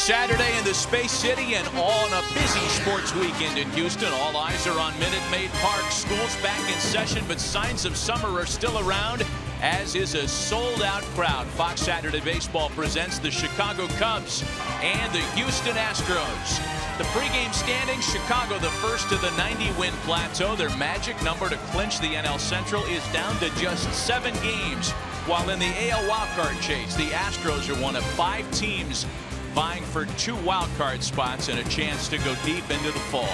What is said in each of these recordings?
Saturday in the Space City and on a busy sports weekend in Houston. All eyes are on Minute Maid Park. School's back in session, but signs of summer are still around, as is a sold-out crowd. Fox Saturday Baseball presents the Chicago Cubs and the Houston Astros. The pregame standings: Chicago the first of the 90-win plateau. Their magic number to clinch the NL Central is down to just 7 games. While in the AL wildcard chase, the Astros are one of 5 teams vying for 2 wildcard spots and a chance to go deep into the fall.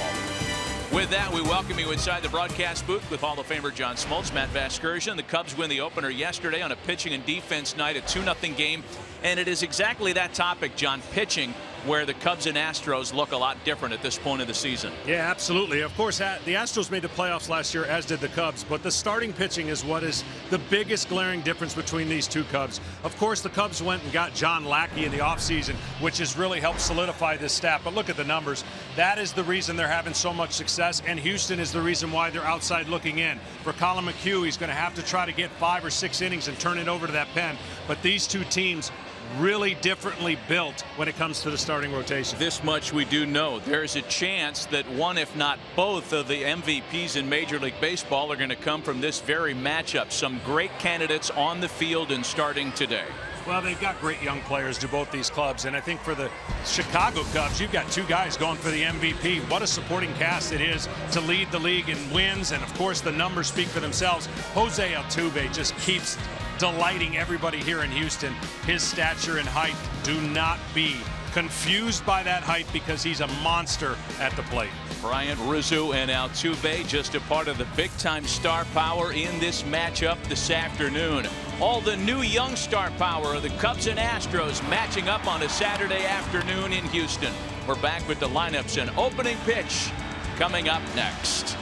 With that, we welcome you inside the broadcast booth with Hall of Famer John Smoltz, Matt Vasgersian. The Cubs win the opener yesterday on a pitching and defense night, a 2-0 game. And it is exactly that topic, John, pitching, where the Cubs and Astros look a lot different at this point of the season. Yeah, absolutely. Of course, the Astros made the playoffs last year, as did the Cubs, but the starting pitching is what is the biggest glaring difference between these two Cubs. Of course, the Cubs went and got John Lackey in the offseason, which has really helped solidify this staff. But look at the numbers. That is the reason they're having so much success, and Houston is the reason why they're outside looking in. For Colin McHugh, he's going to have to try to get 5 or 6 innings and turn it over to that pen. But these two teams really differently built when it comes to the starting rotation. This much we do know. There's a chance that one, if not both, of the MVPs in Major League Baseball are going to come from this very matchup. Some great candidates on the field and starting today. Well, they've got great young players to both these clubs, and I think for the Chicago Cubs, you've got 2 guys going for the MVP. What a supporting cast it is to lead the league in wins, and of course the numbers speak for themselves. Jose Altuve just keeps delighting everybody here in Houston. His stature and height, do not be confused by that height, because he's a monster at the plate. Bryant, Rizzo, and Altuve just a part of the big-time star power in this matchup this afternoon. All the new young star power of the Cubs and Astros matching up on a Saturday afternoon in Houston. We're back with the lineups and opening pitch coming up next.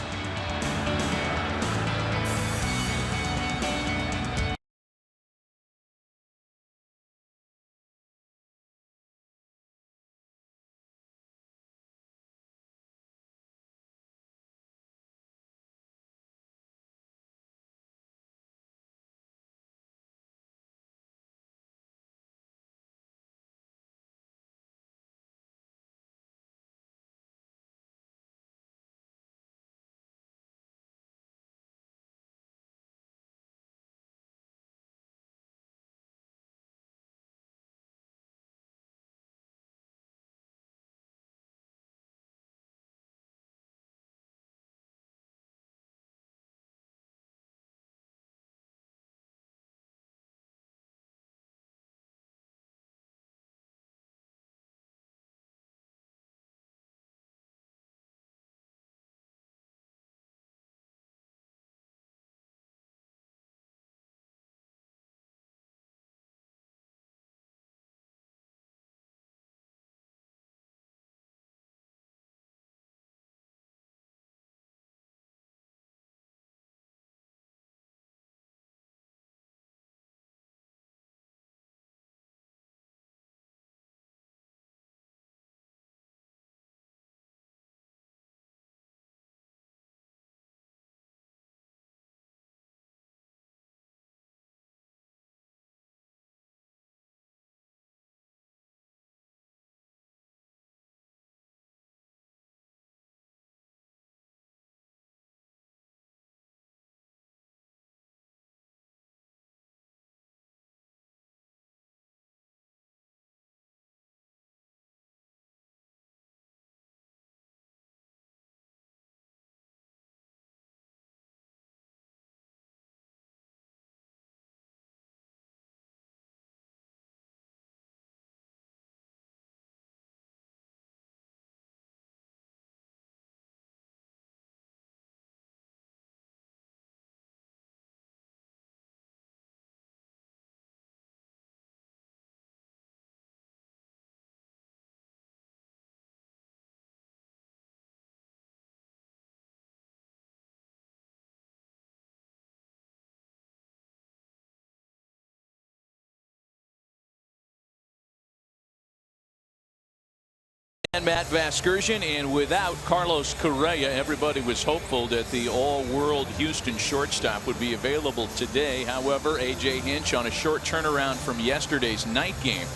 And Matt Vasgersian, and without Carlos Correa, everybody was hopeful that the all-world Houston shortstop would be available today. However, A.J. Hinch, on a short turnaround from yesterday's night game,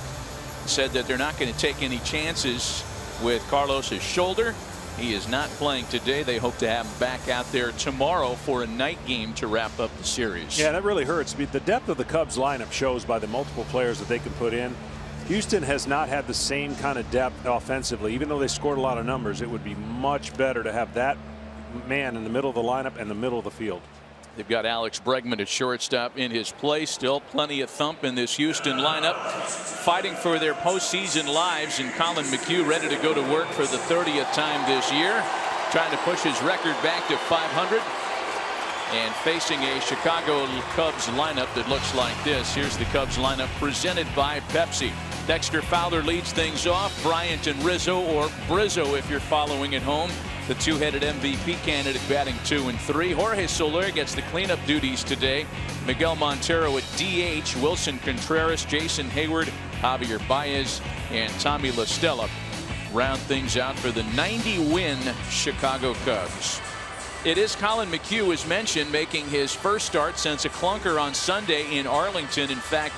said that they're not going to take any chances with Carlos's shoulder. He is not playing today. They hope to have him back out there tomorrow for a night game to wrap up the series. Yeah, that really hurts. The depth of the Cubs lineup shows by the multiple players that they can put in. Houston has not had the same kind of depth offensively. Even though they scored a lot of numbers, it would be much better to have that man in the middle of the lineup and the middle of the field. They've got Alex Bregman at shortstop in his place. Still plenty of thump in this Houston lineup, fighting for their postseason lives. And Colin McHugh ready to go to work for the 30th time this year, trying to push his record back to 500. And facing a Chicago Cubs lineup that looks like this. Here's the Cubs lineup presented by Pepsi. Dexter Fowler leads things off. Bryant and Rizzo, or Brizzo if you're following at home, the two-headed MVP candidate, batting 2 and 3. Jorge Soler gets the cleanup duties today. Miguel Montero at DH. Wilson Contreras, Jason Hayward, Javier Baez, and Tommy La Stella round things out for the 90-win Chicago Cubs. It is Colin McHugh, as mentioned, making his first start since a clunker on Sunday in Arlington. In fact,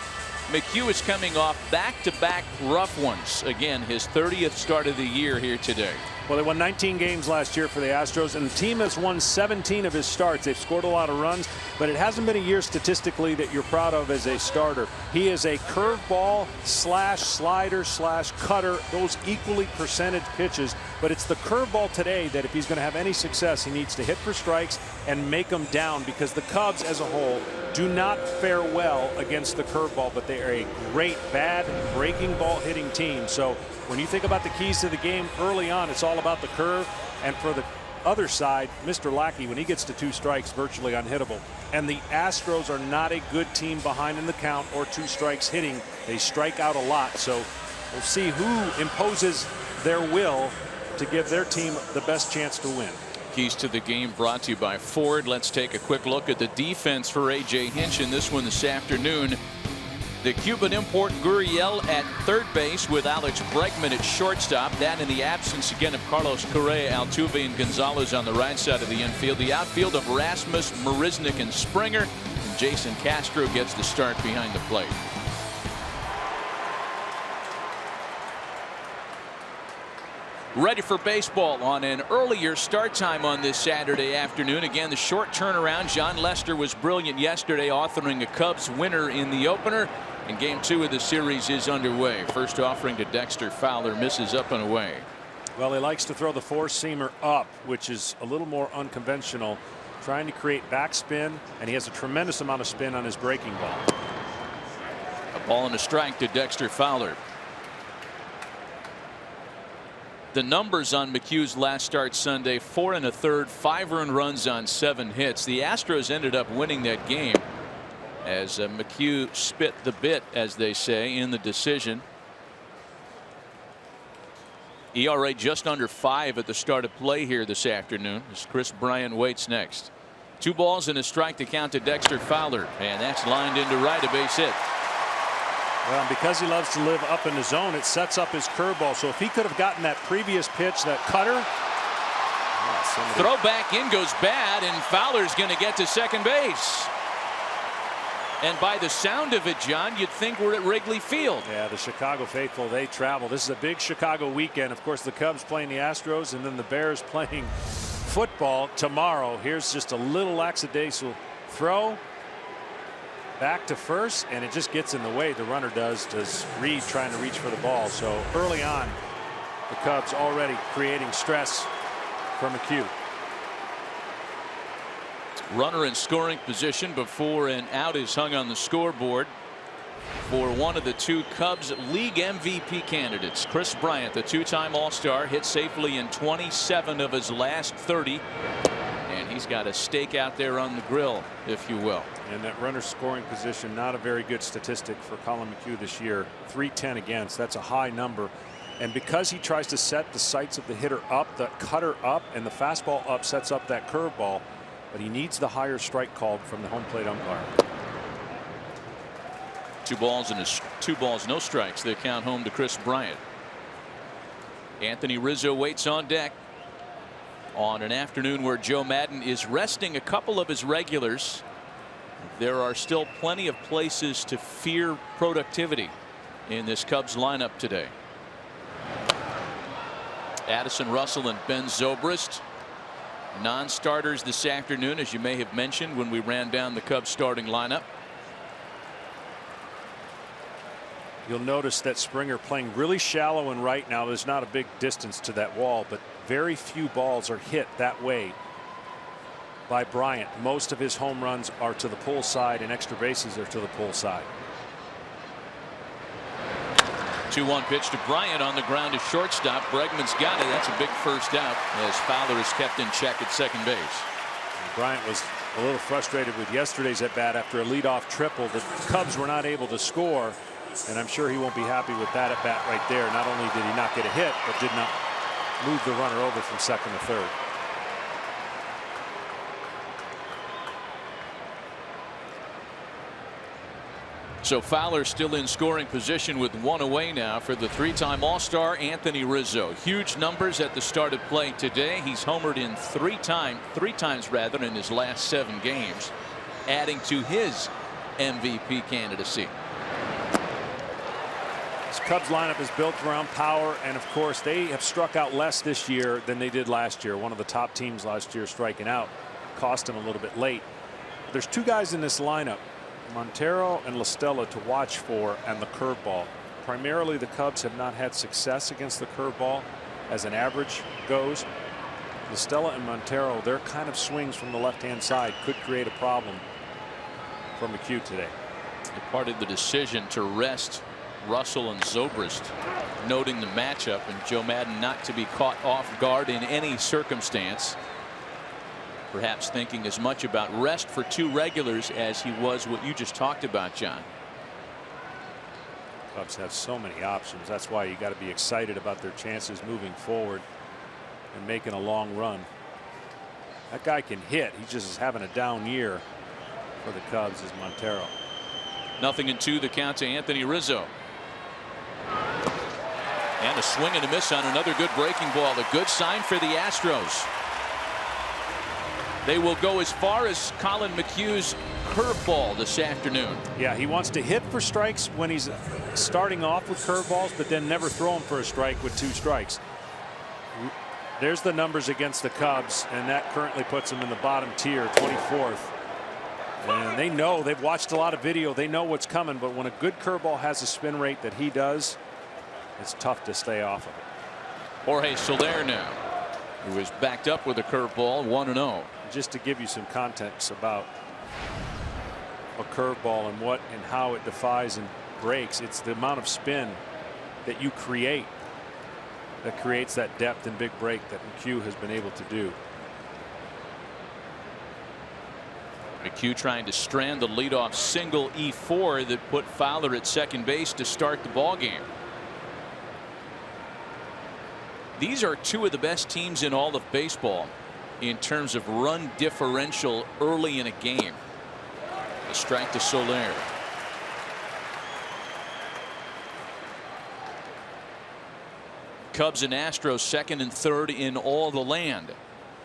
McHugh is coming off back-to-back rough ones. Again, his 30th start of the year here today. Well, they won 19 games last year for the Astros, and the team has won 17 of his starts. They've scored a lot of runs, but it hasn't been a year statistically that you're proud of as a starter. He is a curveball slash slider slash cutter, those equally percentage pitches, but it's the curveball today that if he's going to have any success, he needs to hit for strikes and make them down, because the Cubs as a whole do not fare well against the curveball, but they are a great bad breaking ball hitting team. So when you think about the keys to the game early on, it's all about the curve. And for the other side, Mr. Lackey, when he gets to 2 strikes, virtually unhittable. And the Astros are not a good team behind in the count or 2 strikes hitting. They strike out a lot. So we'll see who imposes their will to give their team the best chance to win. Keys to the game brought to you by Ford. Let's take a quick look at the defense for A.J. Hinch in this one this afternoon. The Cuban import Gurriel at third base with Alex Bregman at shortstop. That in the absence again of Carlos Correa, Altuve, and Gonzalez on the right side of the infield. The outfield of Rasmus, Marisnik, and Springer. And Jason Castro gets the start behind the plate. Ready for baseball on an earlier start time on this Saturday afternoon. Again, the short turnaround. John Lester was brilliant yesterday, authoring a Cubs winner in the opener. And game 2 of the series is underway. First offering to Dexter Fowler, misses up and away. Well, he likes to throw the four-seamer up, which is a little more unconventional, trying to create backspin, and he has a tremendous amount of spin on his breaking ball. A ball and a strike to Dexter Fowler. The numbers on McHugh's last start Sunday: 4 1/3, 5 earned runs on 7 hits. The Astros ended up winning that game as McHugh spit the bit, as they say, in the decision. ERA just under 5 at the start of play here this afternoon as Chris Bryant waits next. 2 balls and a strike to count to Dexter Fowler, and that's lined into right, a base hit. Well, because he loves to live up in the zone, it sets up his curveball. So if he could have gotten that previous pitch, that cutter. Throw back in goes bad, and Fowler's going to get to second base. And by the sound of it, John, you'd think we're at Wrigley Field. Yeah, the Chicago faithful, they travel. This is a big Chicago weekend. Of course, the Cubs playing the Astros, and then the Bears playing football tomorrow. Here's just a little lackadaisical throw back to first, and it just gets in the way. The runner does Reed trying to reach for the ball. So early on, the Cubs already creating stress for McHugh. Runner in scoring position before an out is hung on the scoreboard for one of the 2 Cubs league MVP candidates. Chris Bryant, the 2-time All-Star, hit safely in 27 of his last 30. And he's got a steak out there on the grill, if you will. And that runner scoring position, not a very good statistic for Colin McHugh this year. 310 against. That's a high number. And because he tries to set the sights of the hitter up, the cutter up, and the fastball up, sets up that curveball. But he needs the higher strike called from the home plate umpire. 2 balls and 2 balls, no strikes. They count home to Chris Bryant. Anthony Rizzo waits on deck on an afternoon where Joe Maddon is resting a couple of his regulars. There are still plenty of places to fear productivity in this Cubs lineup today. Addison Russell and Ben Zobrist, non-starters this afternoon, as you may have mentioned when we ran down the Cubs starting lineup. You'll notice that Springer playing really shallow and right now. There's not a big distance to that wall, but very few balls are hit that way by Bryant. Most of his home runs are to the pull side, and extra bases are to the pull side. 2-1 pitch to Bryant on the ground to shortstop. Bregman's got it. That's a big first out as Fowler is kept in check at second base. And Bryant was a little frustrated with yesterday's at bat after a leadoff triple. The Cubs were not able to score, and I'm sure he won't be happy with that at bat right there. Not only did he not get a hit, but did not move the runner over from second to third. So Fowler still in scoring position with one away now for the three-time All-Star Anthony Rizzo. Huge numbers at the start of play today. He's homered in three times rather in his last 7 games, adding to his MVP candidacy. This Cubs lineup is built around power, and of course they have struck out less this year than they did last year. One of the top teams last year striking out cost him a little bit late. There's 2 guys in this lineup, Montero and La Stella, to watch for, and the curveball. Primarily the Cubs have not had success against the curveball as an average goes. La Stella and Montero, their kind of swings from the left-hand side could create a problem for McHugh today. Part of the decision to rest Russell and Zobrist, noting the matchup, and Joe Maddon not to be caught off guard in any circumstance. Perhaps thinking as much about rest for 2 regulars as he was what you just talked about, John. Cubs have so many options. That's why you got to be excited about their chances moving forward and making a long run. That guy can hit. He just is having a down year for the Cubs, is Montero. 0-2 the count to Anthony Rizzo. And a swing and a miss on another good breaking ball. A good sign for the Astros. They will go as far as Colin McHugh's curveball this afternoon. Yeah, he wants to hit for strikes when he's starting off with curveballs, but then never throw him for a strike with 2 strikes. There's the numbers against the Cubs, and that currently puts him in the bottom tier, 24th. And they know, they've watched a lot of video, they know what's coming, but when a good curveball has a spin rate that he does, it's tough to stay off of it. Jorge Soler now, who is backed up with a curveball, 1-0. Just to give you some context about a curveball and what and how it defies and breaks, it's the amount of spin that you create that creates that depth and big break that McHugh has been able to do. McHugh trying to strand the leadoff single E4 that put Fowler at second base to start the ball game. These are 2 of the best teams in all of baseball in terms of run differential early in a game. A strike to Soler. Cubs and Astros second and third in all the land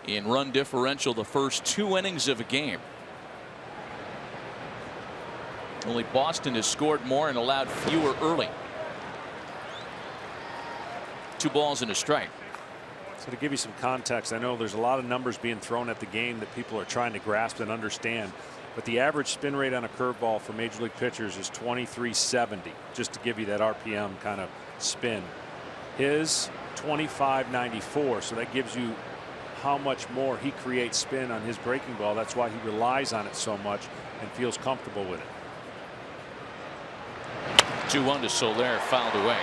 in run differential the first 2 innings of a game. Only Boston has scored more and allowed fewer early. 2 balls and a strike. So to give you some context, I know there's a lot of numbers being thrown at the game that people are trying to grasp and understand, but the average spin rate on a curveball for major league pitchers is 2370, just to give you that RPM kind of spin. His 2594, so that gives you how much more he creates spin on his breaking ball. That's why he relies on it so much and feels comfortable with it. 2-1 to Soler, fouled away.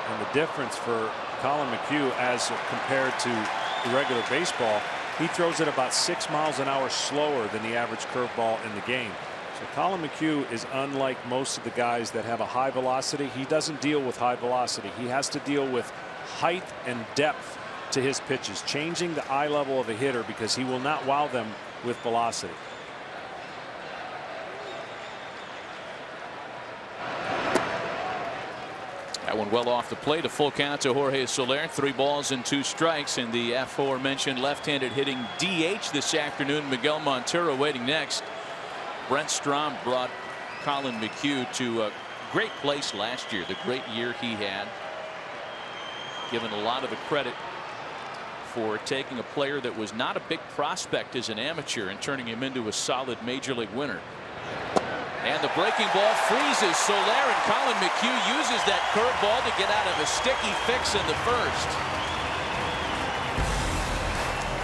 And the difference for Colin McHugh as compared to the regular baseball, he throws it about 6 miles an hour slower than the average curveball in the game. So Colin McHugh is unlike most of the guys that have a high velocity. He doesn't deal with high velocity. He has to deal with height and depth to his pitches, changing the eye level of a hitter because he will not wow them with velocity. That one well off the plate. A full count to Jorge Soler. 3 balls and 2 strikes. And the aforementioned left-handed hitting DH this afternoon, Miguel Montero, waiting next. Brent Strom brought Colin McHugh to great place last year, the great year he had. Given a lot of the credit for taking a player that was not a big prospect as an amateur and turning him into a solid major league winner. And the breaking ball freezes Soler, and Colin McHugh uses that curveball to get out of a sticky fix in the first.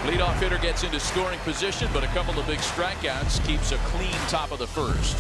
Leadoff hitter gets into scoring position, but a couple of big strikeouts keeps a clean top of the first.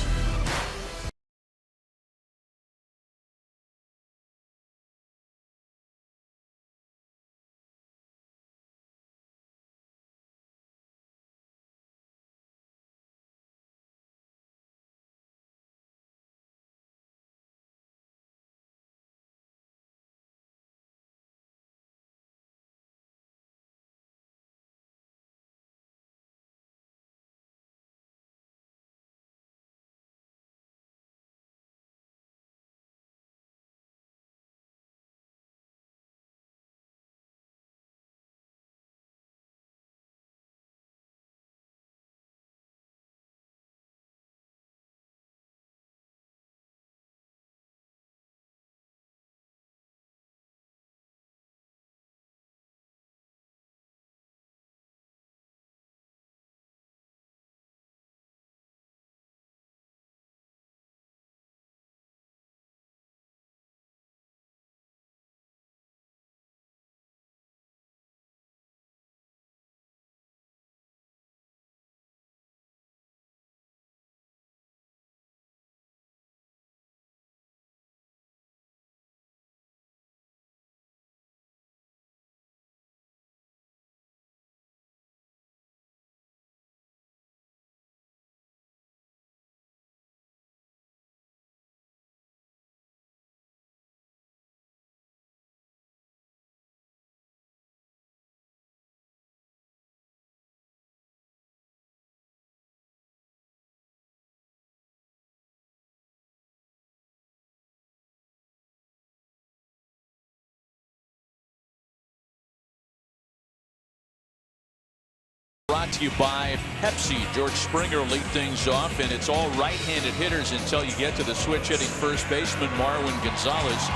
Brought to you by Pepsi. George Springer will lead things off, and it's all right-handed hitters until you get to the switch-hitting first baseman Marwin Gonzalez.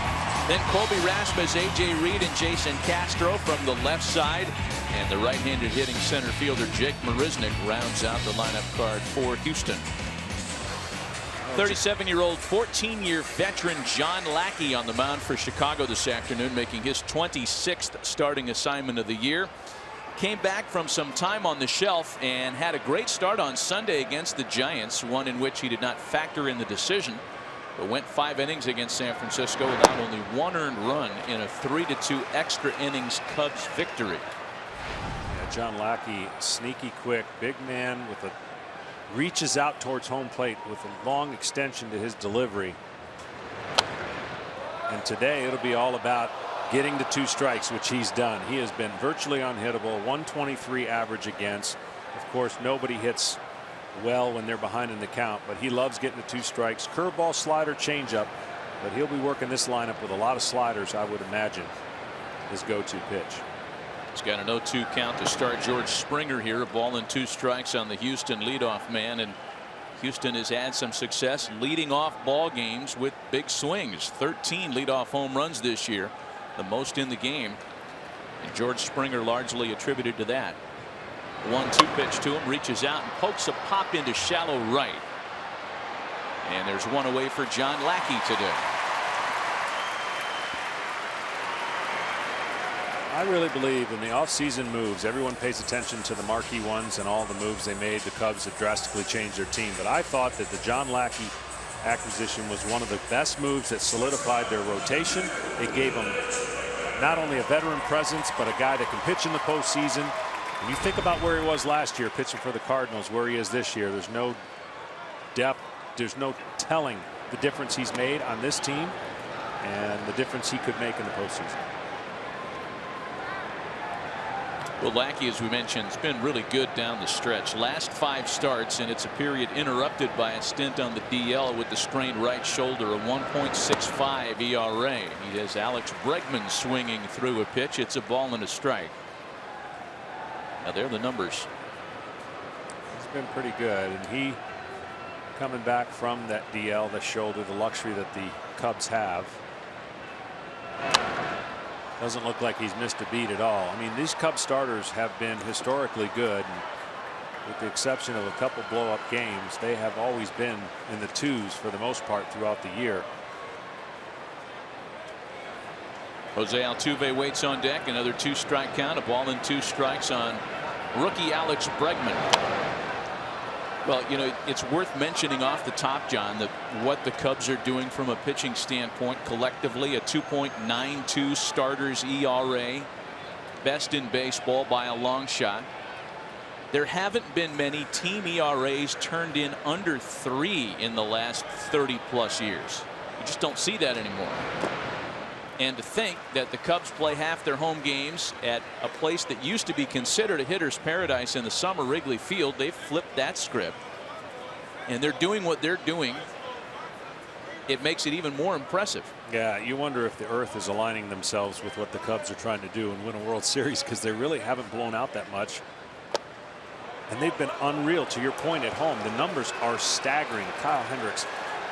Then Colby Rasmus, A.J. Reed, and Jason Castro from the left side. And the right-handed hitting center fielder Jake Marisnick rounds out the lineup card for Houston. 37-year-old, 14-year veteran John Lackey on the mound for Chicago this afternoon, making his 26th starting assignment of the year. Came back from some time on the shelf and had a great start on Sunday against the Giants, one in which he did not factor in the decision, but went 5 innings against San Francisco without only 1 earned run in a 3-2 extra innings Cubs victory. Yeah, John Lackey, sneaky quick, big man with a reaches out towards home plate with a long extension to his delivery. And today it'll be all about getting to 2 strikes, which he's done. He has been virtually unhittable, 123 average against. Of course, nobody hits well when they're behind in the count, but he loves getting to 2 strikes. Curveball, slider, changeup, but he'll be working this lineup with a lot of sliders, I would imagine, his go-to pitch. He's got an 0-2 count to start George Springer here. A ball and 2 strikes on the Houston leadoff man, and Houston has had some success leading off ball games with big swings. 13 leadoff home runs this year, the most in the game, and George Springer largely attributed to that. 1-2 pitch to him, reaches out and pokes a pop into shallow right, and there's one away for John Lackey today. I really believe in the offseason moves, everyone pays attention to the marquee ones and all the moves they made. The Cubs have drastically changed their team, but I thought that the John Lackey acquisition was one of the best moves that solidified their rotation. It gave them not only a veteran presence, but a guy that can pitch in the postseason. When you think about where he was last year pitching for the Cardinals, where he is this year, there's no depth, there's no telling the difference he's made on this team and the difference he could make in the postseason. Well, Lackey, as we mentioned, has been really good down the stretch. Last 5 starts, and it's a period interrupted by a stint on the DL with the strained right shoulder, a 1.65 ERA. He has Alex Bregman swinging through a pitch. It's a ball and a strike. Now, there are the numbers. He's been pretty good, and he coming back from that DL, the shoulder, the luxury that the Cubs have. Doesn't look like he's missed a beat at all. I mean, these Cubs starters have been historically good. And with the exception of a couple blow-up games, they have always been in the twos for the most part throughout the year. Jose Altuve waits on deck. Another 2-strike count. A ball and 2 strikes on rookie Alex Bregman. Well, you know, it's worth mentioning off the top, John, that what the Cubs are doing from a pitching standpoint collectively. A 2.92 starters ERA, best in baseball by a long shot. There haven't been many team ERAs turned in under 3 in the last 30+ years. You just don't see that anymore. And to think that the Cubs play half their home games at a place that used to be considered a hitter's paradise in the summer, Wrigley Field, they've flipped that script. And they're doing what they're doing. It makes it even more impressive. Yeah, you wonder if the earth is aligning themselves with what the Cubs are trying to do and win a World Series, because they really haven't blown out that much. And they've been unreal. To your point at home, the numbers are staggering. Kyle Hendricks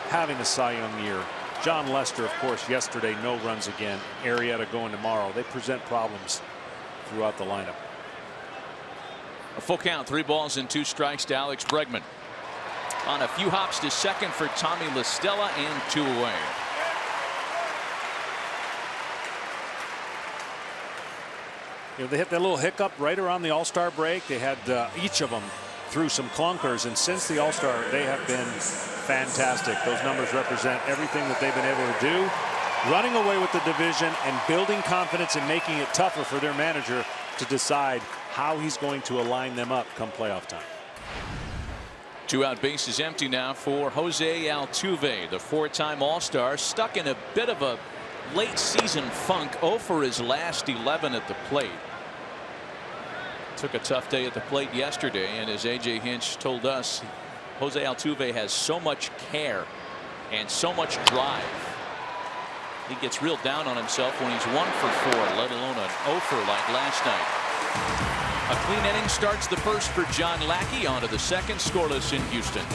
having a Cy Young year. John Lester, of course, yesterday, no runs again. Arrieta going tomorrow. They present problems throughout the lineup. A full count, 3 balls and 2 strikes to Alex Bregman. On a few hops to second for Tommy La Stella, and 2 away. You know, they hit that little hiccup right around the All-Star break. They had each of them through some clunkers, and since the All-Star, they have been fantastic. Those numbers represent everything that they've been able to do, running away with the division and building confidence and making it tougher for their manager to decide how he's going to align them up come playoff time. 2 out, bases empty now for Jose Altuve, the 4-time All-Star, stuck in a bit of a late season funk. 0 for his last 11 at the plate. Took a tough day at the plate yesterday, and as AJ Hinch told us, Jose Altuve has so much care and so much drive. He gets real down on himself when he's 1 for 4, let alone an 0 for like last night. A clean inning starts the first for John Lackey. On to the second, scoreless in Houston.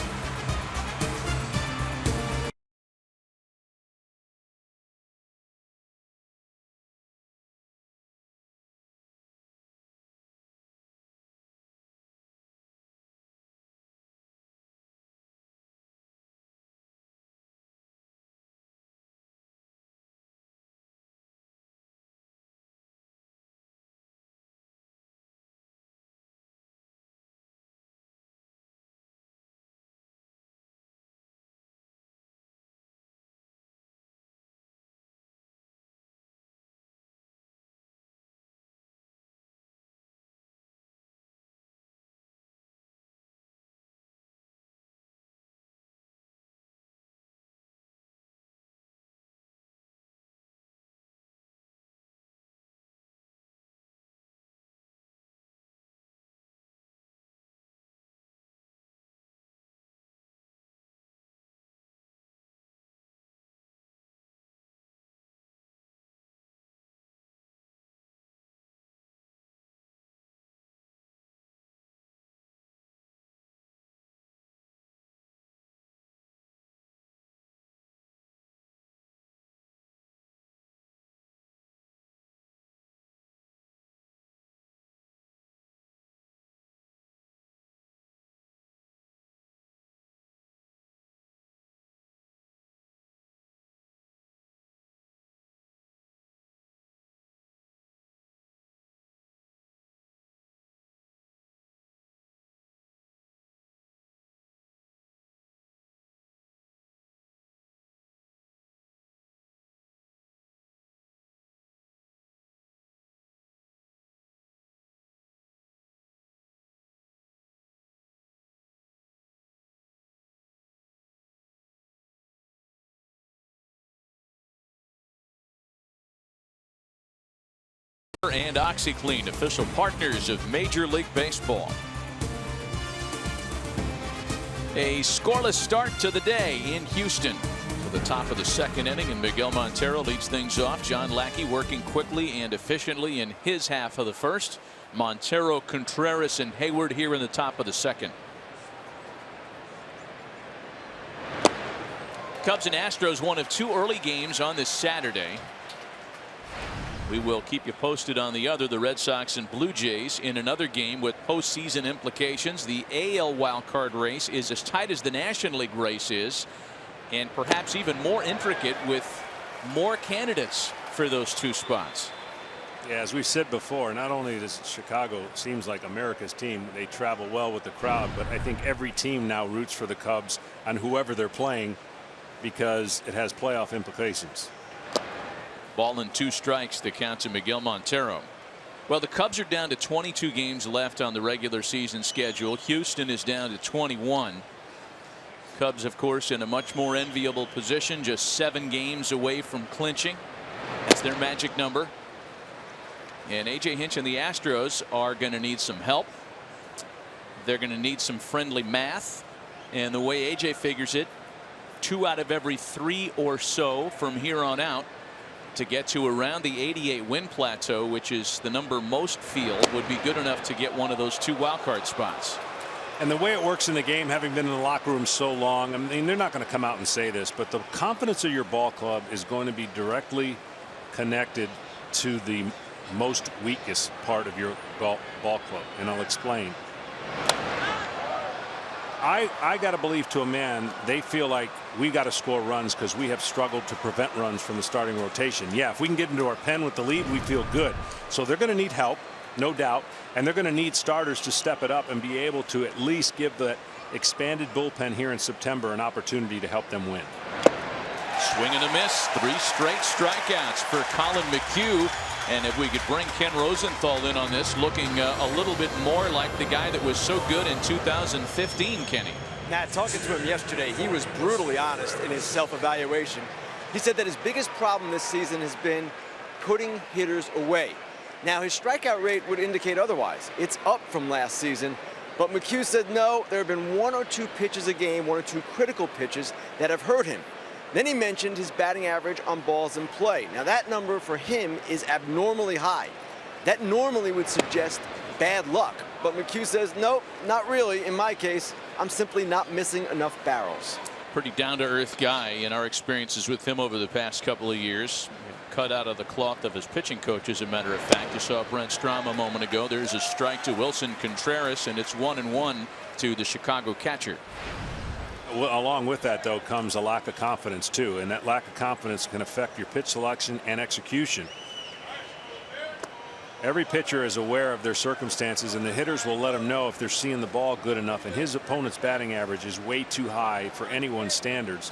And OxyClean, official partners of Major League Baseball. A scoreless start to the day in Houston. To the top of the second inning, and Miguel Montero leads things off. John Lackey working quickly and efficiently in his half of the first. Montero, Contreras, and Hayward here in the top of the second. Cubs and Astros, one of 2 early games on this Saturday. We will keep you posted on the other, the Red Sox and Blue Jays, in another game with postseason implications. The AL wildcard race is as tight as the National League race is, and perhaps even more intricate with more candidates for those 2 spots. Yeah, as we said before, not only does Chicago seems like America's team, they travel well with the crowd, but I think every team now roots for the Cubs on whoever they're playing because it has playoff implications. Ball and 2 strikes, the count to Miguel Montero. Well, the Cubs are down to 22 games left on the regular season schedule. Houston is down to 21. Cubs, of course, in a much more enviable position, just 7 games away from clinching. That's their magic number. And A.J. Hinch and the Astros are going to need some help. They're going to need some friendly math. And the way A.J. figures it, 2 out of every 3 or so from here on out to get to around the 88 win plateau, which is the number most feel would be good enough to get one of those 2 wildcard spots. And the way it works in the game, having been in the locker room so long, I mean, they're not going to come out and say this, but the confidence of your ball club is going to be directly connected to the most weakest part of your ball club, and I'll explain. I got to believe to a man they feel like we got to score runs because we have struggled to prevent runs from the starting rotation. Yeah, if we can get into our pen with the lead, we feel good. So they're going to need help, no doubt, and they're going to need starters to step it up and be able to at least give the expanded bullpen here in September an opportunity to help them win. Swing and a miss, 3 straight strikeouts for Colin McHugh. And if we could bring Ken Rosenthal in on this, looking a little bit more like the guy that was so good in 2015, Kenny. Matt, talking to him yesterday, he was brutally honest in his self-evaluation. He said that his biggest problem this season has been putting hitters away. Now, his strikeout rate would indicate otherwise. It's up from last season. But McHugh said no, there have been 1 or 2 pitches a game, 1 or 2 critical pitches that have hurt him. Then he mentioned his batting average on balls in play. Now that number for him is abnormally high. That normally would suggest bad luck. But McHugh says, nope, not really. In my case, I'm simply not missing enough barrels. Pretty down-to-earth guy in our experiences with him over the past couple of years. Cut out of the cloth of his pitching coach, as a matter of fact. You saw Brent Strom a moment ago. There's a strike to Wilson Contreras, and it's 1-1 to the Chicago catcher. Well, along with that, though, comes a lack of confidence, too. And that lack of confidence can affect your pitch selection and execution. Every pitcher is aware of their circumstances, and the hitters will let them know if they're seeing the ball good enough. And his opponent's batting average is way too high for anyone's standards.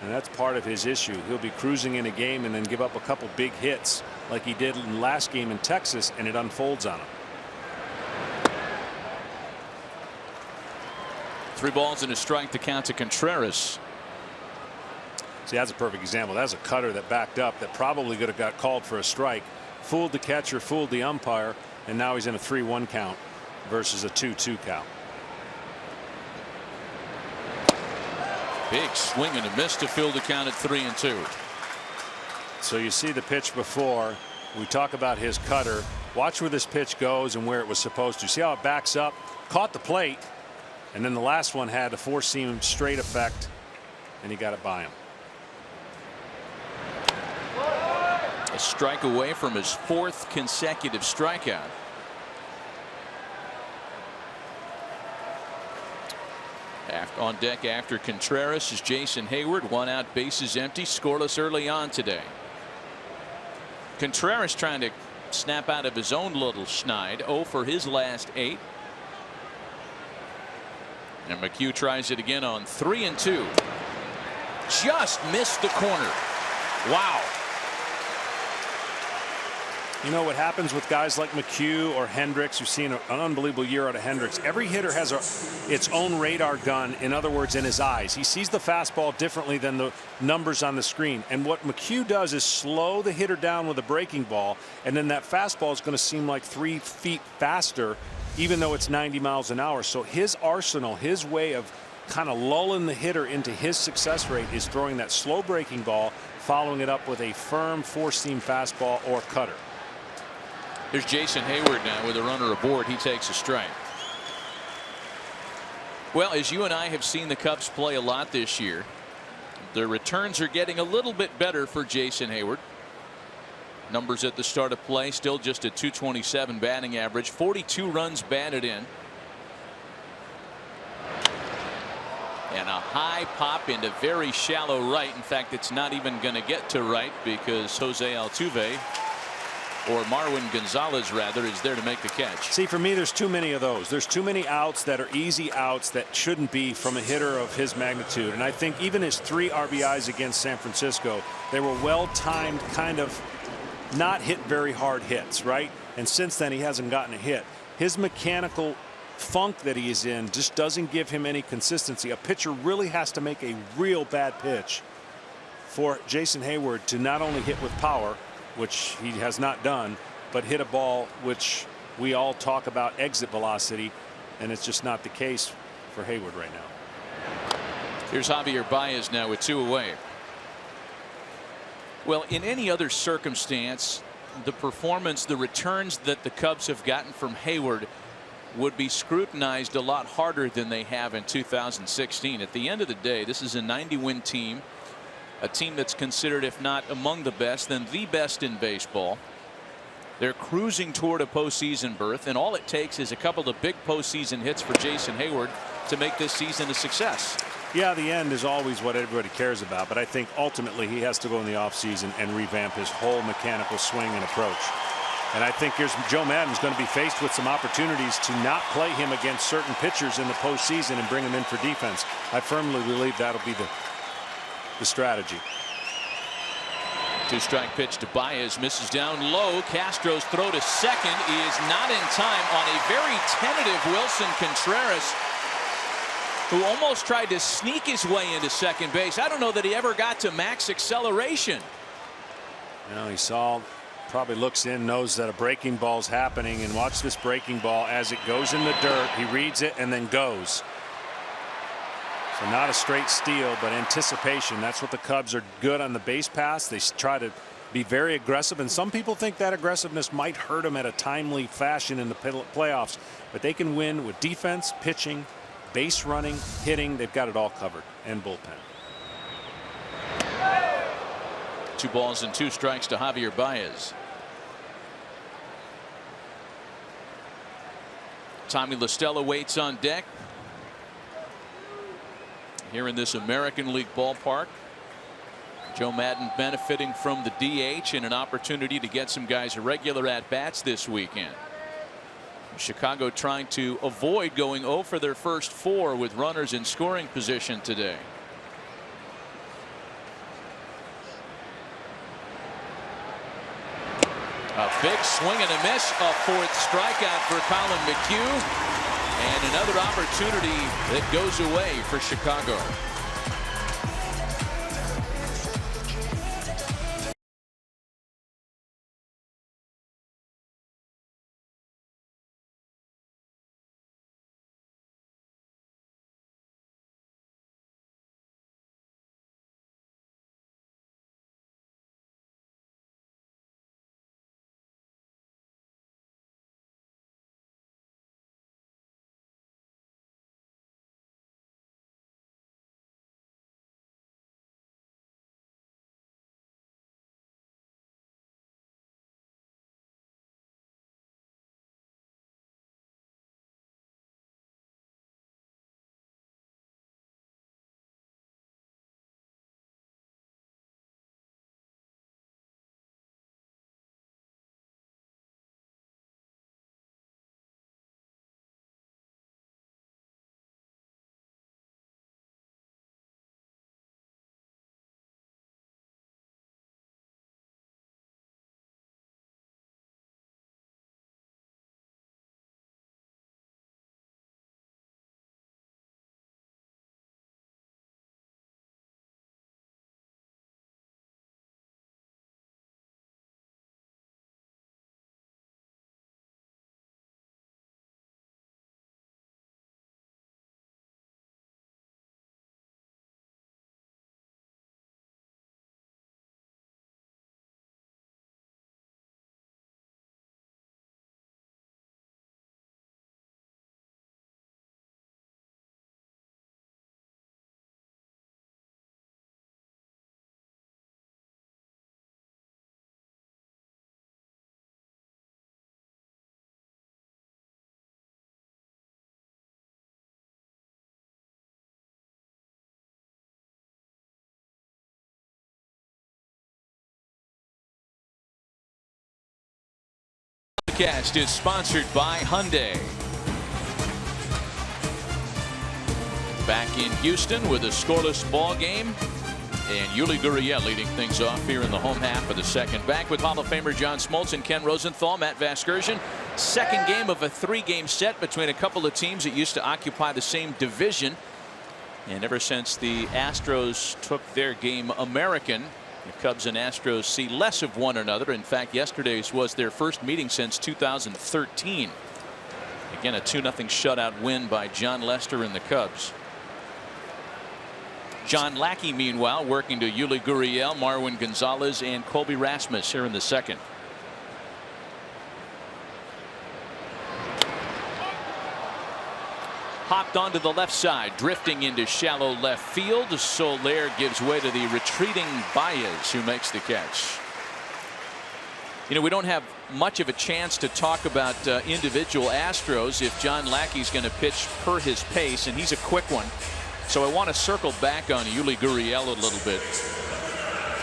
And that's part of his issue. He'll be cruising in a game and then give up a couple big hits like he did in the last game in Texas, and it unfolds on him. 3 balls and a strike to count to Contreras. See, that's a perfect example. That's a cutter that backed up that probably could have got called for a strike. Fooled the catcher, fooled the umpire, and now he's in a 3-1 count versus a 2-2 count. Big swing and a miss to fill the count at 3-2. So you see the pitch before. We talk about his cutter. Watch where this pitch goes and where it was supposed to. See how it backs up, caught the plate. And then the last one had a 4-seam straight effect, and he got it by him. A strike away from his 4th consecutive strikeout. On deck after Contreras is Jason Hayward. 1 out, bases empty, scoreless early on today. Contreras trying to snap out of his own little schneid. 0 for his last 8. And McHugh tries it again on 3-2. Just missed the corner. Wow. You know what happens with guys like McHugh or Hendricks? You've seen an unbelievable year out of Hendricks. Every hitter has its own radar gun, in other words, in his eyes. He sees the fastball differently than the numbers on the screen. And what McHugh does is slow the hitter down with a breaking ball, and then that fastball is going to seem like 3 feet faster, even though it's 90 miles an hour. So his arsenal, his way of kind of lulling the hitter into his success rate is throwing that slow breaking ball, following it up with a firm 4-seam fastball or cutter. There's Jason Hayward now with a runner aboard. He takes a strike. Well, as you and I have seen the Cubs play a lot this year, The returns are getting a little bit better for Jason Hayward. Numbers at the start of play still just a .227 batting average, 42 runs batted in. And a high pop into very shallow right. In fact, it's not even going to get to right because Jose Altuve, or Marwin Gonzalez rather, is there to make the catch. See, for me, there's too many of those. There's too many outs that are easy outs that shouldn't be from a hitter of his magnitude. And I think even his 3 RBIs against San Francisco, they were well-timed, kind of not hit very hard hits, right? And since then, he hasn't gotten a hit. His mechanical funk that he is in just doesn't give him any consistency. A pitcher really has to make a real bad pitch for Jason Hayward to not only hit with power, which he has not done, but hit a ball which we all talk about exit velocity, and it's just not the case for Hayward right now. Here's Javier Baez now with 2 away. Well, in any other circumstance, the performance, the returns that the Cubs have gotten from Hayward would be scrutinized a lot harder than they have in 2016. At the end of the day, this is a 90-win team, a team that's considered, if not among the best, then the best in baseball. They're cruising toward a postseason berth, and all it takes is a couple of big postseason hits for Jason Hayward to make this season a success. Yeah, the end is always what everybody cares about, but I think ultimately he has to go in the offseason and revamp his whole mechanical swing and approach. And I think here's Joe Maddon's going to be faced with some opportunities to not play him against certain pitchers in the postseason and bring him in for defense. I firmly believe that'll be the strategy. 2-strike pitch to Baez, misses down low. Castro's throw to second is not in time on a very tentative Wilson Contreras, who almost tried to sneak his way into second base. I don't know that he ever got to max acceleration. You know, he saw, probably looks in, knows that a breaking ball's happening, and watch this breaking ball as it goes in the dirt. He reads it and then goes. So not a straight steal, but anticipation. That's what the Cubs are good on the base pass. They try to be very aggressive, and some people think that aggressiveness might hurt them at a timely fashion in the playoffs, but they can win with defense, pitching, base running, hitting. They've got it all covered, and bullpen. 2 balls and 2 strikes to Javier Baez. Tommy La Stella waits on deck here in this American League ballpark. Joe Maddon benefiting from the DH and an opportunity to get some guys regular at bats this weekend. Chicago trying to avoid going 0 for their first 4 with runners in scoring position today. A big swing and a miss, a 4th strikeout for Colin McHugh, and another opportunity that goes away for Chicago. broadcast is sponsored by Hyundai. Back in Houston with a scoreless ball game. And Yuli Gurriel leading things off here in the home half of the second. Back with Hall of Famer John Smoltz and Ken Rosenthal, Matt Vasgersian. Second game of a 3-game set between a couple of teams that used to occupy the same division. And ever since the Astros took their game American, the Cubs and Astros see less of one another. In fact, yesterday's was their first meeting since 2013. Again, a 2-0 shutout win by John Lester and the Cubs. John Lackey, meanwhile, working to Yuli Gurriel, Marwin Gonzalez, and Colby Rasmus here in the second. Hopped onto the left side, drifting into shallow left field. Soler gives way to the retreating Baez, who makes the catch. You know, we don't have much of a chance to talk about individual Astros if John Lackey's going to pitch per his pace, and he's a quick one. So I want to circle back on Yuli Gurriel a little bit.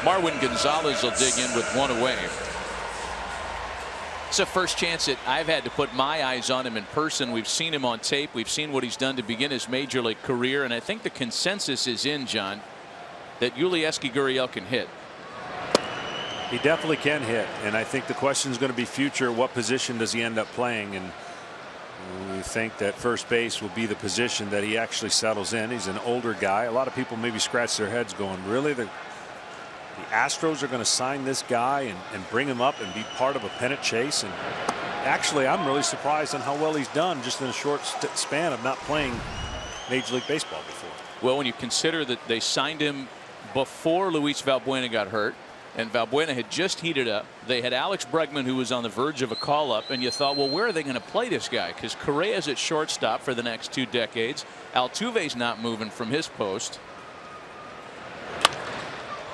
Marwin Gonzalez will dig in with one away. It's the first chance that I've had to put my eyes on him in person. We've seen him on tape. We've seen what he's done to begin his major league career. And I think the consensus is in, John, that Yuli Gurriel can hit. He definitely can hit. And I think the question is going to be future. What position does he end up playing? And we think that first base will be the position that he actually settles in. He's an older guy. A lot of people maybe scratch their heads going, really? The Astros are going to sign this guy and bring him up and be part of a pennant chase? And actually, I'm really surprised on how well he's done just in a short span of not playing Major League Baseball before. Well, when you consider that they signed him before Luis Valbuena got hurt, and Valbuena had just heated up. They had Alex Bregman, who was on the verge of a call-up, and you thought, well, where are they going to play this guy? Because Correa's at shortstop for the next 2 decades. Altuve's not moving from his post.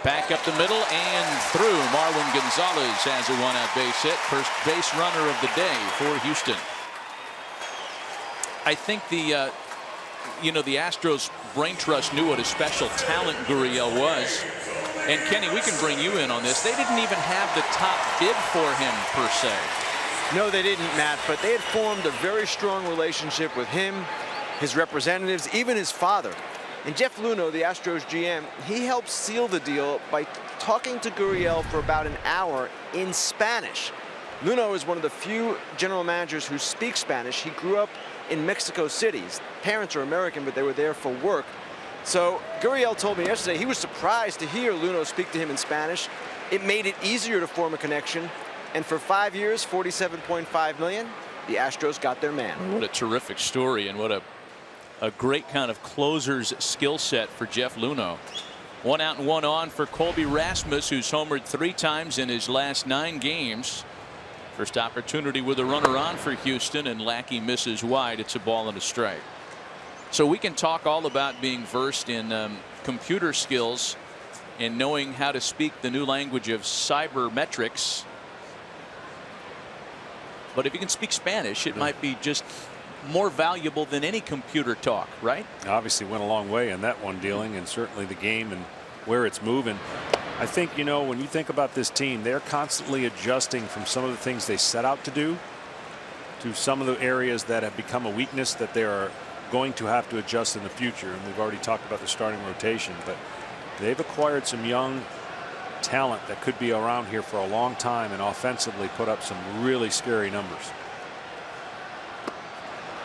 Back up the middle and through. Marwin Gonzalez has a 1-out base hit. First base runner of the day for Houston. I think the Astros brain trust knew what a special talent Gurriel was. And Kenny, we can bring you in on this. They didn't even have the top bid for him per se. No, they didn't, Matt, but they had formed a very strong relationship with him, his representatives, even his father. And Jeff Luhnow, the Astros GM, he helped seal the deal by talking to Gurriel for about an hour in Spanish. Luhnow is one of the few general managers who speak Spanish. He grew up in Mexico City. His parents are American, but they were there for work. So Gurriel told me yesterday he was surprised to hear Luhnow speak to him in Spanish. It made it easier to form a connection. And for 5 years, $47.5 million, the Astros got their man. What a terrific story, and what a great kind of closer's skill set for Jeff Luhnow. 1 out and 1 on for Colby Rasmus, who's homered 3 times in his last 9 games. First opportunity with a runner on for Houston, and Lackey misses wide. It's a ball and a strike. So we can talk all about being versed in computer skills and knowing how to speak the new language of cybermetrics. But if you can speak Spanish, it might be just more valuable than any computer talk, right? Obviously went a long way in that one dealing, and certainly the game and where it's moving. I think, you know, when you think about this team, they're constantly adjusting from some of the things they set out to do to some of the areas that have become a weakness that they are going to have to adjust in the future. And we've already talked about the starting rotation, but they've acquired some young talent that could be around here for a long time and offensively put up some really scary numbers.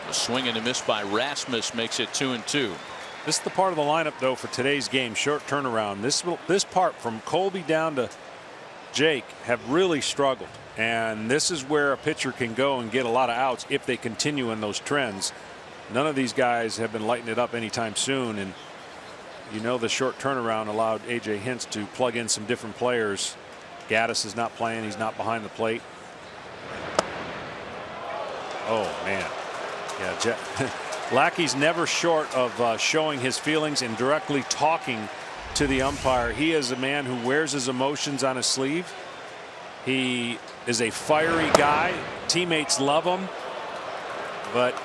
A swing and a miss by Rasmus makes it 2-2. This is the part of the lineup, though, for today's game. Short turnaround. This part from Colby down to Jake have really struggled, and this is where a pitcher can go and get a lot of outs if they continue in those trends. None of these guys have been lighting it up anytime soon, and you know the short turnaround allowed A.J. Hinch to plug in some different players. Gaddis is not playing. He's not behind the plate. Oh, man. Yeah, Lackey's never short of showing his feelings and directly talking to the umpire. He is a man who wears his emotions on his sleeve. He is a fiery guy. Teammates love him, but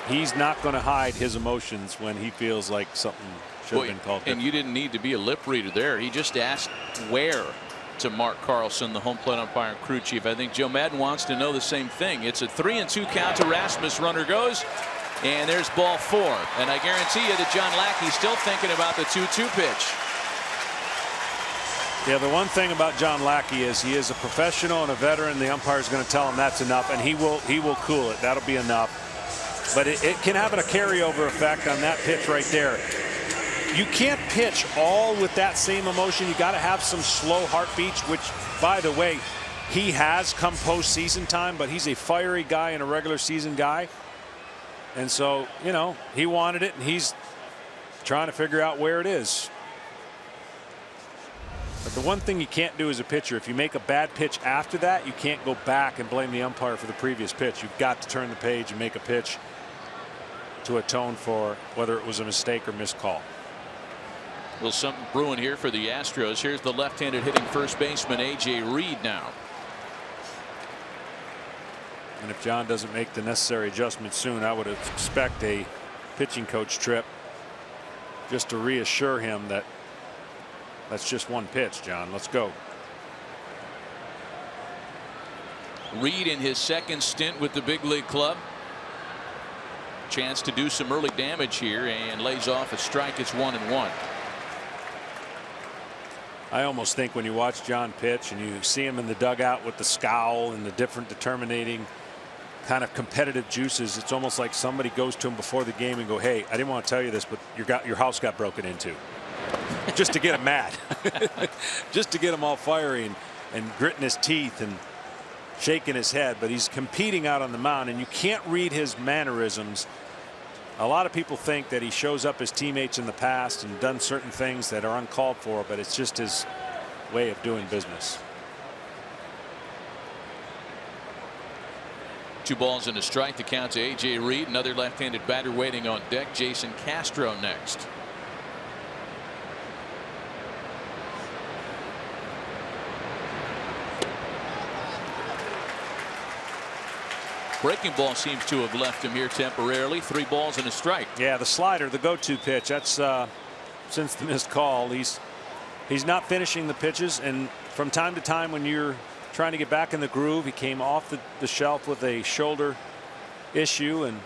he's not going to hide his emotions when he feels like something should have been called. And you didn't need to be a lip reader there. He just asked where. to Mark Carlson, the home plate umpire and crew chief. I think Joe Madden wants to know the same thing. It's a 3-2 count to Rasmus. Runner goes, and there's ball 4. And I guarantee you that John Lackey's still thinking about the 2-2 pitch. Yeah, the one thing about John Lackey is he is a professional and a veteran. The umpire is going to tell him that's enough, and he will cool it. That'll be enough. But it can have a carryover effect on that pitch right there. You can't pitch all with that same emotion. You got to have some slow heartbeats, which, by the way, he has come postseason time, but he's a fiery guy and a regular season guy. And so, you know, he wanted it, and he's trying to figure out where it is. But the one thing you can't do as a pitcher, if you make a bad pitch after that, you can't go back and blame the umpire for the previous pitch. You've got to turn the page and make a pitch to atone for whether it was a mistake or missed call. Well, something brewing here for the Astros. Here's the left-handed hitting first baseman A.J. Reed now. And if John doesn't make the necessary adjustments soon, I would expect a pitching coach trip just to reassure him that that's just one pitch, John. Let's go. Reed in his second stint with the big league club. Chance to do some early damage here, and lays off a strike. It's 1-1. I almost think when you watch John pitch and you see him in the dugout with the scowl and the different determinating kind of competitive juices, it's almost like somebody goes to him before the game and go, hey, I didn't want to tell you this, but your house got broken into. Just to get him mad. Just to get him all fiery and gritting his teeth and shaking his head. But he's competing out on the mound, and you can't read his mannerisms. A lot of people think that he shows up his teammates in the past and done certain things that are uncalled for, but it's just his way of doing business. 2 balls and a strike. The count to A.J. Reed. Another left-handed batter waiting on deck. Jason Castro next. Breaking ball seems to have left him here temporarily. 3 balls and a strike. Yeah, the slider, the go-to pitch. That's since the missed call. He's not finishing the pitches, and from time to time when you're trying to get back in the groove, he came off the shelf with a shoulder issue and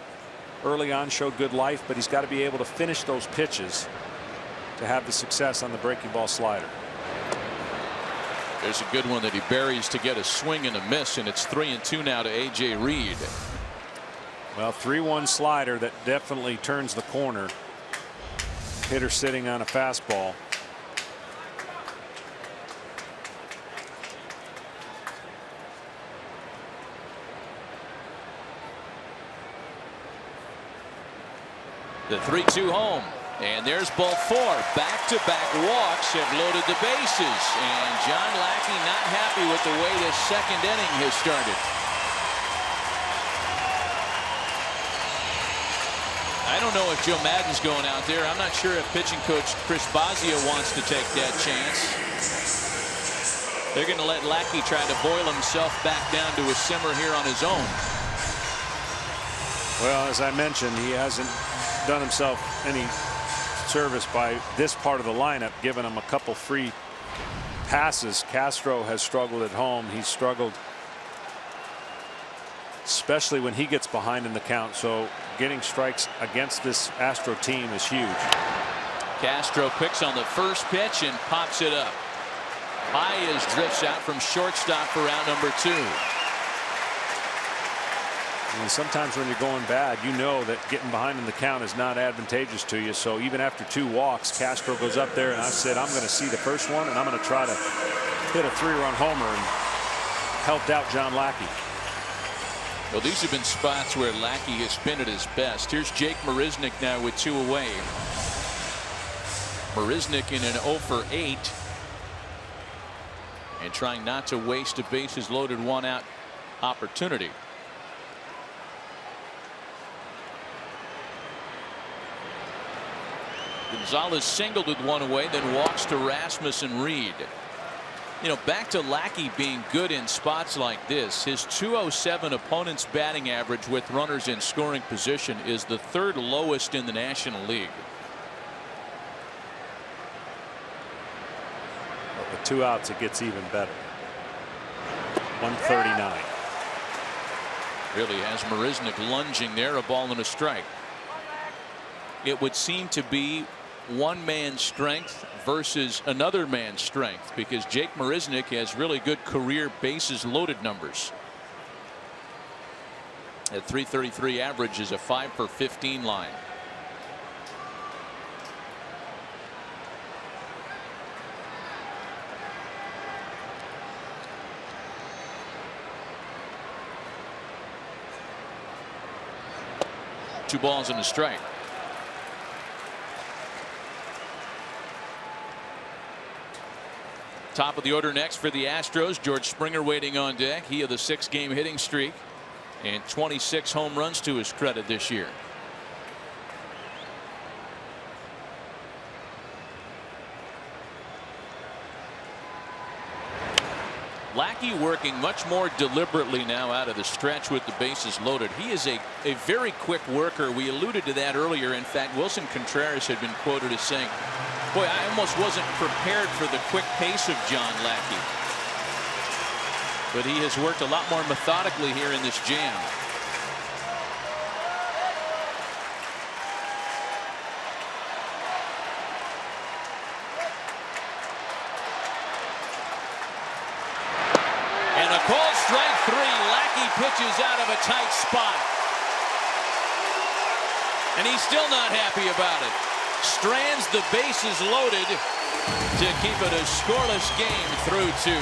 early on showed good life, but he's got to be able to finish those pitches to have the success on the breaking ball slider. There's a good one that he buries to get a swing and a miss, and it's 3-2 now to A.J. Reed. Well, 3-1 slider that definitely turns the corner. Hitter sitting on a fastball. The 3-2 home. And there's ball 4. Back-to-back walks have loaded the bases. And John Lackey not happy with the way this second inning has started. I don't know if Joe Madden's going out there. I'm not sure if pitching coach Chris Bosio wants to take that chance. They're going to let Lackey try to boil himself back down to a simmer here on his own. Well, as I mentioned, he hasn't done himself any service by this part of the lineup, giving him a couple free passes. Castro has struggled at home. He's struggled especially when he gets behind in the count. So getting strikes against this Astro team is huge. Castro picks on the first pitch and pops it up. High as drifts out from shortstop for out number 2. And sometimes when you're going bad, you know that getting behind in the count is not advantageous to you. So even after 2 walks, Castro goes up there, and I said, I'm going to see the first one, and I'm going to try to hit a 3-run homer, and helped out John Lackey. Well, these have been spots where Lackey has been at his best. Here's Jake Marisnick now with 2 away. Marisnick in an 0 for 8. And trying not to waste a bases loaded 1-out opportunity. Gonzalez singled with 1 away, then walks to Rasmus and Reed. You know, back to Lackey being good in spots like this. His .207 opponent's batting average with runners in scoring position is the 3rd lowest in the National League. With 2 outs, it gets even better. 139. Really has Marisnick lunging there, a ball and a strike. It would seem to be one man's strength versus another man's strength, because Jake Marisnick has really good career bases loaded numbers. At .333 average is a 5 for 15 line. Two balls and a strike. Top of the order next for the Astros. George Springer waiting on deck. He of the 6-game hitting streak and 26 home runs to his credit this year. Lackey working much more deliberately now out of the stretch with the bases loaded. He is a very quick worker. We alluded to that earlier. In fact, Wilson Contreras had been quoted as saying, boy, I almost wasn't prepared for the quick pace of John Lackey. But he has worked a lot more methodically here in this jam. And a called strike 3. Lackey pitches out of a tight spot. And he's still not happy about it. Strands the bases loaded to keep it a scoreless game through 2.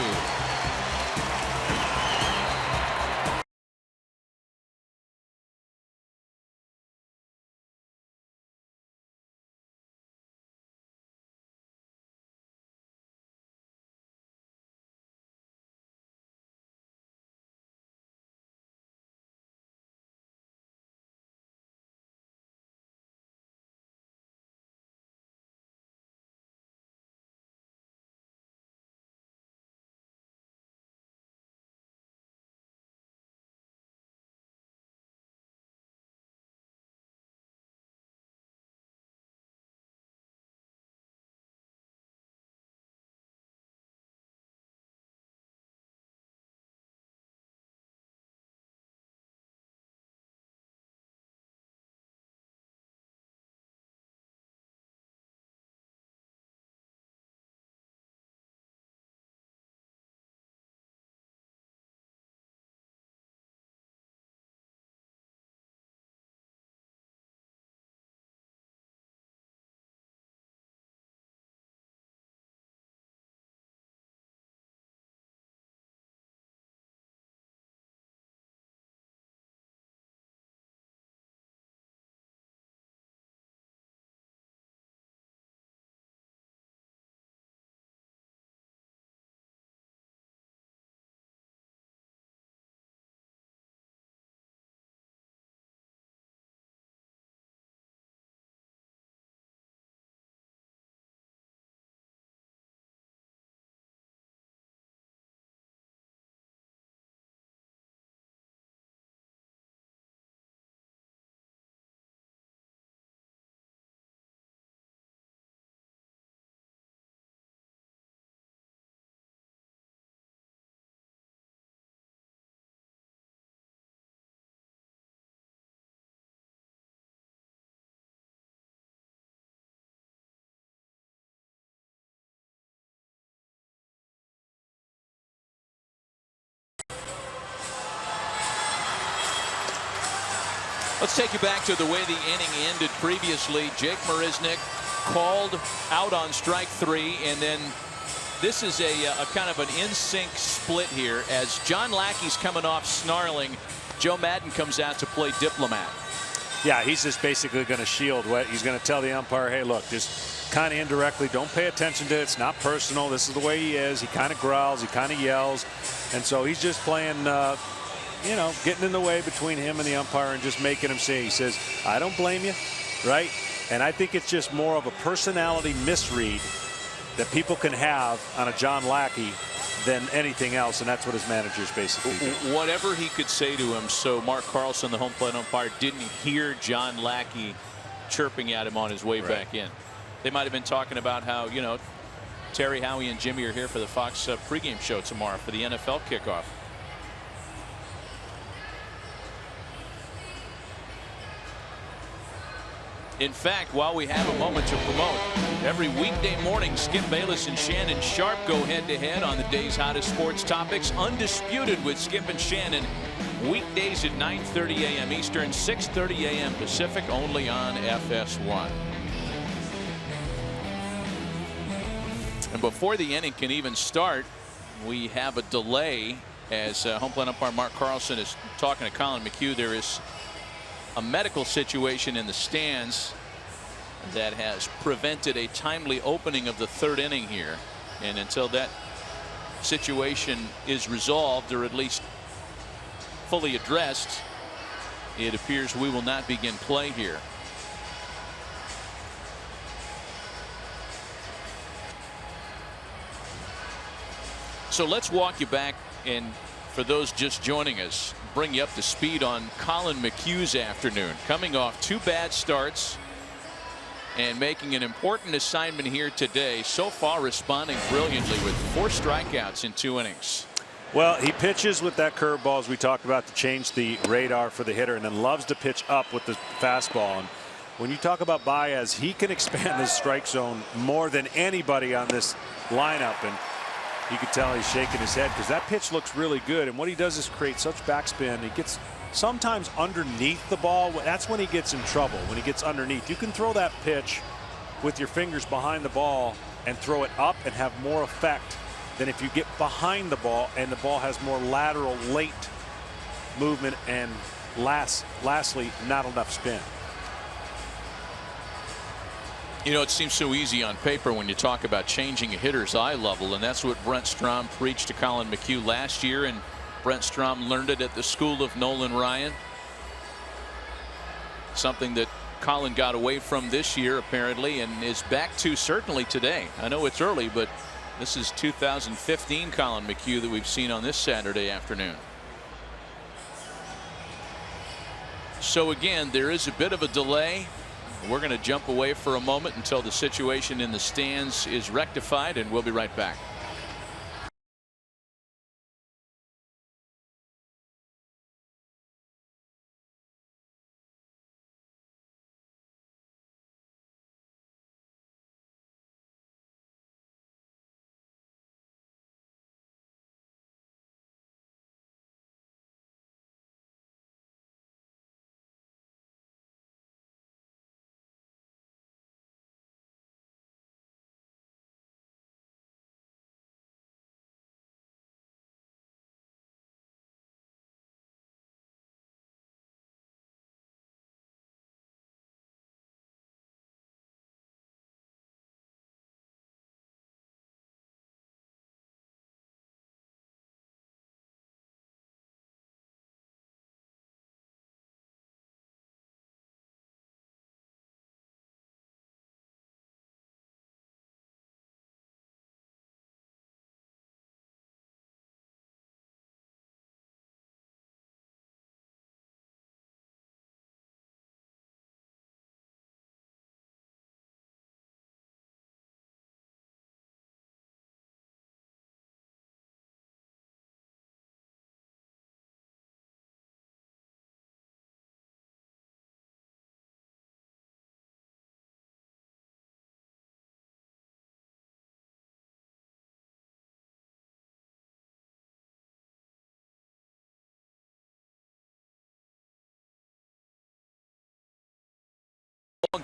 Let's take you back to the way the inning ended previously. Jake Marisnick called out on strike 3, and then this is a kind of an in-sync split here as John Lackey's coming off snarling. Joe Maddon comes out to play diplomat. Yeah, he's just basically going to shield what he's going to tell the umpire. Hey, look, just kind of indirectly, don't pay attention to it. It's not personal. This is the way he is. He kind of growls, he kind of yells, and so he's just playing, you know, getting in the way between him and the umpire and just making him say, he says, I don't blame you, right? And I think it's just more of a personality misread that people can have on a John Lackey than anything else, and that's what his managers basically do. Whatever he could say to him, so Mark Carlson, the home plate umpire, didn't hear John Lackey chirping at him on his way back in. They might have been talking about how, you know, Terry, Howie, and Jimmy are here for the Fox pregame show tomorrow for the NFL kickoff. In fact, while we have a moment to promote, every weekday morning, Skip Bayless and Shannon Sharp go head-to-head on the day's hottest sports topics. Undisputed with Skip and Shannon, weekdays at 9:30 a.m. Eastern, 6:30 a.m. Pacific, only on FS1. And before the inning can even start, we have a delay as home plate umpire Mark Carlson is talking to Colin McHugh. There is a medical situation in the stands that has prevented a timely opening of the third inning here, and until that situation is resolved or at least fully addressed, it appears we will not begin play here. So let's walk you back, and for those just joining us, bring you up to speed on Colin McHugh's afternoon, coming off 2 bad starts and making an important assignment here today. So far responding brilliantly with 4 strikeouts in 2 innings. Well, he pitches with that curveball, as we talked about, to change the radar for the hitter, and then loves to pitch up with the fastball. And when you talk about Baez, he can expand his strike zone more than anybody on this lineup. And you can tell he's shaking his head because that pitch looks really good. And what he does is create such backspin. He gets sometimes underneath the ball. That's when he gets in trouble, when he gets underneath. You can throw that pitch with your fingers behind the ball and throw it up and have more effect than if you get behind the ball and the ball has more lateral late movement and lastly not enough spin. You know, it seems so easy on paper when you talk about changing a hitter's eye level, and that's what Brent Strom preached to Colin McHugh last year, and Brent Strom learned it at the school of Nolan Ryan. Something that Colin got away from this year apparently and is back to certainly today. I know it's early, but this is 2015 Colin McHugh that we've seen on this Saturday afternoon. So again, there is a bit of a delay. We're going to jump away for a moment until the situation in the stands is rectified, and we'll be right back.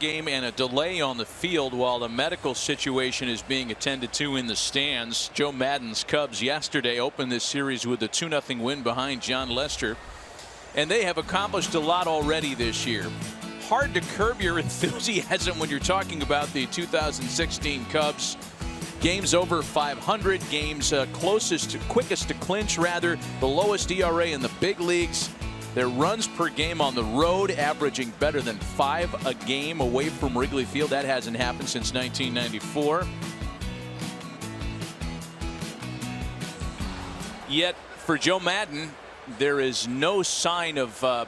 Game and a delay on the field while the medical situation is being attended to in the stands. Joe Maddon's Cubs yesterday opened this series with a 2-0 win behind John Lester, and they have accomplished a lot already this year. Hard to curb your enthusiasm when you're talking about the 2016 Cubs. Games over 500, games quickest to clinch, rather, the lowest ERA in the big leagues. Their runs per game on the road averaging better than 5 a game away from Wrigley Field. That hasn't happened since 1994. Yet for Joe Maddon, there is no sign of a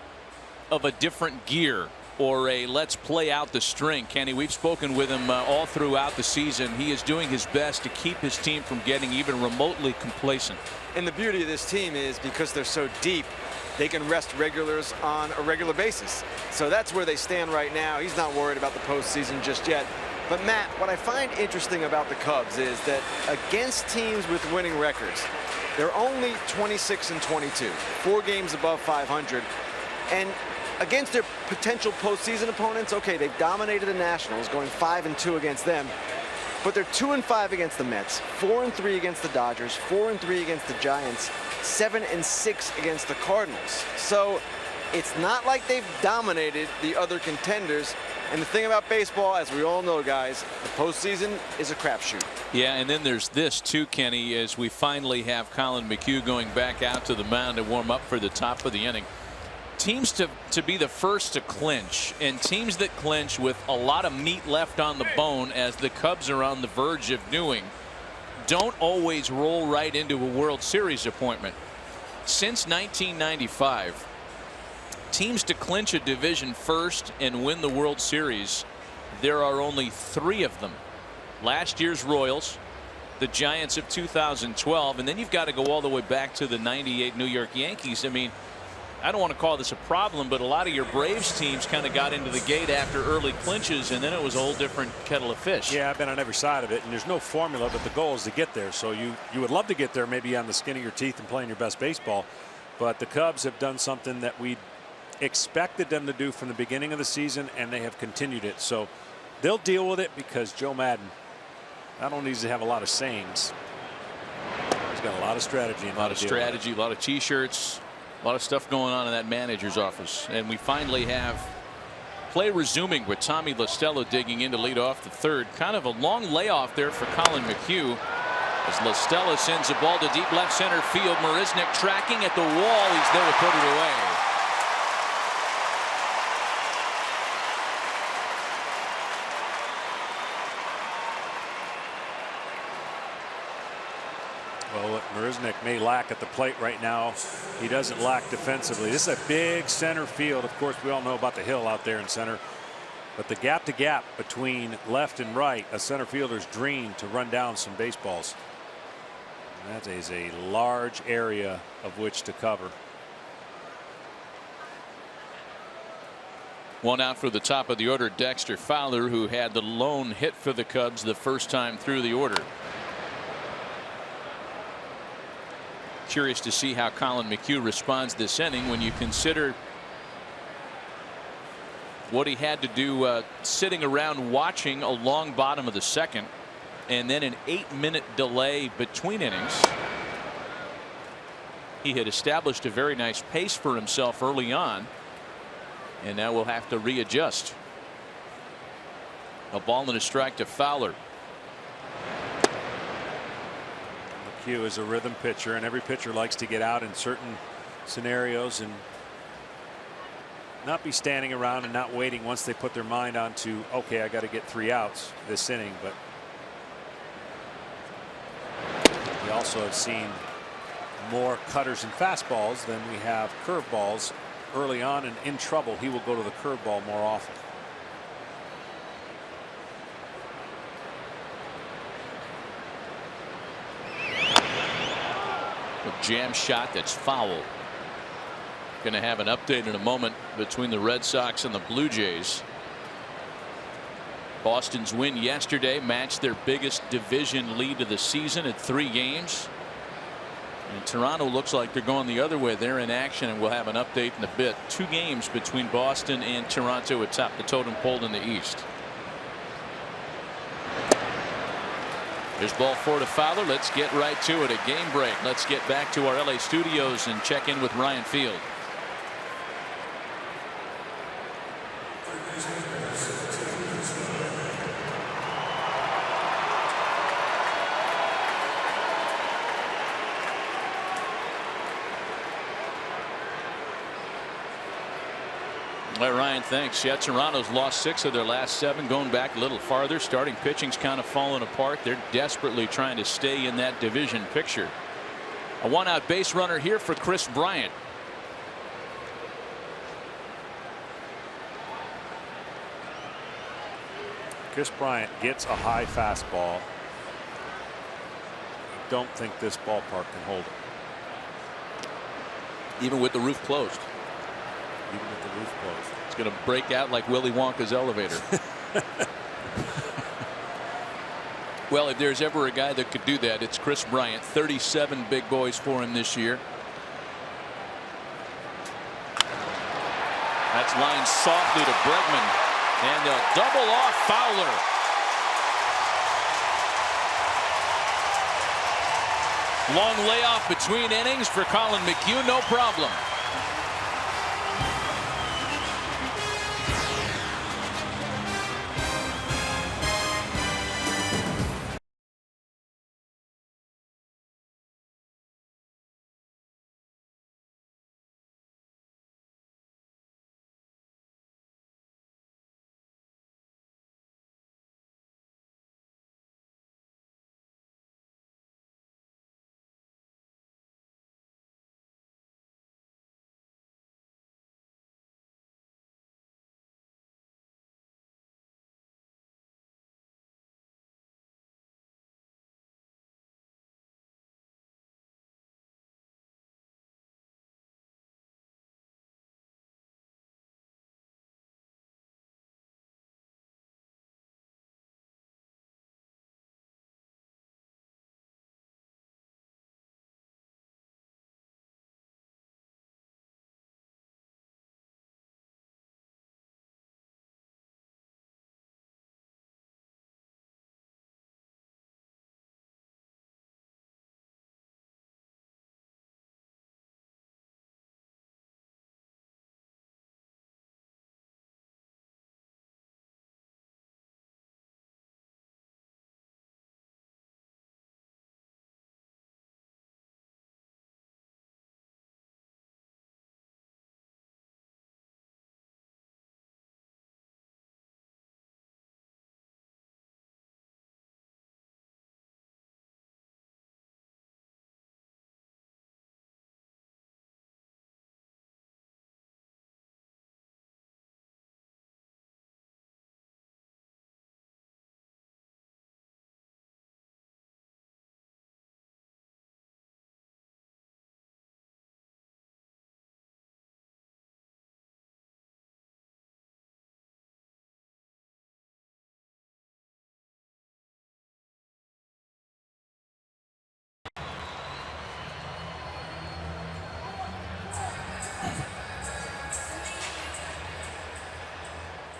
different gear or a let's play out the string. Kenny, we've spoken with him all throughout the season. He is doing his best to keep his team from getting even remotely complacent. And the beauty of this team is because they're so deep, they can rest regulars on a regular basis. So that's where they stand right now. He's not worried about the postseason just yet. But Matt, what I find interesting about the Cubs is that against teams with winning records, they're only 26-22, 4 games above 500. And against their potential postseason opponents, okay, they've dominated the Nationals, going 5-2 against them. But they're 2-5 against the Mets, 4-3 against the Dodgers, 4-3 against the Giants, 7-6 against the Cardinals. So it's not like they've dominated the other contenders. And the thing about baseball, as we all know, guys, the postseason is a crapshoot. Yeah, and then there's this too, Kenny, as we finally have Colin McHugh going back out to the mound to warm up for the top of the inning. Teams to be the first to clinch, and teams that clinch with a lot of meat left on the bone, as the Cubs are on the verge of doing, don't always roll right into a World Series appointment. Since 1995, teams to clinch a division first and win the World Series, there are only 3 of them. Last year's Royals, the Giants of 2012, and then you've got to go all the way back to the '98 New York Yankees. I mean, I don't want to call this a problem, but a lot of your Braves teams kind of got into the gate after early clinches, and then it was a whole different kettle of fish. Yeah, I've been on every side of it, and there's no formula, but the goal is to get there. So you would love to get there, maybe on the skin of your teeth and playing your best baseball. But the Cubs have done something that we expected them to do from the beginning of the season, and they have continued it. So they'll deal with it because Joe Madden not only needs to have a lot of sayings, he's got a lot of strategy. A lot of strategy, a lot of T-shirts. A lot of stuff going on in that manager's office. And we finally have play resuming with Tommy La Stella digging in to lead off the third. Kind of a long layoff there for Colin McHugh as La Stella sends the ball to deep left center field. Marisnick tracking at the wall. He's there to put it away. Well, what Marisnick may lack at the plate right now, he doesn't lack defensively. This is a big center field. Of course, we all know about the hill out there in center. But the gap to gap between left and right, a center fielder's dream to run down some baseballs. And that is a large area of which to cover. One out for the top of the order, Dexter Fowler, who had the lone hit for the Cubs the first time through the order. Curious to see how Colin McHugh responds this inning when you consider what he had to do sitting around watching a long bottom of the second and then an 8-minute delay between innings. He had established a very nice pace for himself early on, and now we'll have to readjust. A ball and a strike to Fowler. McHugh is a rhythm pitcher, and every pitcher likes to get out in certain scenarios and not be standing around and not waiting once they put their mind onto, okay, I got to get 3 outs this inning. But we also have seen more cutters and fastballs than we have curveballs early on, and in trouble he will go to the curveball more often. A jam shot that's foul. Going to have an update in a moment between the Red Sox and the Blue Jays. Boston's win yesterday matched their biggest division lead of the season at 3 games. And Toronto looks like they're going the other way. They're in action, and we'll have an update in a bit. 2 games between Boston and Toronto atop the totem pole in the East. There's ball 4 to Fowler. Let's get right to it. A game break. Let's get back to our LA studios and check in with Ryan Field. All right, Ryan, thanks. Yeah, Toronto's lost 6 of their last 7, going back a little farther. Starting pitching's kind of fallen apart. They're desperately trying to stay in that division picture. A 1-out base runner here for Chris Bryant. Chris Bryant gets a high fastball. I don't think this ballpark can hold it. Even with the roof closed. Even with the roof closed. It's going to break out like Willy Wonka's elevator. Well, if there's ever a guy that could do that, it's Chris Bryant. 37 big boys for him this year. That's lined softly to Bregman. And they'll double off Fowler. Long layoff between innings for Colin McHugh, no problem.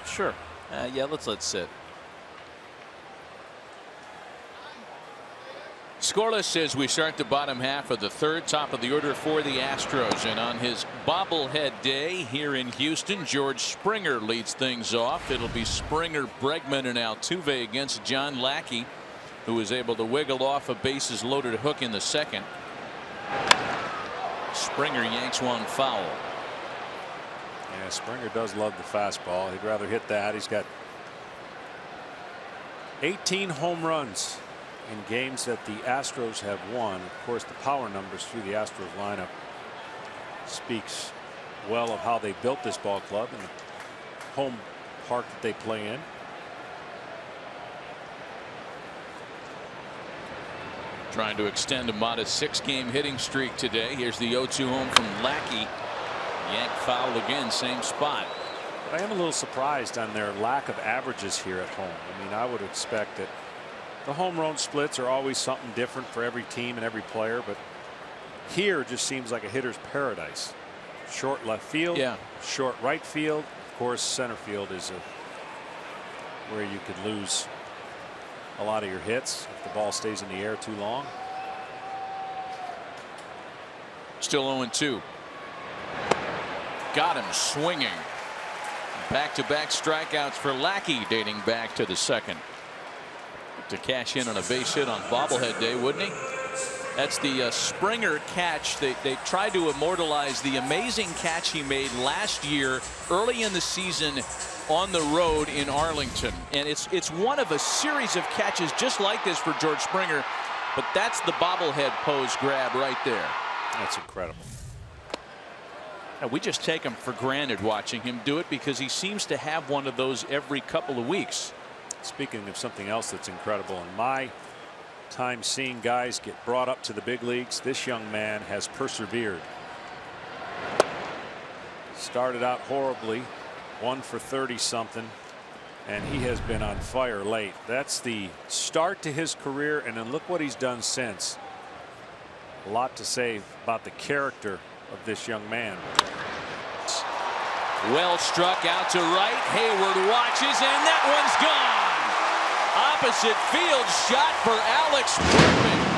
Sure. Yeah, let's sit. Scoreless as we start the bottom half of the third. Top of the order for the Astros. And on his bobblehead day here in Houston, George Springer leads things off. It'll be Springer, Bregman, and Altuve against John Lackey, who was able to wiggle off a bases loaded hook in the second. Springer yanks one foul. Yeah, Springer does love the fastball. He'd rather hit that. He's got 18 home runs in games that the Astros have won. Of course, the power numbers through the Astros lineup speaks well of how they built this ball club and the home park that they play in. Trying to extend a modest 6-game hitting streak today. Here's the 0-2 home from Lackey. Yank foul again, same spot. But I am a little surprised on their lack of averages here at home. I mean, I would expect that the home run splits are always something different for every team and every player, but here it just seems like a hitter's paradise. Short left field, yeah. Short right field. Of course, center field is where you could lose a lot of your hits if the ball stays in the air too long. Still 0-2. Got him swinging. Back-to-back strikeouts for Lackey dating back to the second. To cash in on a base hit on bobblehead day, wouldn't he? That's the Springer catch. They tried to immortalize the amazing catch he made last year early in the season on the road in Arlington. And it's one of a series of catches just like this for George Springer. But that's the bobblehead pose grab right there. That's incredible. And we just take him for granted watching him do it because he seems to have one of those every couple of weeks. Speaking of something else that's incredible, in my time seeing guys get brought up to the big leagues, this young man has persevered. Started out horribly, 1 for 30 something, and he has been on fire late. That's the start to his career, and then look what he's done since. A lot to say about the character of this young man. Well struck out to right. Hayward watches, and that one's gone. Opposite field shot for Alex Bregman.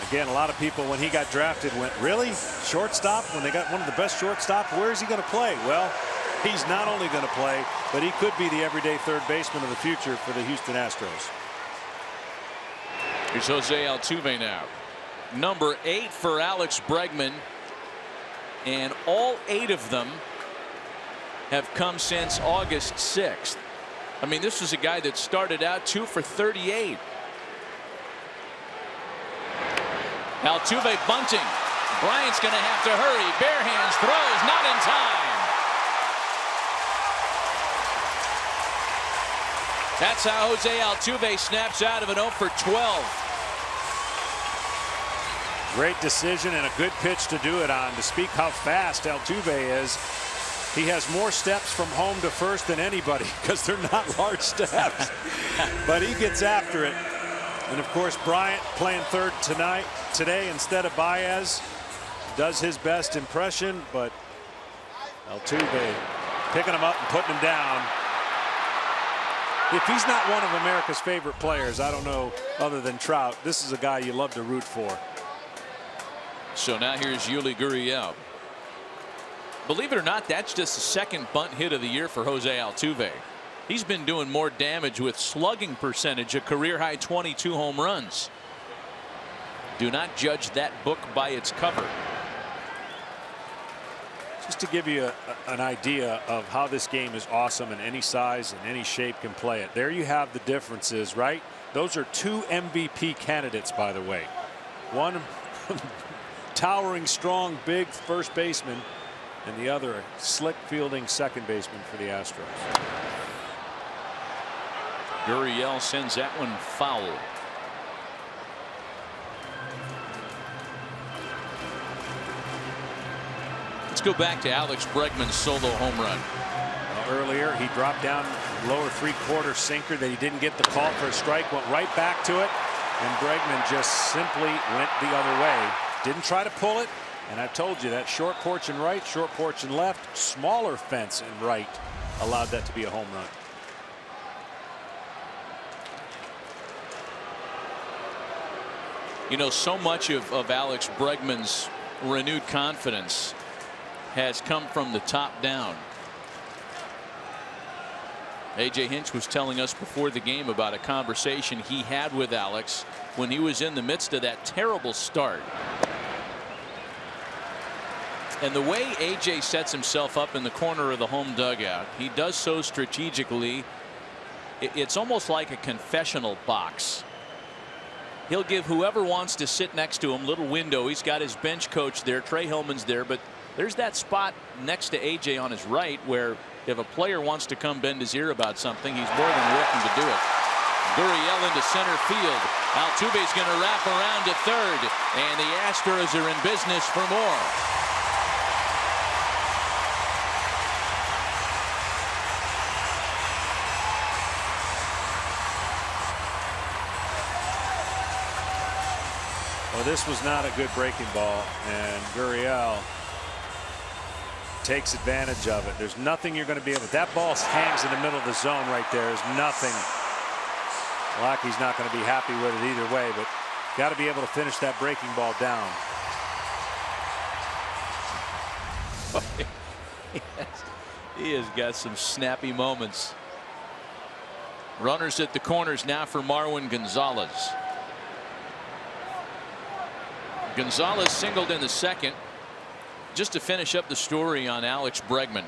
Again, a lot of people, when he got drafted, went, really? Shortstop? When they got one of the best shortstop, where is he going to play? Well, he's not only going to play, but he could be the everyday third baseman of the future for the Houston Astros. Here's Jose Altuve now. Number 8 for Alex Bregman. And all 8 of them have come since August 6th. I mean, this was a guy that started out 2 for 38. Altuve bunting. Bryant's going to have to hurry. Bare hands throws, not in time. That's how Jose Altuve snaps out of an 0 for 12. Great decision and a good pitch to do it on. To speak how fast Altuve is, he has more steps from home to first than anybody because they're not large steps. But he gets after it. And of course, Bryant playing third today instead of Baez does his best impression, but Altuve picking him up and putting him down. If he's not one of America's favorite players, I don't know, other than Trout, this is a guy you love to root for. So now here's Yuli Gurriel. Believe it or not, that's just the second bunt hit of the year for Jose Altuve. He's been doing more damage with slugging percentage, a career high 22 home runs. Do not judge that book by its cover. Just to give you an idea of how this game is awesome, and any size and any shape can play it. There you have the differences, right? Those are 2 MVP candidates, by the way. One towering, strong, big first baseman, and the other slick fielding second baseman for the Astros. Gurriel sends that one foul. Let's go back to Alex Bregman's solo home run. Earlier, he dropped down lower 3/4 sinker that he didn't get the call for a strike, went right back to it, and Bregman just simply went the other way. Didn't try to pull it, and I told you that short porch and right, short porch and left, smaller fence and right allowed that to be a home run. You know, so much of Alex Bregman's renewed confidence has come from the top down. A.J. Hinch was telling us before the game about a conversation he had with Alex when he was in the midst of that terrible start. And the way A.J. sets himself up in the corner of the home dugout, he does so strategically. It's almost like a confessional box. He'll give whoever wants to sit next to him little window. He's got his bench coach there. Trey Hillman's there, but there's that spot next to A.J. on his right where if a player wants to come bend his ear about something, he's more than welcome to do it. Gurriel into center field. Altuve's going to wrap around to third, and the Astros are in business for more. Well, this was not a good breaking ball, and Gurriel takes advantage of it. There's nothing you're going to be able to. That ball hangs in the middle of the zone right there. There's nothing. Lockey's not going to be happy with it either way, but got to be able to finish that breaking ball down. He has got some snappy moments. Runners at the corners now for Marwin Gonzalez. Gonzalez singled in the second. just to finish up the story on Alex Bregman,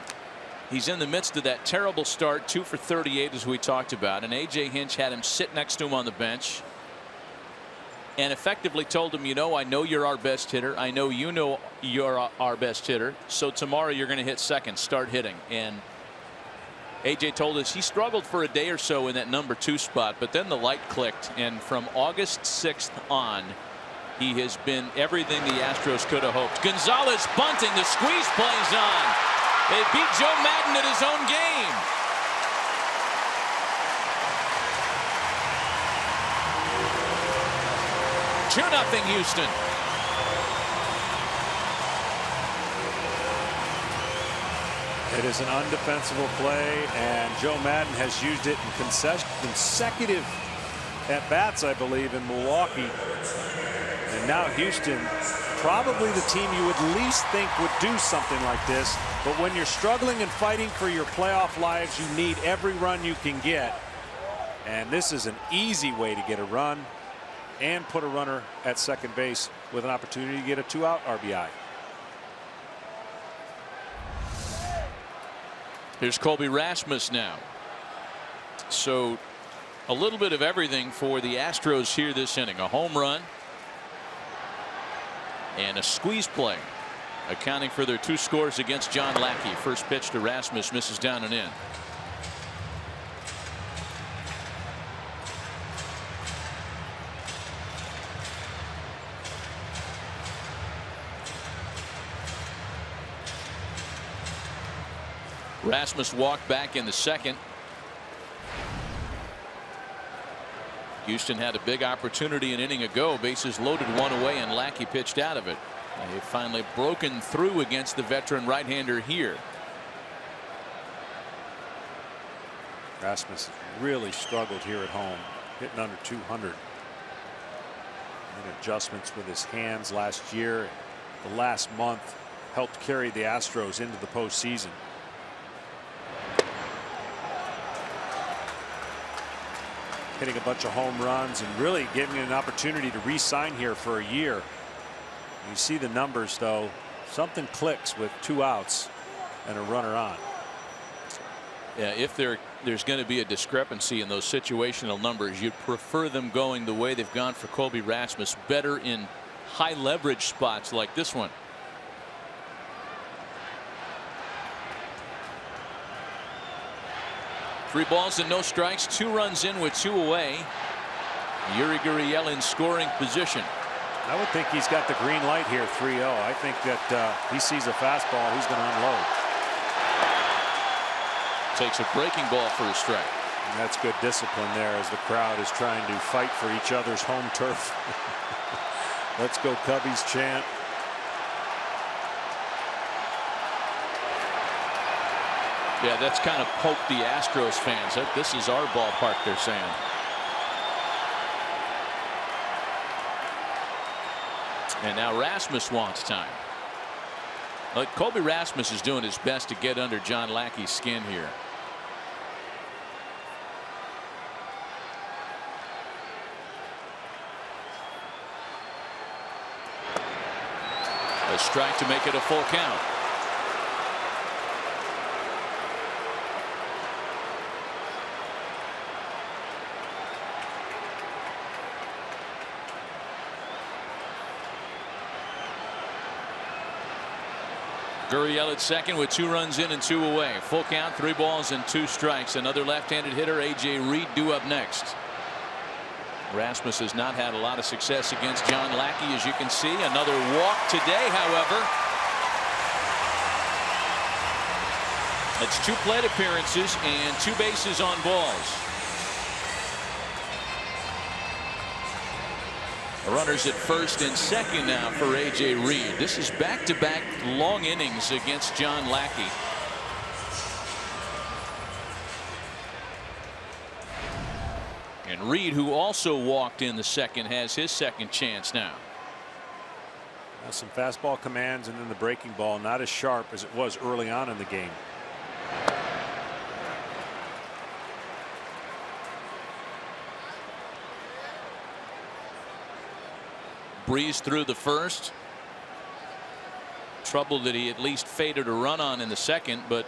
he's in the midst of that terrible start, 2 for 38 as we talked about, and A.J. Hinch had him sit next to him on the bench and effectively told him, you know, I know you're our best hitter. I know you know you're our best hitter. So tomorrow you're going to hit second, start hitting. And A.J. told us he struggled for a day or so in that number 2 spot, but then the light clicked, and from August 6th on, he has been everything the Astros could have hoped. Gonzalez bunting, the squeeze plays on. They beat Joe Madden at his own game. Two-0 Houston. It is an undefensible play, and Joe Madden has used it in consecutive at-bats, I believe, in Milwaukee. And now Houston, probably the team you would least think would do something like this. But when you're struggling and fighting for your playoff lives, you need every run you can get. And this is an easy way to get a run and put a runner at second base with an opportunity to get a 2-out RBI. Here's Colby Rasmus now. So a little bit of everything for the Astros here this inning. A home run and a squeeze play, accounting for their 2 scores against John Lackey. First pitch to Rasmus, misses down and in. Rasmus walked back in the second. Houston had a big opportunity an inning ago. Bases loaded, 1 away, and Lackey pitched out of it. They've finally broken through against the veteran right-hander here. Rasmus really struggled here at home, hitting under 200. And adjustments with his hands last year. The last month helped carry the Astros into the postseason. Hitting a bunch of home runs and really giving it an opportunity to re-sign here for a year. You see the numbers, though. Something clicks with 2 outs and a runner on. Yeah, if there's going to be a discrepancy in those situational numbers, you'd prefer them going the way they've gone for Colby Rasmus, better in high leverage spots like this one. Three balls and no strikes, 2 runs in with 2 away. Yuri Gurriel in scoring position. I would think he's got the green light here, 3-0. I think that he sees a fastball, he's going to unload. Takes a breaking ball for a strike. And that's good discipline there as the crowd is trying to fight for each other's home turf. Let's go Cubbies chant. Yeah, that's kind of poked the Astros fans. This is our ballpark, they're saying. And now Rasmus wants time. Colby Rasmus is doing his best to get under John Lackey's skin here. A strike to make it a full count. Gurriel at second with 2 runs in and 2 away. Full count, 3 balls and 2 strikes. Another left-handed hitter, A.J. Reed, due up next. Rasmus has not had a lot of success against John Lackey, as you can see. Another walk today, however. That's 2 plate appearances and 2 bases on balls. Runners at first and second now for A.J. Reed. This is back-to-back long innings against John Lackey. And Reed, who also walked in the second, has his second chance now. Some fastball commands and then the breaking ball not as sharp as it was early on in the game. Breeze through the first. trouble that he at least faded a run on in the second, but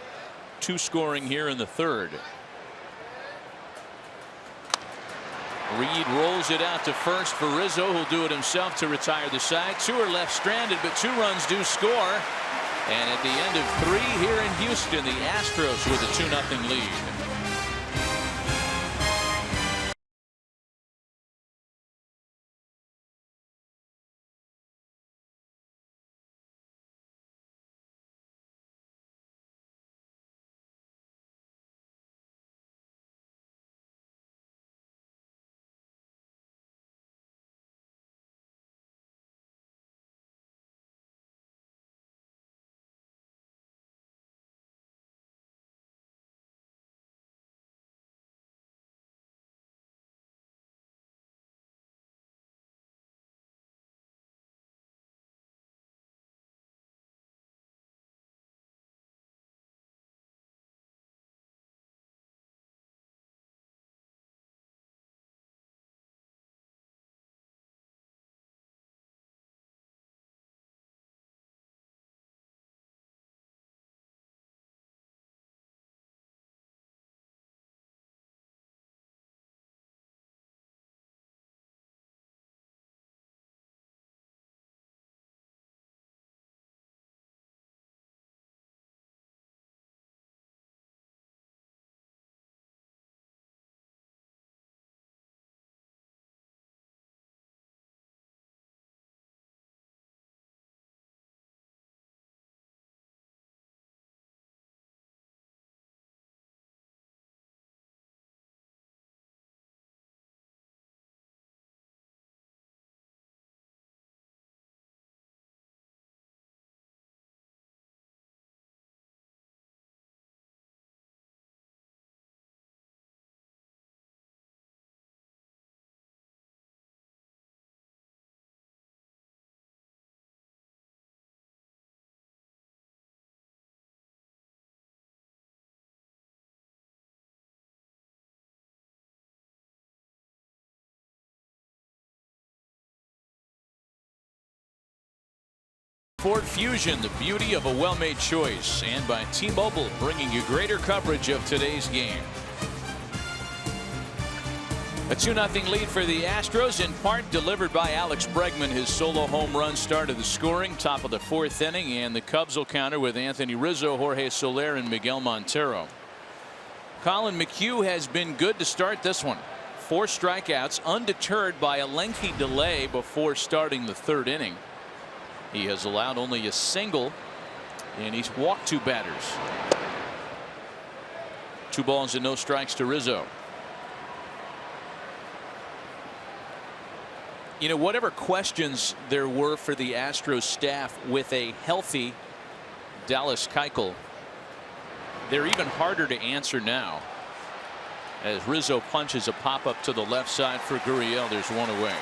2 scoring here in the third. Reed rolls it out to first for Rizzo, who'll do it himself to retire the side. 2 are left stranded, but 2 runs do score. And at the end of 3 here in Houston, the Astros with a 2-0 lead. Ford Fusion, the beauty of a well-made choice, and by T-Mobile, bringing you greater coverage of today's game. A 2-0 lead for the Astros, in part delivered by Alex Bregman. His solo home run started the scoring, top of the 4th inning, and the Cubs will counter with Anthony Rizzo, Jorge Soler, and Miguel Montero. Colin McHugh has been good to start this one. 4 strikeouts, undeterred by a lengthy delay before starting the 3rd inning. He has allowed only a single, and he's walked 2 batters. 2 balls and no strikes to Rizzo. You know, whatever questions there were for the Astros staff with a healthy Dallas Keuchel, they're even harder to answer now, as Rizzo punches a pop-up to the left side for Gurriel. There's 1 away.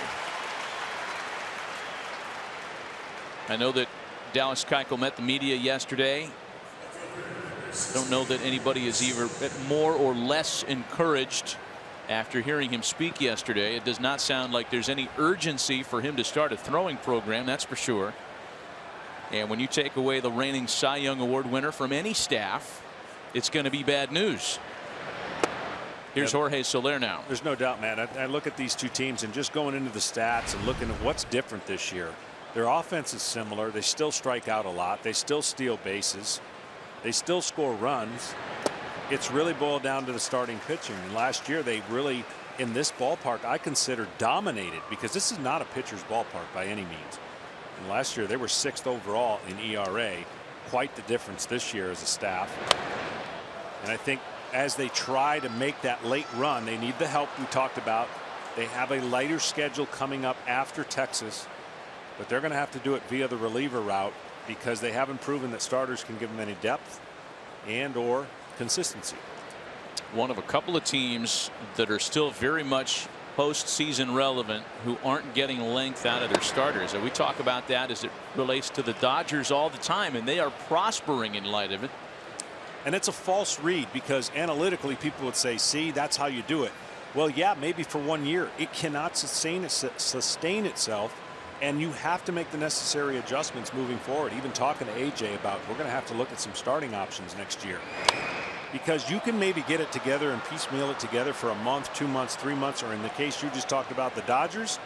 I know that Dallas Keuchel met the media yesterday. Don't know that anybody is either more or less encouraged after hearing him speak yesterday. It does not sound like there's any urgency for him to start a throwing program, that's for sure. And when you take away the reigning Cy Young Award winner from any staff, it's going to be bad news. Here's Jorge Soler now. There's no doubt, man. I look at these 2 teams and just going into the stats and looking at what's different this year. Their offense is similar. They still strike out a lot. They still steal bases. They still score runs. It's really boiled down to the starting pitching. And last year they really, in this ballpark, I consider dominated, because this is not a pitcher's ballpark by any means. And last year they were 6th overall in ERA. Quite the difference this year as a staff. And I think as they try to make that late run, they need the help we talked about. They have a lighter schedule coming up after Texas, but they're going to have to do it via the reliever route, because they haven't proven that starters can give them any depth and or consistency. One of a couple of teams that are still very much postseason relevant who aren't getting length out of their starters. And we talk about that as it relates to the Dodgers all the time, and they are prospering in light of it. And it's a false read, because analytically people would say, see, that's how you do it. Well, yeah, maybe for 1 year. It cannot sustain itself And you have to make the necessary adjustments moving forward. Even talking to AJ about we're going to have to look at some starting options next year. Because you can maybe get it together and piecemeal it together for a month, 2 months, 3 months, or in the case you just talked about the Dodgers.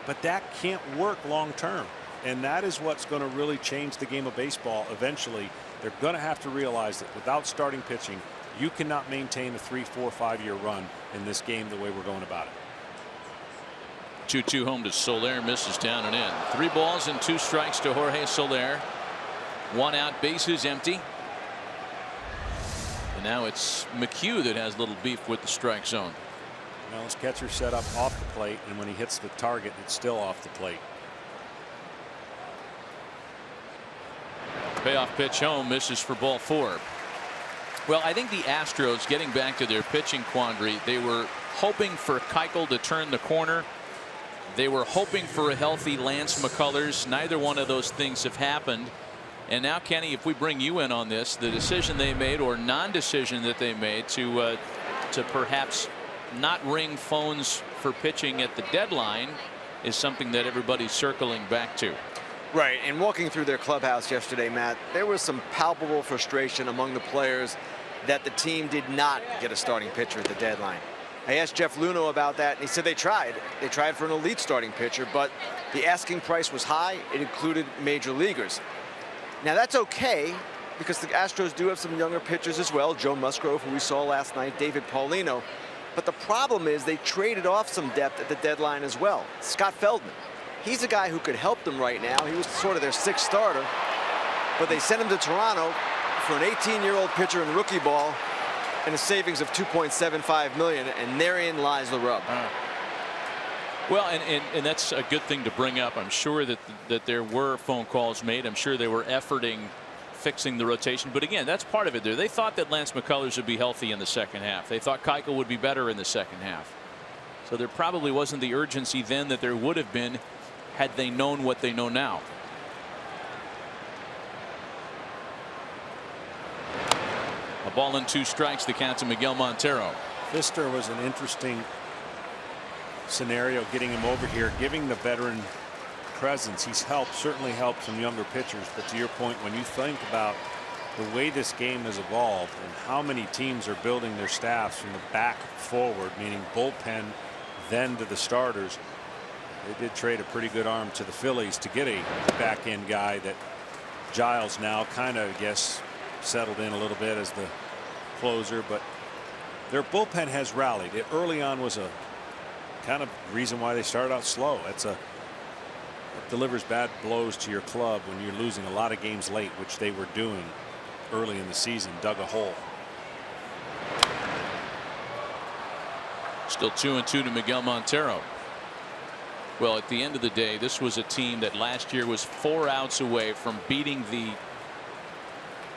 But that can't work long term. And that is what's going to really change the game of baseball eventually. They're going to have to realize that without starting pitching, you cannot maintain a 3, 4, 5-year run in this game the way we're going about it. 2-2 home to Soler, misses down and in. 3 balls and 2 strikes to Jorge Soler. 1 out, bases empty. And now it's McHugh that has a little beef with the strike zone. Well, his catcher set up off the plate, and when he hits the target, it's still off the plate. Payoff pitch home, misses for ball 4. Well, I think the Astros, getting back to their pitching quandary, they were hoping for Keuchel to turn the corner. They were hoping for a healthy Lance McCullers. Neither one of those things have happened. And now, Kenny, if we bring you in on this, the decision they made or non-decision that they made to perhaps not ring phones for pitching at the deadline is something that everybody's circling back to. Right, and walking through their clubhouse yesterday, Matt, there was some palpable frustration among the players that the team did not get a starting pitcher at the deadline. I asked Jeff Luhnow about that, and he said they tried. They tried for an elite starting pitcher, but the asking price was high. It included major leaguers. Now, that's okay, because the Astros do have some younger pitchers as well. Joe Musgrove, who we saw last night, David Paulino. But the problem is they traded off some depth at the deadline as well. Scott Feldman. He's a guy who could help them right now. He was sort of their 6th starter. But they sent him to Toronto for an 18-year-old pitcher in rookie ball and a savings of $2.75 million, and therein lies the rub. Well, and that's a good thing to bring up. I'm sure that there were phone calls made. I'm sure they were efforting fixing the rotation. But again, that's part of it there. They thought that Lance McCullers would be healthy in the second half. They thought Keuchel would be better in the second half. So there probably wasn't the urgency then that there would have been had they known what they know now. A ball and 2 strikes, the count to Miguel Montero. Fister was an interesting scenario, getting him over here, giving the veteran presence. He's certainly helped some younger pitchers. But to your point, when you think about the way this game has evolved and how many teams are building their staffs from the back forward, meaning bullpen, then to the starters, they did trade a pretty good arm to the Phillies to get a back end guy that Giles now kind of, I guess, settled in a little bit as the closer. But their bullpen has rallied. It early on was a kind of reason why they started out slow. It delivers bad blows to your club when you're losing a lot of games late, which they were doing early in the season. Dug a hole. Still 2-2 to Miguel Montero. Well, at the end of the day, this was a team that last year was 4 outs away from beating the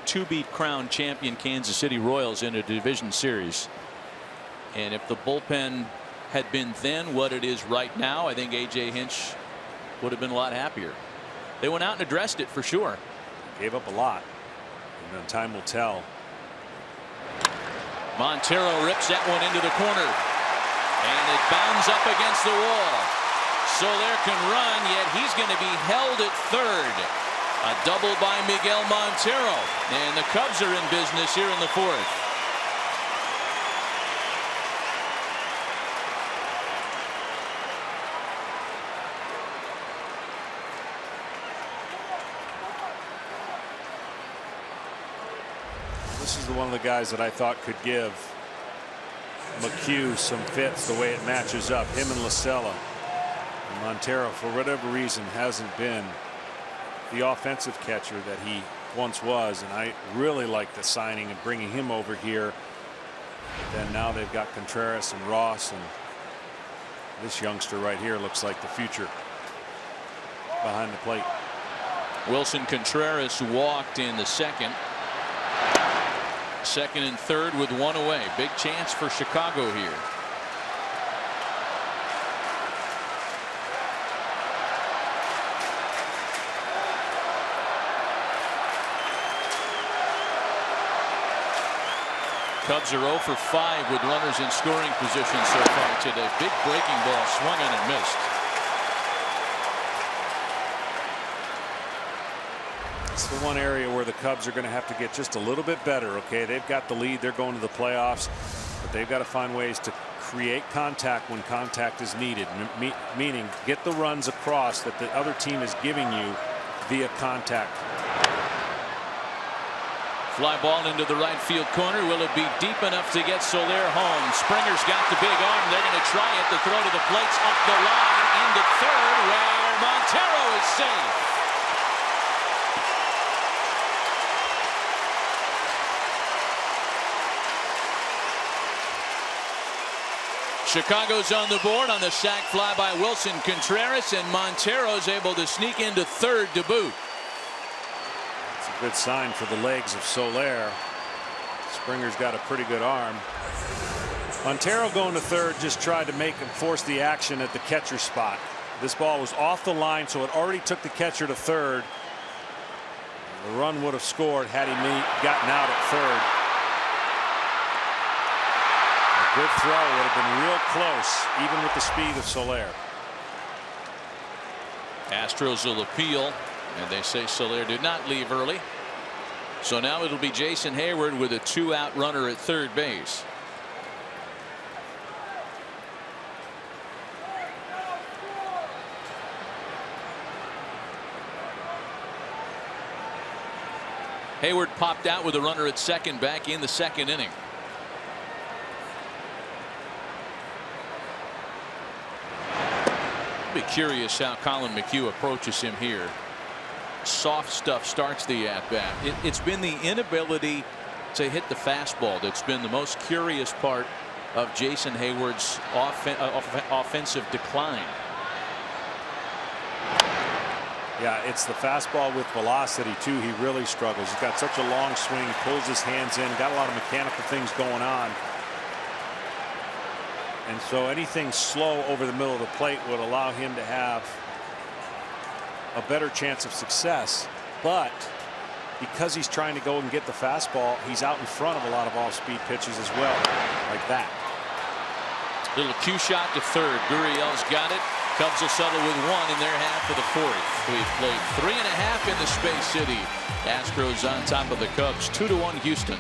to-be crowned champion Kansas City Royals in a division series. And if the bullpen had been then what it is right now, I think A.J. Hinch would have been a lot happier. They went out and addressed it for sure. Gave up a lot, and then time will tell. Montero rips that one into the corner, and it bounds up against the wall. Soler can run, yet he's going to be held at third. A double by Miguel Montero, and the Cubs are in business here in the 4th. This is one of the guys that I thought could give McHugh some fits the way it matches up. Him and Lascella. And Montero, for whatever reason, hasn't been the offensive catcher that he once was. And I really like the signing and bringing him over here. But then now they've got Contreras and Ross, and this youngster right here looks like the future behind the plate. Wilson Contreras walked in the second. Second and third with 1 away. Big chance for Chicago here. Cubs are 0 for 5 with runners in scoring position so far today. Big breaking ball swung on and missed. It's the one area where the Cubs are going to have to get just a little bit better. Okay, they've got the lead. They're going to the playoffs, but they've got to find ways to create contact when contact is needed, meaning get the runs across that the other team is giving you via contact. Fly ball into the right field corner. Will it be deep enough to get Soler home? Springer's got the big arm. They're going to try it. The throw to the plate's up the line into third, where Montero is safe. Chicago's on the board on the sac fly by Wilson Contreras, and Montero's able to sneak into third to boot. It's a good sign for the legs of Soler. Springer's got a pretty good arm. Montero going to third just tried to make him force the action at the catcher spot. This ball was off the line, so it already took the catcher to third. The run would have scored had he gotten out at third. Good throw, would have been real close, even with the speed of Soler. Astros will appeal, and they say Soler did not leave early. So now it'll be Jason Hayward with a 2-out runner at third base. Hayward popped out with a runner at second back in the second inning. Be curious how Colin McHugh approaches him here. Soft stuff starts the at-bat. It's been the inability to hit the fastball that's been the most curious part of Jason Hayward's offensive decline. Yeah, it's the fastball with velocity too. He really struggles. He's got such a long swing, pulls his hands in, got a lot of mechanical things going on. And so anything slow over the middle of the plate would allow him to have a better chance of success. But because he's trying to go and get the fastball, he's out in front of a lot of off-speed pitches as well, like that. Little cue shot to third. Gurriel's got it. Cubs will settle with one in their half of the fourth. We've played 3.5 in the Space City. Astros on top of the Cubs, 2-1 Houston.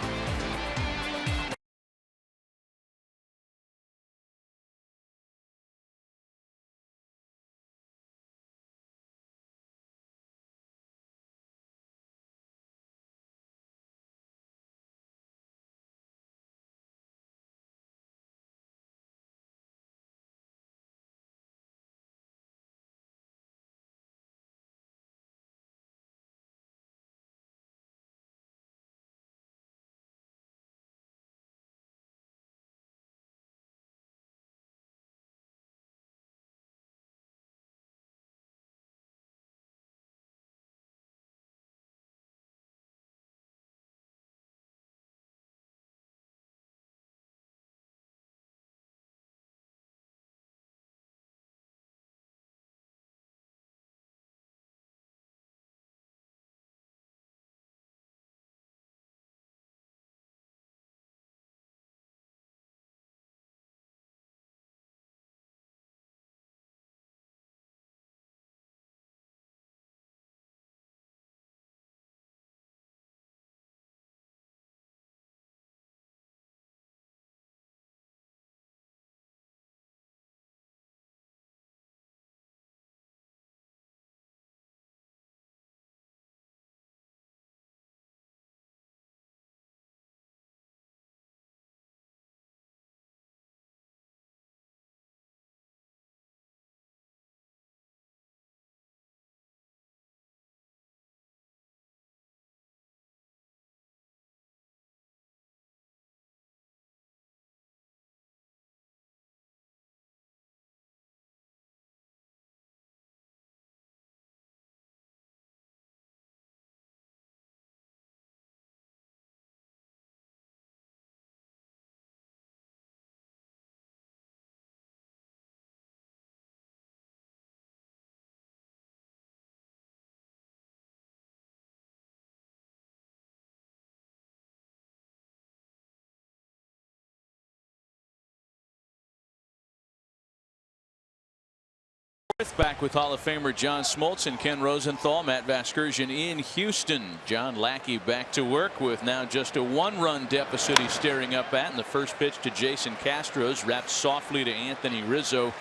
Back with Hall of Famer John Smoltz and Ken Rosenthal. Matt Vasgersian in Houston. John Lackey back to work with now just a 1-run deficit he's staring up at. And the first pitch to Jason Castro's wrapped softly to Anthony Rizzo.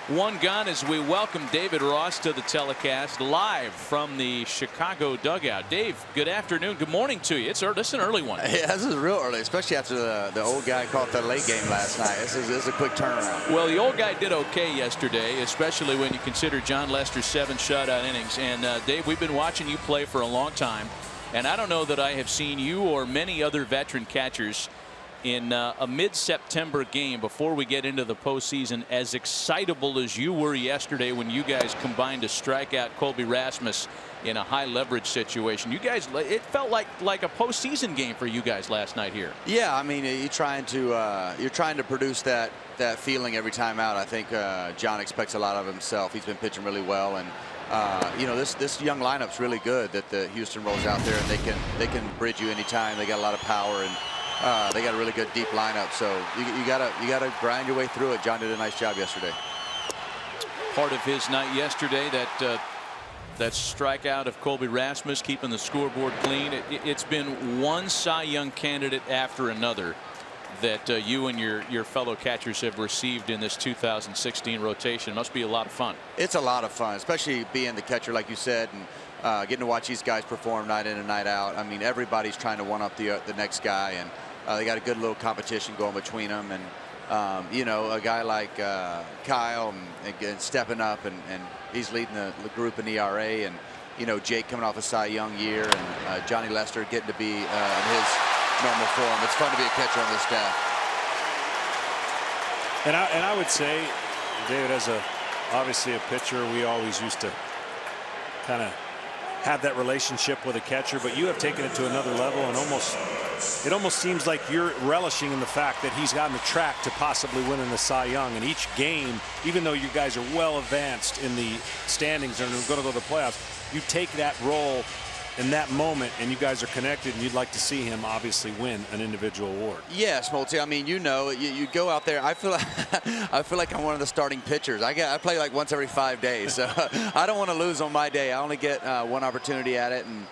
1 gone as we welcome David Ross to the telecast live from the Chicago dugout. Dave, good afternoon. Good morning to you. This is an early one. Yeah, this is real early, especially after the old guy caught the late game last night. This is a quick turnaround. Well, the old guy did okay yesterday, especially when you consider John Lester's 7 shutout innings. And Dave, we've been watching you play for a long time, and I don't know that I have seen you or many other veteran catchers in a mid-September game before we get into the postseason as excitable as you were yesterday when you guys combined to strike out Colby Rasmus in a high leverage situation. You guys, it felt like a postseason game for you guys last night here. Yeah, I mean, you're trying to produce that feeling every time out. I think John expects a lot of himself. He's been pitching really well, and you know, this young lineup's really good that the Houston rolls out there, and they can bridge you anytime. They got a lot of power, and they got a really good deep lineup, so you gotta grind your way through it. John did a nice job yesterday. Part of his night yesterday, that strikeout of Colby Rasmus, keeping the scoreboard clean. It's been one Cy Young candidate after another that you and your fellow catchers have received in this 2016 rotation. Must be a lot of fun. It's a lot of fun, especially being the catcher, like you said, and getting to watch these guys perform night in and night out. I mean, everybody's trying to one up the next guy, and they got a good little competition going between them. And you know, a guy like Kyle and stepping up, and he's leading the group in ERA, and you know, Jake coming off a Cy Young year, and Johnny Lester getting to be in his normal form. It's fun to be a catcher on this staff. And I would say, David, as obviously a pitcher, we always used to kind of have that relationship with a catcher, but you have taken it to another level, and it almost seems like you're relishing in the fact that he's on the track to possibly winning the Cy Young. And each game, even though you guys are well advanced in the standings and are going to go to the playoffs, you take that role in that moment, and you guys are connected, and you'd like to see him obviously win an individual award. Yeah, Smoltz. I mean, you know, you go out there. I feel like I'm one of the starting pitchers. I play like once every 5 days, so I don't want to lose on my day. I only get one opportunity at it, and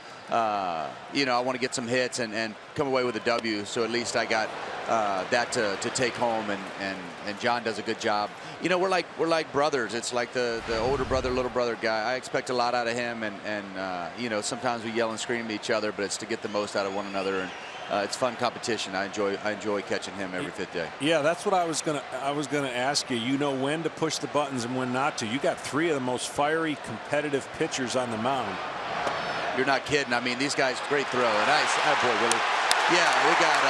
you know, I want to get some hits and come away with a W. So at least I got that to take home, and John does a good job. You know, we're like brothers. It's like the older brother, little brother guy. I expect a lot out of him, and you know, sometimes we yell and scream at each other, but it's to get the most out of one another, and it's fun competition. I enjoy catching him every 5th day. Yeah, that's what I was gonna ask you. You know when to push the buttons and when not to. You got 3 of the most fiery, competitive pitchers on the mound. You're not kidding. I mean, these guys, great throw. Nice. Oh, boy, Willie. Yeah, we got,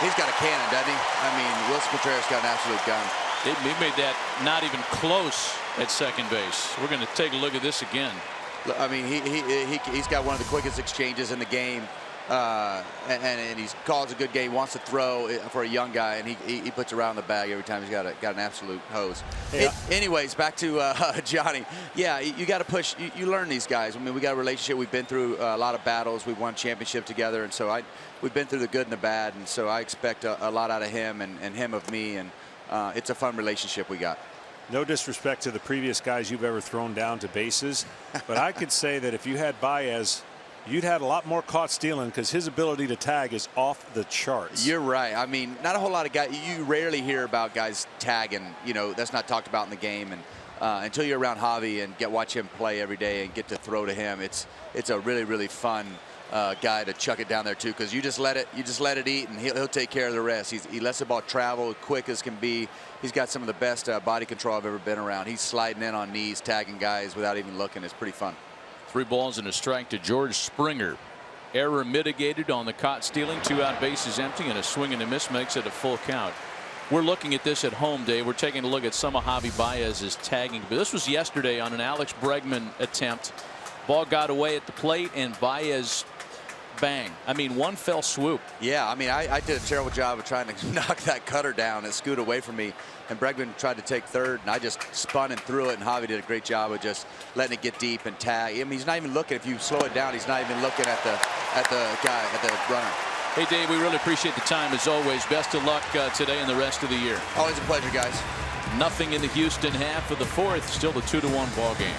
he's got a cannon, doesn't he? I mean, Wilson Contreras got an absolute gun. He made that not even close at second base. We're going to take a look at this again. I mean, he's got one of the quickest exchanges in the game. And he calls a good game, wants to throw for a young guy, and he puts around the bag every time. He's got an absolute hose. Yeah. Anyways, back to Johnny. Yeah, you got to push. You learn these guys. I mean, we got a relationship. We've been through a lot of battles. We've won championship together, and so we've been through the good and the bad, and so I expect a lot out of him and him of me, and it's a fun relationship we got. No disrespect to the previous guys you've ever thrown down to bases, but I could say that if you had Baez, you'd had a lot more caught stealing, because his ability to tag is off the charts. You're right. I mean, not a whole lot of guys. You rarely hear about guys tagging. You know, that's not talked about in the game. And until you're around Javi and watch him play every day and get to throw to him, it's a really, really fun guy to chuck it down there too, because you just let it eat, and he'll take care of the rest. He lets the ball travel quick as can be. He's got some of the best body control I've ever been around. He's sliding in on knees, tagging guys without even looking. It's pretty fun. 3 balls and a strike to George Springer. Error mitigated on the caught stealing. 2 out, bases empty, and a swing and a miss makes it a full count. We're looking at this at home, Dave. We're taking a look at some of Javi Baez's tagging, but this was yesterday on an Alex Bregman attempt. Ball got away at the plate, and Baez, bang. I mean, one fell swoop. Yeah, I mean, I did a terrible job of trying to knock that cutter down and scoot away from me, and Bregman tried to take third, and I just spun and threw it, and Javi did a great job of just letting it get deep and tag. I mean, he's not even looking. If you slow it down, he's not even looking at the runner. Hey, Dave, we really appreciate the time as always. Best of luck today and the rest of the year. Always a pleasure, guys. Nothing in the Houston half of the fourth. Still the 2-1 ball game.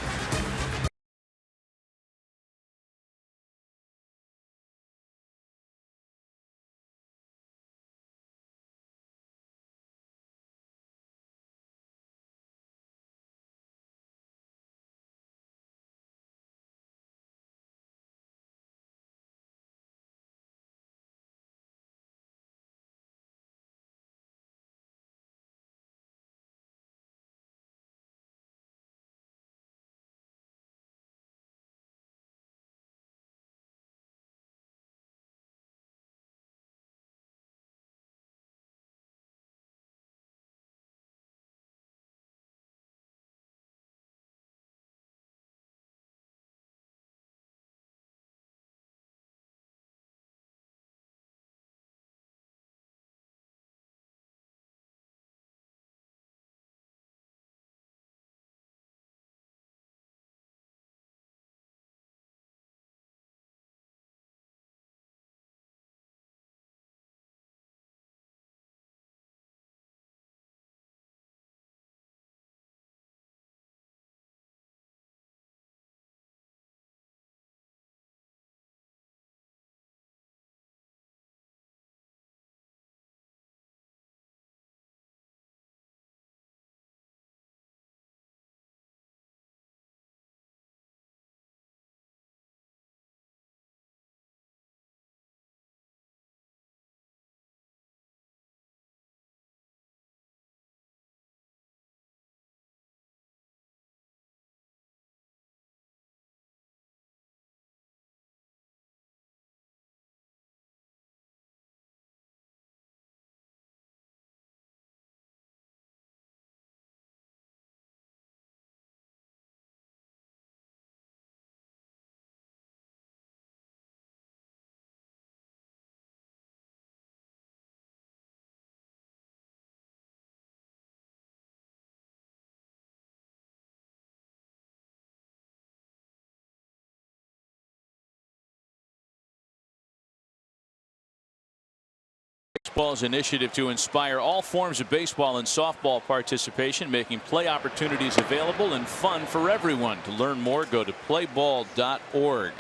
Baseball's initiative to inspire all forms of baseball and softball participation, making play opportunities available and fun for everyone. To learn more, go to playball.org.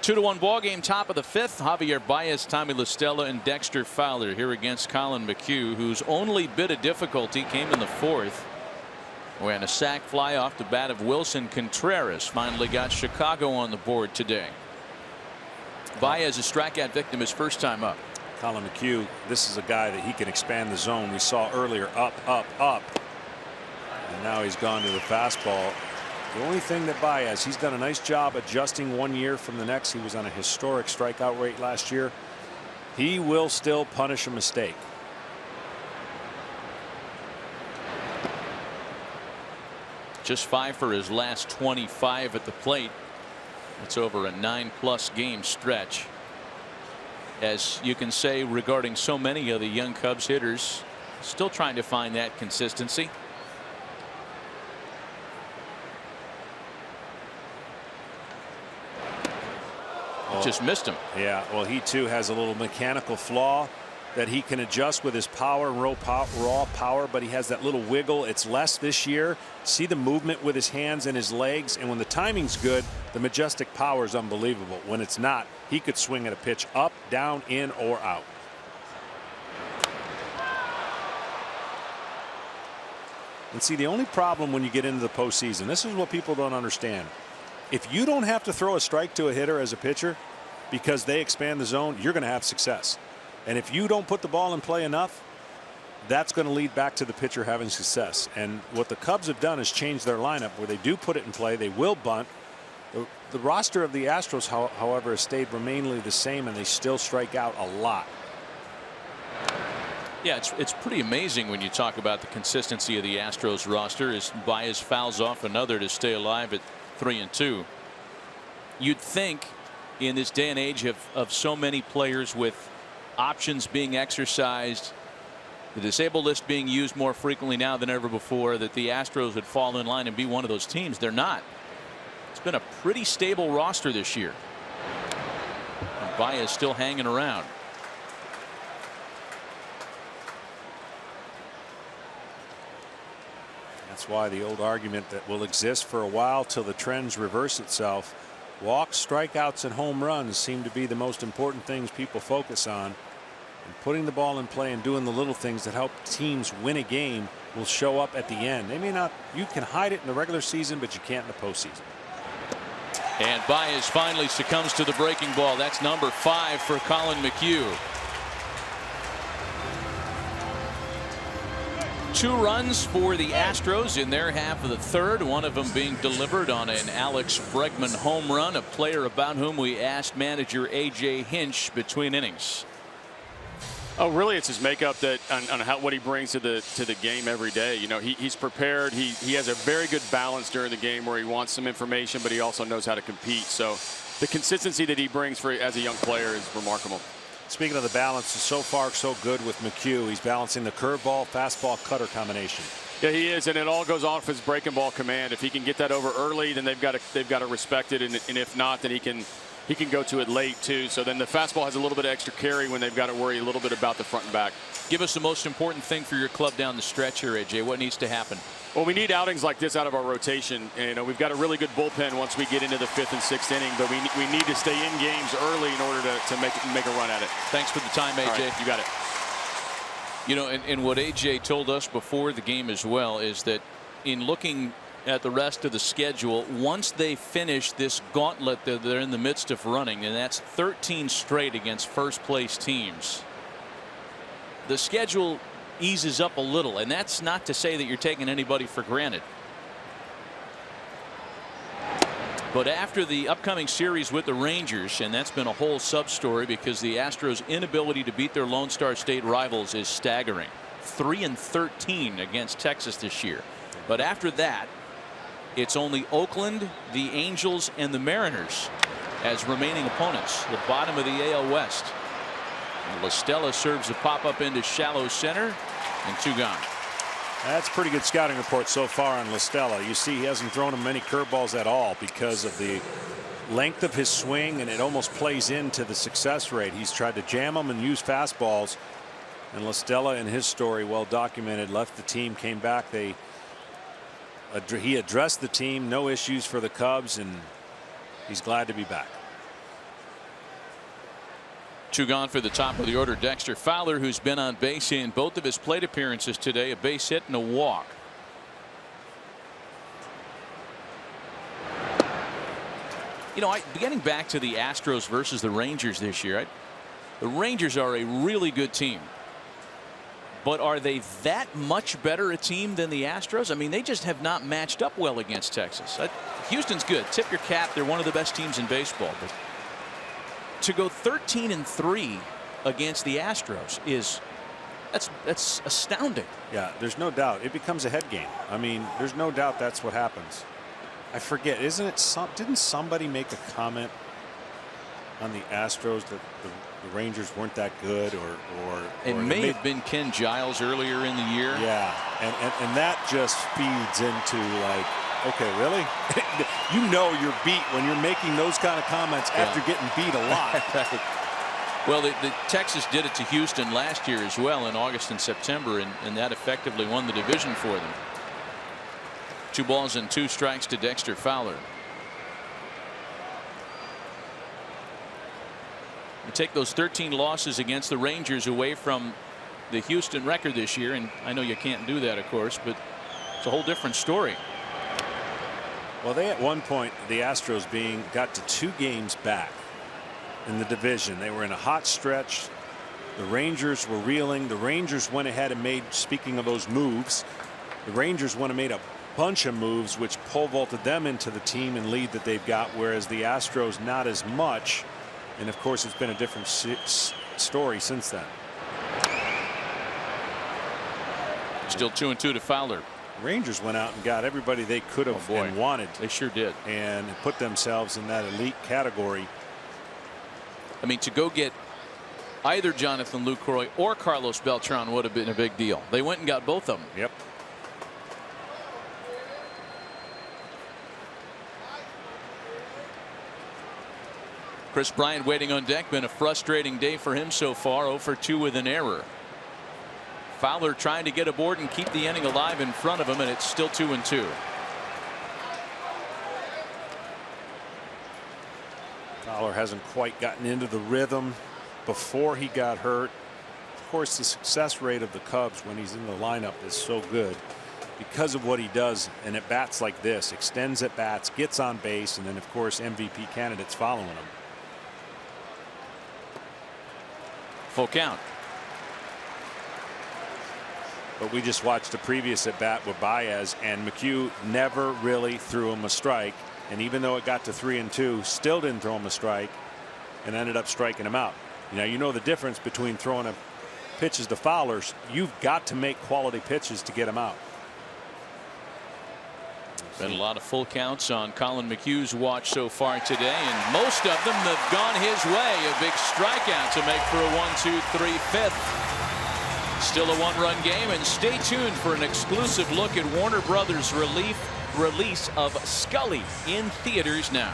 2-1 ball game, top of the fifth. Javier Baez, Tommy La Stella, and Dexter Fowler here against Colin McHugh, whose only bit of difficulty came in the fourth, when a sac fly off the bat of Wilson Contreras finally got Chicago on the board today. Baez, a strikeout victim, his first time up. Colin McHugh, this is a guy that he can expand the zone. We saw earlier up, and now he's gone to the fastball. The only thing that Baez, he's done a nice job adjusting 1 year from the next. He was on a historic strikeout rate last year. He will still punish a mistake. Just 5 for his last 25 at the plate. It's over a 9+ game stretch. As you can say regarding so many of the young Cubs hitters, still trying to find that consistency. Just missed him. Yeah, well, he too has a little mechanical flaw that he can adjust with his power and raw power, but he has that little wiggle. It's less this year. See the movement with his hands and his legs, and when the timing's good, the majestic power is unbelievable. When it's not, he could swing at a pitch up, down, in, or out. And see, the only problem when you get into the postseason, this is what people don't understand. If you don't have to throw a strike to a hitter as a pitcher because they expand the zone, you're going to have success. And if you don't put the ball in play enough, that's going to lead back to the pitcher having success. And what the Cubs have done is change their lineup where they do put it in play. They will bunt. The roster of the Astros, however, has stayed remainingly the same, and they still strike out a lot. Yeah, it's pretty amazing when you talk about the consistency of the Astros roster as Baez fouls off another to stay alive at 3-2. You'd think in this day and age of so many players with options being exercised, the disabled list being used more frequently now than ever before, that the Astros would fall in line and be one of those teams. They're not. It's been a pretty stable roster this year. And Baez still hanging around. That's why the old argument that will exist for a while till the trends reverse itself. Walks, strikeouts, and home runs seem to be the most important things people focus on. And putting the ball in play and doing the little things that help teams win a game will show up at the end. They may not, you can hide it in the regular season, but you can't in the postseason. And Baez finally succumbs to the breaking ball. That's number 5 for Colin McHugh. 2 runs for the Astros in their half of the third, one of them being delivered on an Alex Bregman home run, a player about whom we asked manager A.J. Hinch between innings. Oh, really? It's his makeup that on what he brings to the game every day. You know, he's prepared. He has a very good balance during the game where he wants some information, but he also knows how to compete. So the consistency that he brings as a young player is remarkable. Speaking of the balance, so far so good with McHugh. He's balancing the curveball, fastball, cutter combination. Yeah, he is, and it all goes off his breaking ball command. If he can get that over early, then they've got to respect it, and if not, then he can go to it late too. So then the fastball has a little bit of extra carry when they've got to worry a little bit about the front and back. Give us the most important thing for your club down the stretch here, AJ. What needs to happen? Well, we need outings like this out of our rotation. And, you know, we've got a really good bullpen once we get into the 5th and 6th inning, but we need to stay in games early in order to make a run at it. Thanks for the time, AJ. All right, you got it. You know, and what AJ told us before the game as well is that in looking at the rest of the schedule, once they finish this gauntlet that they're in the midst of running, and that's 13 straight against first place teams, the schedule eases up a little, and that's not to say that you're taking anybody for granted. But after the upcoming series with the Rangers, and that's been a whole sub-story because the Astros' inability to beat their Lone Star State rivals is staggering. 3-13 against Texas this year. But after that, it's only Oakland, the Angels, and the Mariners as remaining opponents. The bottom of the AL West. And La Stella serves a pop-up into shallow center, and 2 gone. That's a pretty good scouting report so far on La Stella. You see he hasn't thrown him many curveballs at all because of the length of his swing, and it almost plays into the success rate. He's tried to jam them and use fastballs, and La Stella, in his story, well documented, left the team, came back. He addressed the team, no issues for the Cubs, and he's glad to be back. 2 gone for the top of the order. Dexter Fowler, who's been on base in both of his plate appearances today, a base hit and a walk. You know, getting back to the Astros versus the Rangers this year, the Rangers are a really good team. But are they that much better a team than the Astros? I mean, they just have not matched up well against Texas. Houston's good. Tip your cap. They're one of the best teams in baseball. But to go 13-3 against the Astros that's astounding. Yeah, there's no doubt it becomes a head game. I mean, there's no doubt that's what happens. I forget, isn't it didn't somebody make a comment on the Astros that the Rangers weren't that good, or it may have been Ken Giles earlier in the year. Yeah, and that just feeds into, like, okay, really? You know you're beat when you're making those kind of comments after getting beat a lot. Well, the Texas did it to Houston last year as well in August and September, and that effectively won the division for them. 2 balls and 2 strikes to Dexter Fowler. You take those 13 losses against the Rangers away from the Houston record this year, and I know you can't do that, of course, but it's a whole different story. Well, they at one point, the Astros got to 2 games back in the division. They were in a hot stretch. The Rangers were reeling. The Rangers went ahead and made, speaking of those moves, the Rangers went and made a bunch of moves which pole vaulted them into the team and lead that they've got, whereas the Astros not as much. And of course, it's been a different story since then. Still 2-2 to Fowler. Rangers went out and got everybody they could have and wanted. They sure did. And put themselves in that elite category. I mean, to go get either Jonathan Lucroy or Carlos Beltran would have been a big deal. They went and got both of them. Yep. Chris Bryant waiting on deck. Been a frustrating day for him so far. 0 for 2 with an error. Fowler trying to get aboard and keep the inning alive in front of him, and it's still 2-2. Fowler hasn't quite gotten into the rhythm before he got hurt. Of course, the success rate of the Cubs when he's in the lineup is so good because of what he does, and at bats like this, extends at bats, gets on base, and then of course MVP candidates following him. Full count. But we just watched the previous at bat with Baez, and McHugh never really threw him a strike, and even though it got to 3-2, still didn't throw him a strike and ended up striking him out. Now you know the difference between throwing a pitches to Fowlers. You've got to make quality pitches to get him out. Been a lot of full counts on Colin McHugh's watch so far today, and most of them have gone his way. A big strikeout to make for a 1-2-3 fifth. Still a one-run game, and stay tuned for an exclusive look at Warner Brothers' release of Scully in theaters now.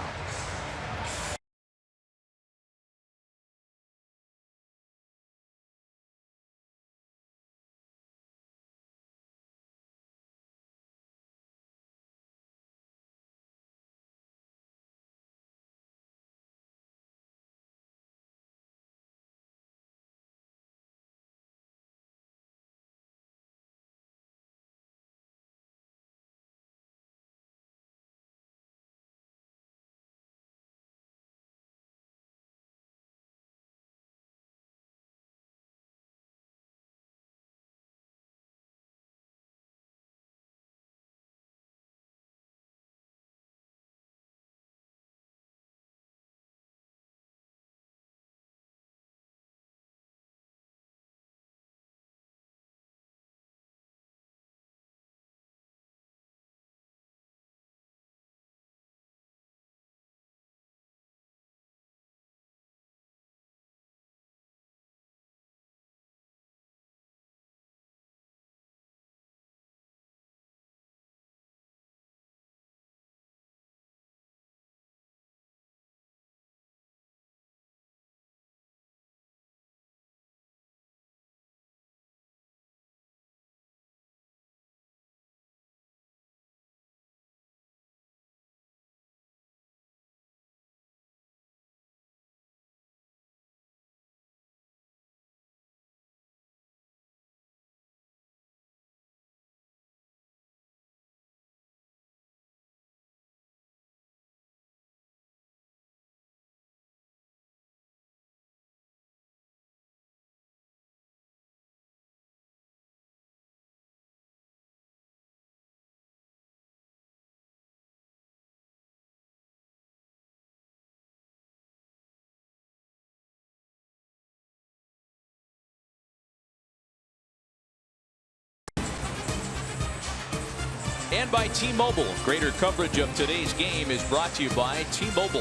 And by T-Mobile. Greater coverage of today's game is brought to you by T-Mobile.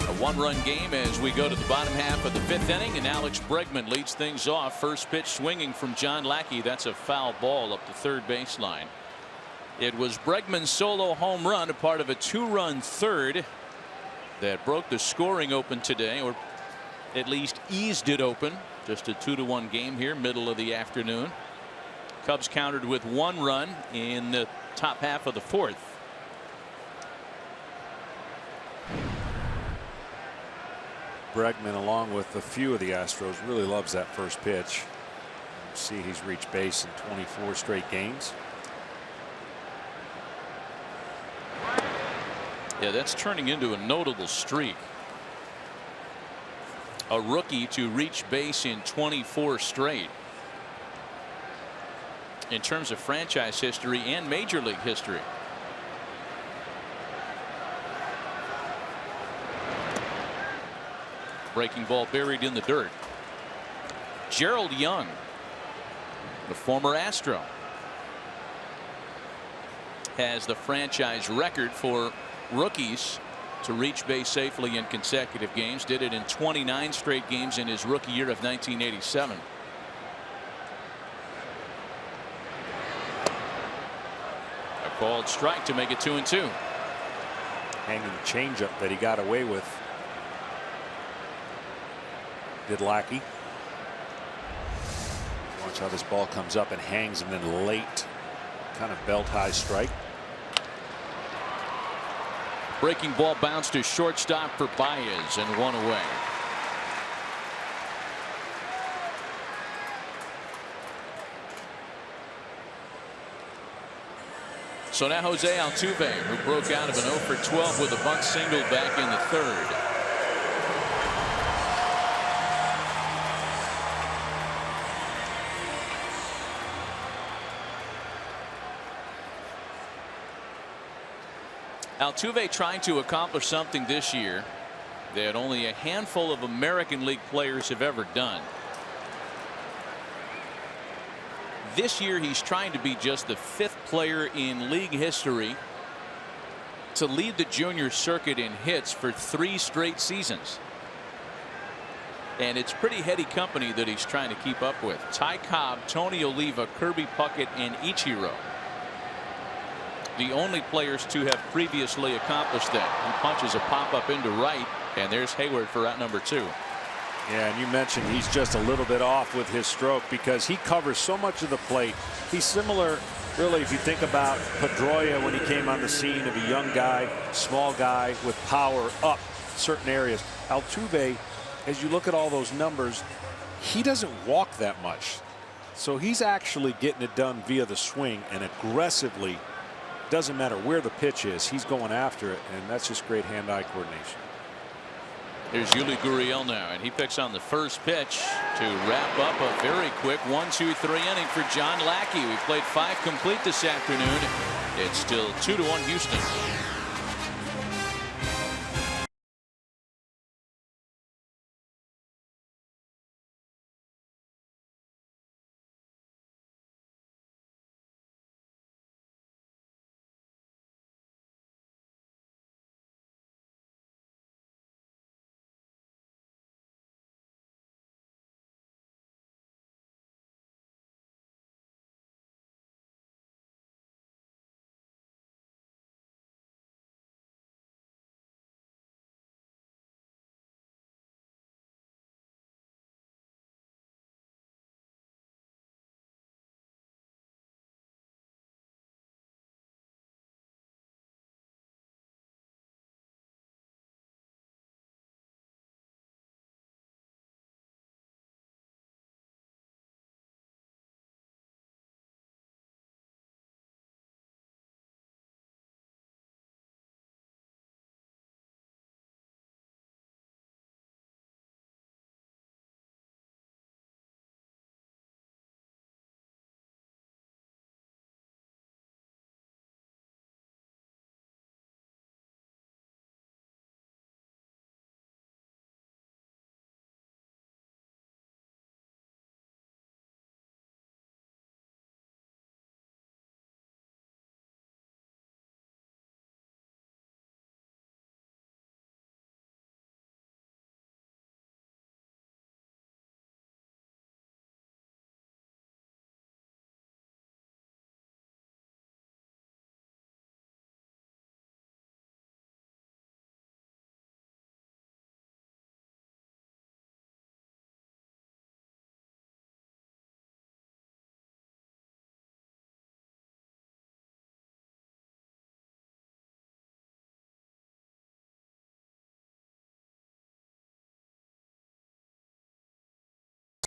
A one-run game as we go to the bottom half of the fifth inning, and Alex Bregman leads things off. First pitch swinging from John Lackey. That's a foul ball up the third baseline. It was Bregman's solo home run, a part of a two-run third that broke the scoring open today, or at least eased it open. Just a 2-1 game here, middle of the afternoon. Cubs countered with one run in the top half of the fourth. Bregman, along with a few of the Astros, really loves that first pitch. You see he's reached base in 24 straight games. Yeah, that's turning into a notable streak. A rookie to reach base in 24 straight. In terms of franchise history and major league history. Breaking ball buried in the dirt. Gerald Young, the former Astro, has the franchise record for rookies to reach base safely in consecutive games. Did it in 29 straight games in his rookie year of 1987. Called strike to make it 2-2. Hanging changeup that he got away with. Did Lackey. Watch how this ball comes up and hangs, and then late kind of belt high strike. Breaking ball bounced to shortstop for Baez and one away. So now Jose Altuve, who broke out of an 0 for 12 with a bunt single back in the third. Altuve trying to accomplish something this year that only a handful of American League players have ever done. This year he's trying to be just the 5th player in league history to lead the junior circuit in hits for 3 straight seasons. And it's pretty heady company that he's trying to keep up with. Ty Cobb, Tony Oliva, Kirby Puckett, and Ichiro. The only players to have previously accomplished that. He punches a pop-up into right, and there's Hayward for out number 2. Yeah, and you mentioned he's just a little bit off with his stroke because he covers so much of the plate. He's similar, really, if you think about Pedroia when he came on the scene, of a young guy, small guy with power up certain areas. Altuve, as you look at all those numbers, he doesn't walk that much. So he's actually getting it done via the swing and aggressively. Doesn't matter where the pitch is, he's going after it, and that's just great hand-eye coordination. Here's Yuli Gurriel now, and he picks on the first pitch to wrap up a very quick 1-2-3 inning for John Lackey. We played 5 complete this afternoon. It's still 2-1 Houston.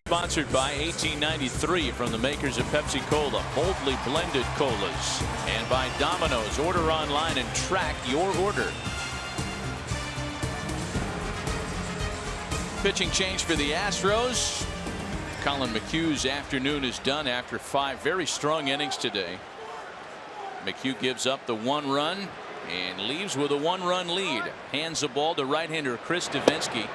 Sponsored by 1893 from the makers of Pepsi Cola, boldly blended colas, and by Domino's. Order online and track your order. Pitching change for the Astros. Colin McHugh's afternoon is done after 5 very strong innings today. McHugh gives up the 1 run and leaves with a 1-run lead. Hands the ball to right-hander Chris Davinsky,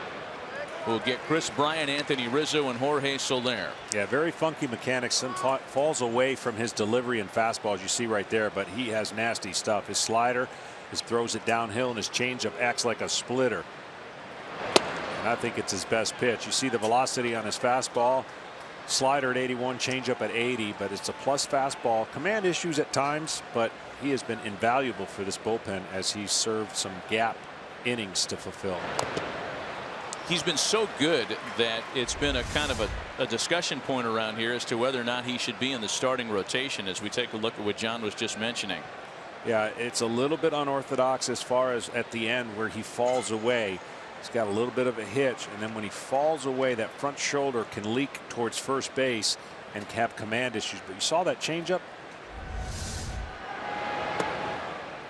who will get Chris Bryant, Anthony Rizzo, and Jorge Soler. Yeah, very funky mechanics. Some falls away from his delivery and fastball, as you see right there, but he has nasty stuff. His slider, throws it downhill, and his changeup acts like a splitter. And I think it's his best pitch. You see the velocity on his fastball. Slider at 81, changeup at 80, but it's a plus fastball. Command issues at times, but he has been invaluable for this bullpen as he served some gap innings to fulfill. He's been so good that it's been a kind of a discussion point around here as to whether or not he should be in the starting rotation as we take a look at what John was just mentioning. Yeah, it's a little bit unorthodox as far as at the end where he falls away. He's got a little bit of a hitch, and then when he falls away, that front shoulder can leak towards first base and have command issues. But you saw that changeup?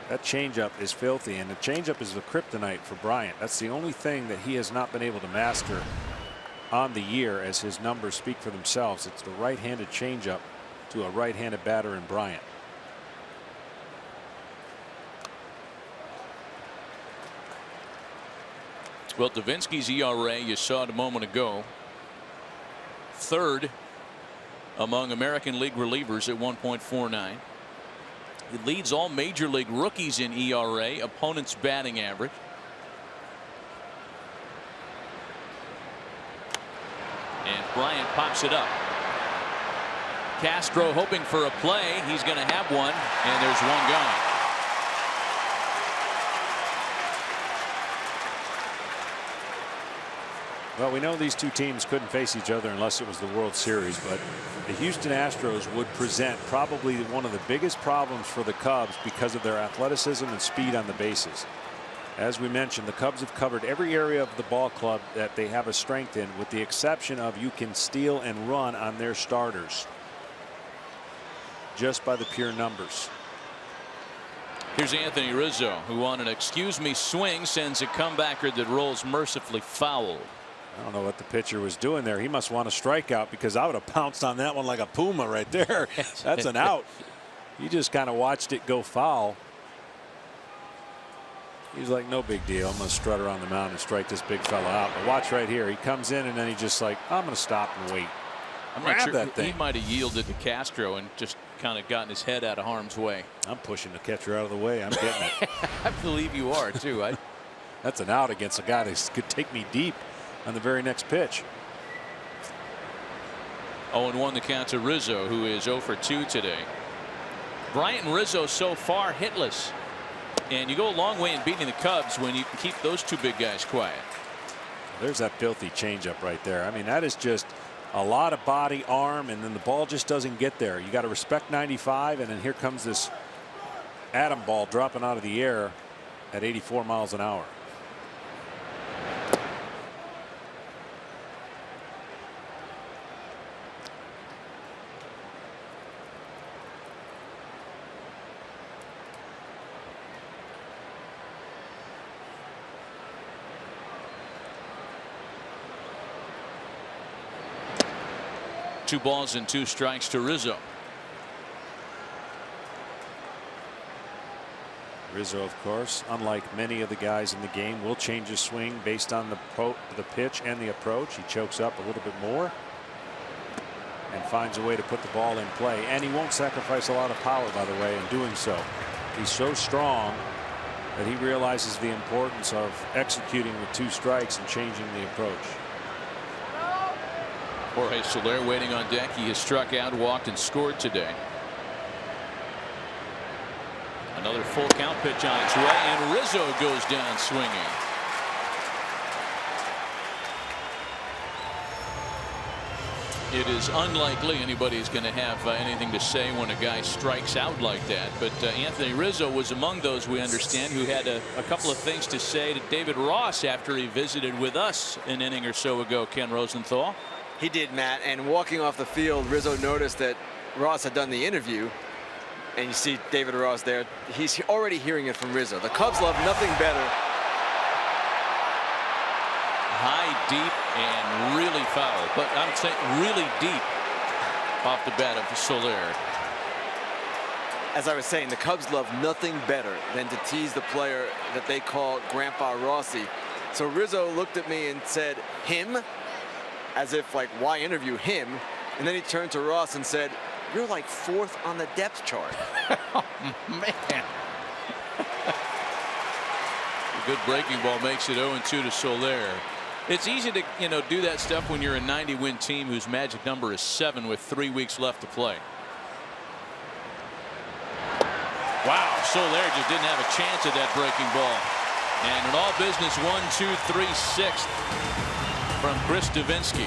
That changeup is filthy, and the changeup is the kryptonite for Bryant. That's the only thing that he has not been able to master on the year, as his numbers speak for themselves. It's the right-handed changeup to a right-handed batter in Bryant. Well, Davinsky's ERA, you saw it a moment ago, third among American League relievers at 1.49. He leads all major league rookies in ERA, opponent's batting average. And Bryant pops it up. Castro hoping for a play. He's going to have one, and there's one gone. Well, we know these two teams couldn't face each other unless it was the World Series, but the Houston Astros would present probably one of the biggest problems for the Cubs because of their athleticism and speed on the bases. As we mentioned, the Cubs have covered every area of the ball club that they have a strength in, with the exception of you can steal and run on their starters just by the pure numbers. Here's Anthony Rizzo, who on an excuse me swing sends a comebacker that rolls mercifully foul. I don't know what the pitcher was doing there. He must want a strikeout, because I would have pounced on that one like a puma right there. That's an out. He just kind of watched it go foul. He's like, no big deal. I'm going to strut around the mound and strike this big fella out. But watch right here. He comes in and then he just like, I'm going to stop and wait. I'm not sure that he might have yielded to Castro and just kind of gotten his head out of harm's way. I'm pushing the catcher out of the way. I'm getting it. I believe you are too. That's an out against a guy that could take me deep on the very next pitch. 0-1 the count to Rizzo, who is 0 for 2 today. Bryant and Rizzo so far hitless, and you go a long way in beating the Cubs when you can keep those two big guys quiet. There's that filthy changeup right there. I mean, that is just a lot of body, arm, and then the ball just doesn't get there. You got to respect 95, and then here comes this atom ball dropping out of the air at 84 miles an hour. Two balls and 2 strikes to Rizzo. Rizzo, of course, unlike many of the guys in the game, will change his swing based on the pitch and the approach. He chokes up a little bit more and finds a way to put the ball in play. And he won't sacrifice a lot of power, by the way, in doing so. He's so strong that he realizes the importance of executing with 2 strikes and changing the approach. Jorge Soler waiting on deck. He has struck out, walked, and scored today. Another full count pitch on its way, and Rizzo goes down swinging. It is unlikely anybody's going to have anything to say when a guy strikes out like that. But Anthony Rizzo was among those, we understand, who had a couple of things to say to David Ross after he visited with us an inning or so ago. Ken Rosenthal. He did, Matt, and walking off the field, Rizzo noticed that Ross had done the interview, and you see David Ross there. He's already hearing it from Rizzo. The Cubs love nothing better. High, deep, and really foul, but I'm saying really deep off the bat of Soler. As I was saying, the Cubs love nothing better than to tease the player that they call Grandpa Rossi. So Rizzo looked at me and said, him? As if like, why interview him? And then he turned to Ross and said, you're like 4th on the depth chart. Oh, man. A good breaking ball makes it 0-2 to Soler. It's easy to, do that stuff when you're a 90-win team whose magic number is 7 with 3 weeks left to play. Wow, Soler just didn't have a chance at that breaking ball. And an all business 1-2-3 6th from Chris Davinsky.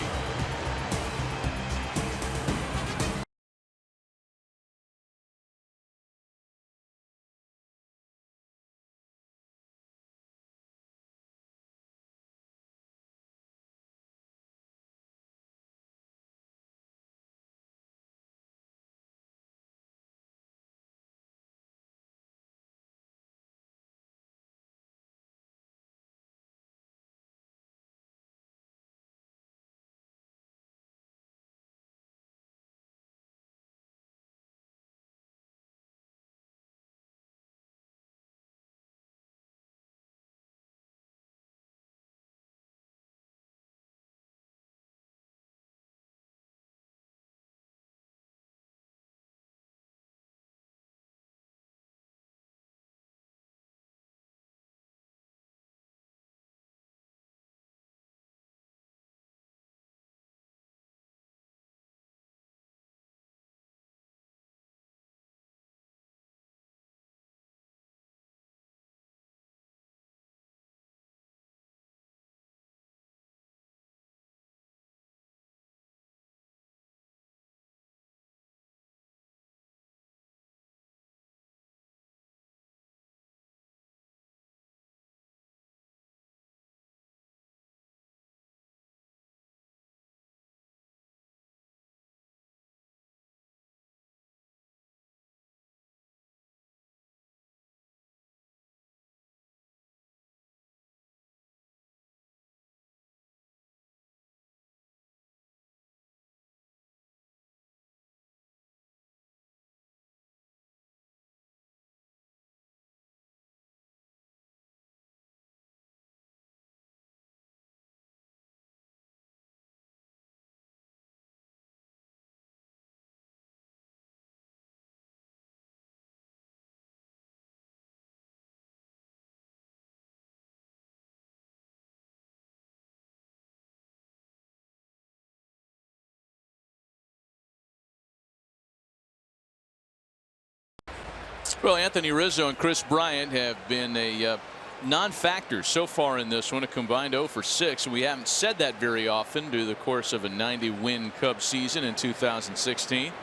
Well, Anthony Rizzo and Chris Bryant have been a non-factor so far in this one, a combined 0 for 6. We haven't said that very often due to the course of a 90-win Cubs season in 2016.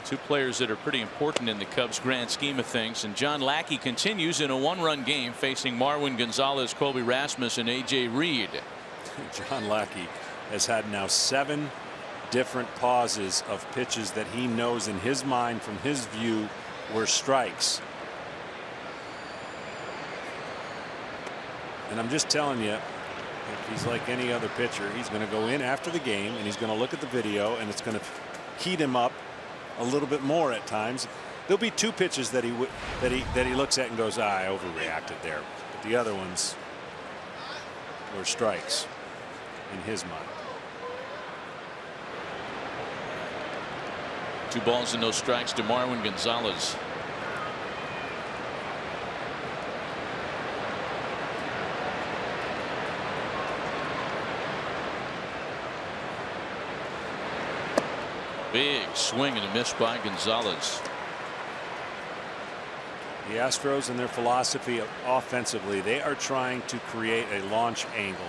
Two players that are pretty important in the Cubs' grand scheme of things. And John Lackey continues in a one-run game facing Marwin Gonzalez, Colby Rasmus, and A.J. Reed. John Lackey has had now 7 different pauses of pitches that he knows in his mind, from his view, were strikes. And I'm just telling you, if he's like any other pitcher, he's going to go in after the game and he's going to look at the video, and it's going to heat him up a little bit more at times. There'll be 2 pitches that he looks at and goes, I overreacted there. But the other ones were strikes in his mind. 2 balls and no strikes to Marwin Gonzalez. Big swing and a miss by Gonzalez. The Astros and their philosophy offensively, they are trying to create a launch angle.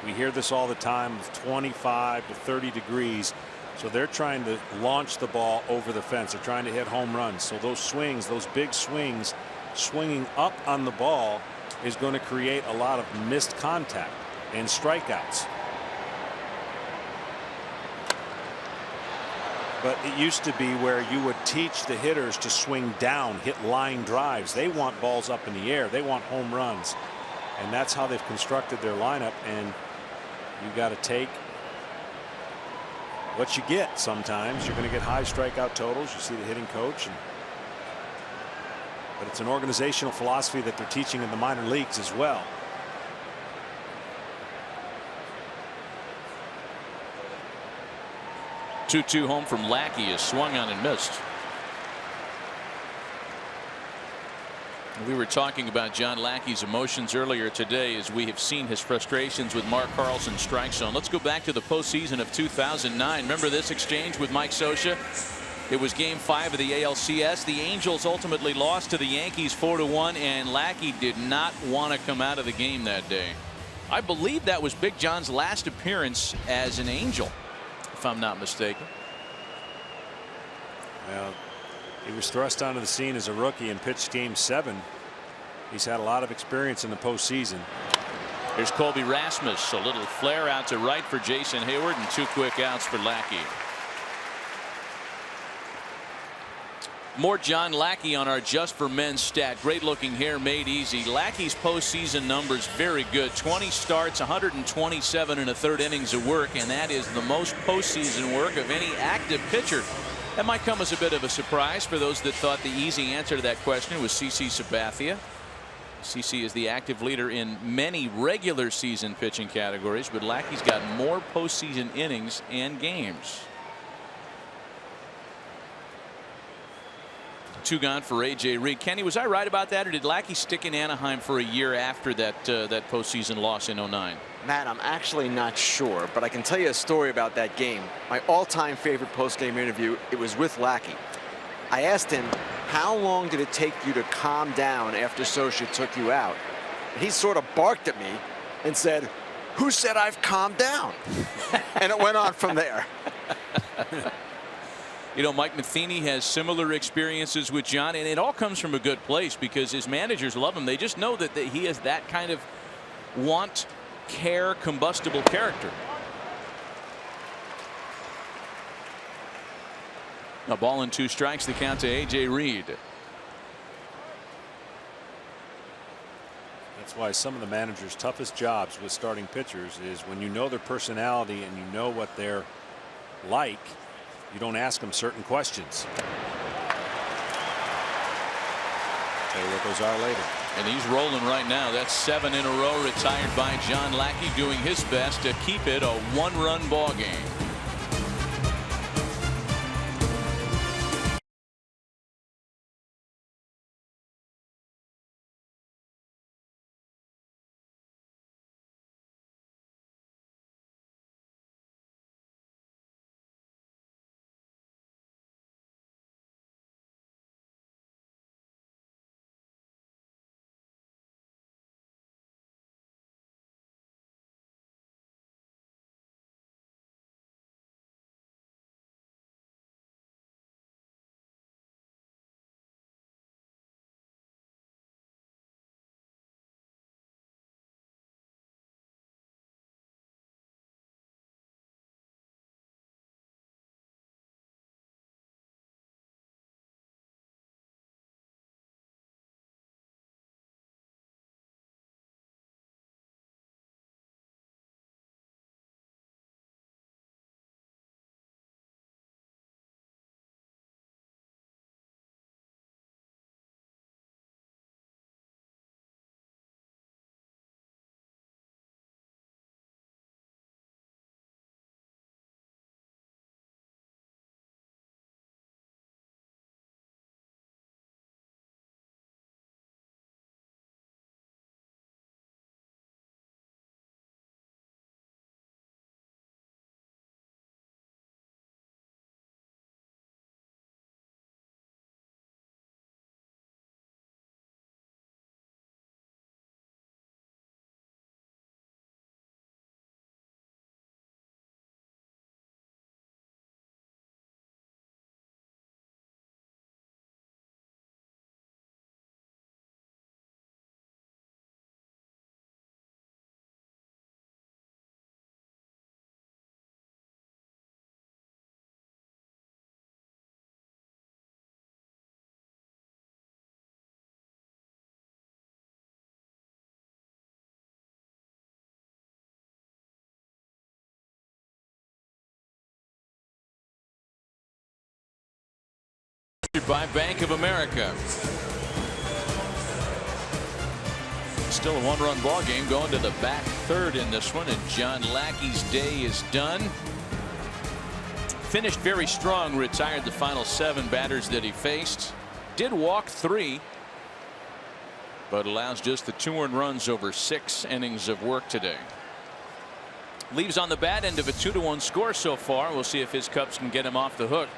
We hear this all the time, of 25 to 30 degrees. So they're trying to launch the ball over the fence. They're trying to hit home runs. So those swings, those big swings, swinging up on the ball is going to create a lot of missed contact and strikeouts. But it used to be where you would teach the hitters to swing down, hit line drives. They want balls up in the air. They want home runs. And that's how they've constructed their lineup. And you got to take what you get. Sometimes you're going to get high strikeout totals. You see the hitting coach. But it's an organizational philosophy that they're teaching in the minor leagues as well. Two home from Lackey is swung on and missed. We were talking about John Lackey's emotions earlier today as we have seen his frustrations with Mark Carlson's strike zone. Let's go back to the postseason of 2009. Remember this exchange with Mike Scioscia? It was Game 5 of the ALCS. The Angels ultimately lost to the Yankees 4-1, and Lackey did not want to come out of the game that day. I believe that was Big John's last appearance as an Angel, if I'm not mistaken. Well, he was thrust onto the scene as a rookie and pitched Game 7. He's had a lot of experience in the postseason. Here's Colby Rasmus. A little flare out to right for Jason Hayward and 2 quick outs for Lackey. More John Lackey on our Just for Men stat. Great looking hair made easy. Lackey's postseason numbers very good. 20 starts, 127 1/3 innings of work, and that is the most postseason work of any active pitcher. That might come as a bit of a surprise for those that thought the easy answer to that question was CC Sabathia. CC is the active leader in many regular season pitching categories, but Lackey's got more postseason innings and games. 2 gone for A.J. Reed. Kenny, was I right about that, or did Lackey stick in Anaheim for a year after that that postseason loss in 09? Matt, I'm actually not sure, but I can tell you a story about that game. My all-time favorite post-game interview, it was with Lackey. I asked him, how long did it take you to calm down after Socia took you out? And he sort of barked at me and said, who said I've calmed down? And it went on from there. You know, Mike Matheny has similar experiences with John, and it all comes from a good place because his managers love him. They just know that he has that kind of want, care, combustible character. A ball and 2 strikes, the count to A.J. Reed. That's why some of the managers' toughest jobs with starting pitchers is when you know their personality and you know what they're like, you don't ask them certain questions. Tell you what those are later. And he's rolling right now. That's 7 in a row retired by John Lackey, doing his best to keep it a 1-run ball game. By Bank of America. Still a 1-run ball game, going to the back 3rd in this one, and John Lackey's day is done. Finished very strong, retired the final 7 batters that he faced. Did walk 3, but allows just the 2 earned runs over 6 innings of work today. Leaves on the bad end of a 2-1 score so far. We'll see if his Cubs can get him off the hook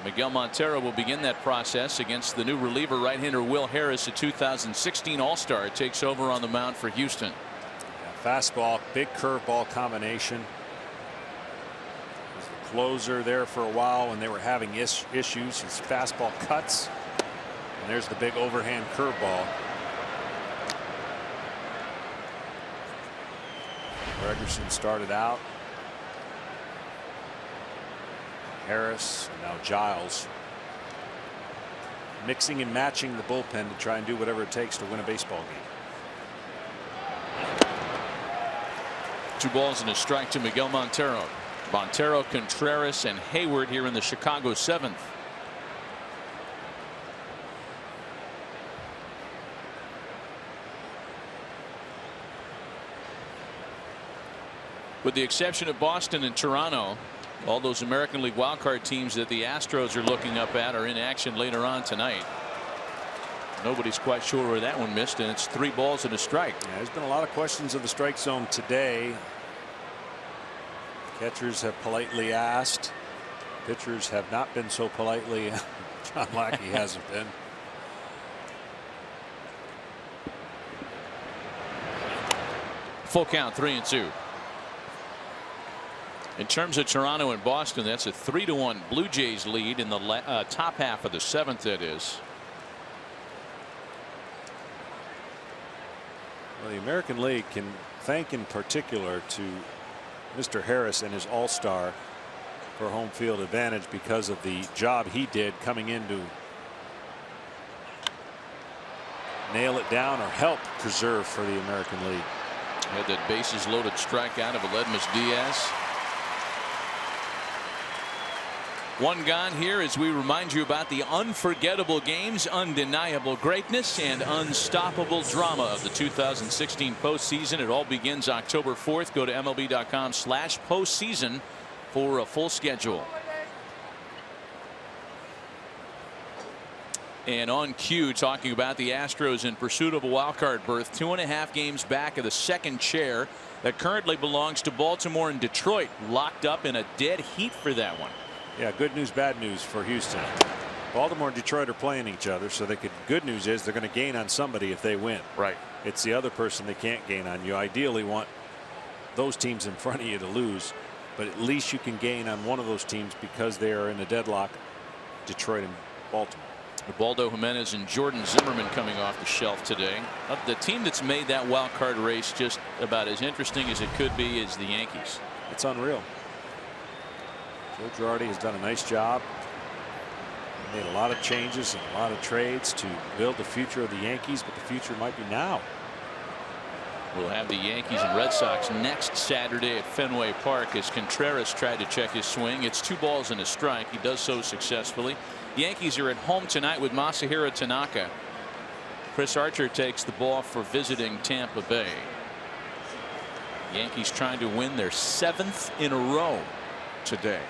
Miguel Montero will begin that process against the new reliever right-hander Will Harris, a 2016 All-Star, takes over on the mound for Houston. Yeah, fastball, big curveball combination. Was the closer there for a while when they were having issues. His fastball cuts, and there's the big overhand curveball. Gregerson started out. Harris, now Giles, mixing and matching the bullpen to try and do whatever it takes to win a baseball game. 2 balls and a strike to Miguel Montero. Montero, Contreras, and Hayward here in the Chicago 7th. With the exception of Boston and Toronto, all those American League wildcard teams that the Astros are looking up at are in action later on tonight. Nobody's quite sure where that one missed, and it's 3 balls and a strike. Yeah, there's been a lot of questions of the strike zone today. Catchers have politely asked. Pitchers have not been so politely. John Lackey hasn't been. Full count, 3-2. In terms of Toronto and Boston, that's a 3-1 Blue Jays lead in the top half of the 7th. That is. Well, the American League can thank in particular to Mr. Harris and his All-Star for home field advantage because of the job he did coming in to nail it down or help preserve for the American League. Had that bases loaded strikeout of Aledmys Diaz. 1 gone here as we remind you about the unforgettable games, undeniable greatness, and unstoppable drama of the 2016 postseason. It all begins October 4th. Go to MLB.com/postseason for a full schedule. And on cue, talking about the Astros in pursuit of a wild card berth, 2.5 games back of the 2nd chair that currently belongs to Baltimore and Detroit, locked up in a dead heat for that one. Yeah, good news, bad news for Houston. Baltimore and Detroit are playing each other, so good news is they're going to gain on somebody if they win. Right. It's the other person they can't gain on. You ideally want those teams in front of you to lose, but at least you can gain on one of those teams because they are in a deadlock, Detroit and Baltimore. Ubaldo Jimenez and Jordan Zimmerman coming off the shelf today. The team that's made that wild card race just about as interesting as it could be is the Yankees. It's unreal. Joe Girardi has done a nice job. He made a lot of changes and a lot of trades to build the future of the Yankees, but the future might be now. We'll have the Yankees and Red Sox next Saturday at Fenway Park as Contreras tried to check his swing. It's 2 balls and a strike. He does so successfully. The Yankees are at home tonight with Masahiro Tanaka. Chris Archer takes the ball for visiting Tampa Bay. Yankees trying to win their 7th in a row today.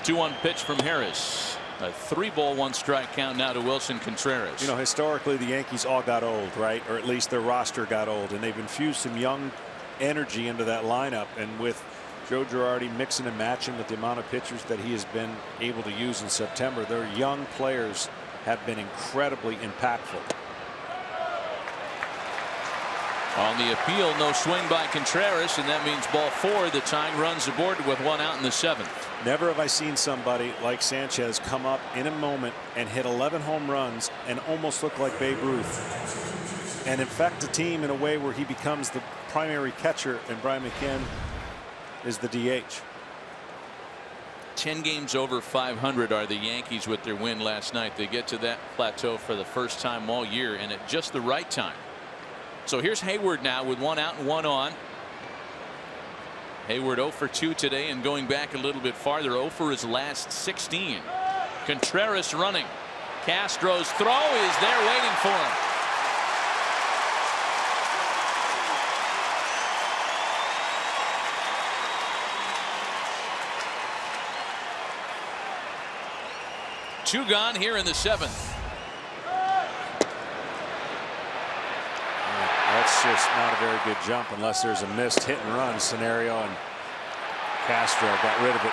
2-1 pitch from Harris. A 3-ball 1-strike count now to Wilson Contreras. You know, historically the Yankees all got old, right? Or at least their roster got old, and they've infused some young energy into that lineup. And with Joe Girardi mixing and matching with the amount of pitchers that he has been able to use in September, their young players have been incredibly impactful. On the appeal, no swing by Contreras, and that means ball 4. The tying runs aboard with 1 out in the 7th. Never have I seen somebody like Sanchez come up in a moment and hit 11 home runs and almost look like Babe Ruth and infect the team in a way where he becomes the primary catcher and Brian McCann is the DH. 10 games over 500 are the Yankees with their win last night. They get to that plateau for the first time all year and at just the right time. So here's Hayward now with 1 out and 1 on. Hayward 0 for 2 today, and going back a little bit farther, 0 for his last 16. Contreras running. Castro's throw is there waiting for him. Two gone here in the 7th. That's It's just not a very good jump unless there's a missed hit and run scenario, and Castro got rid of it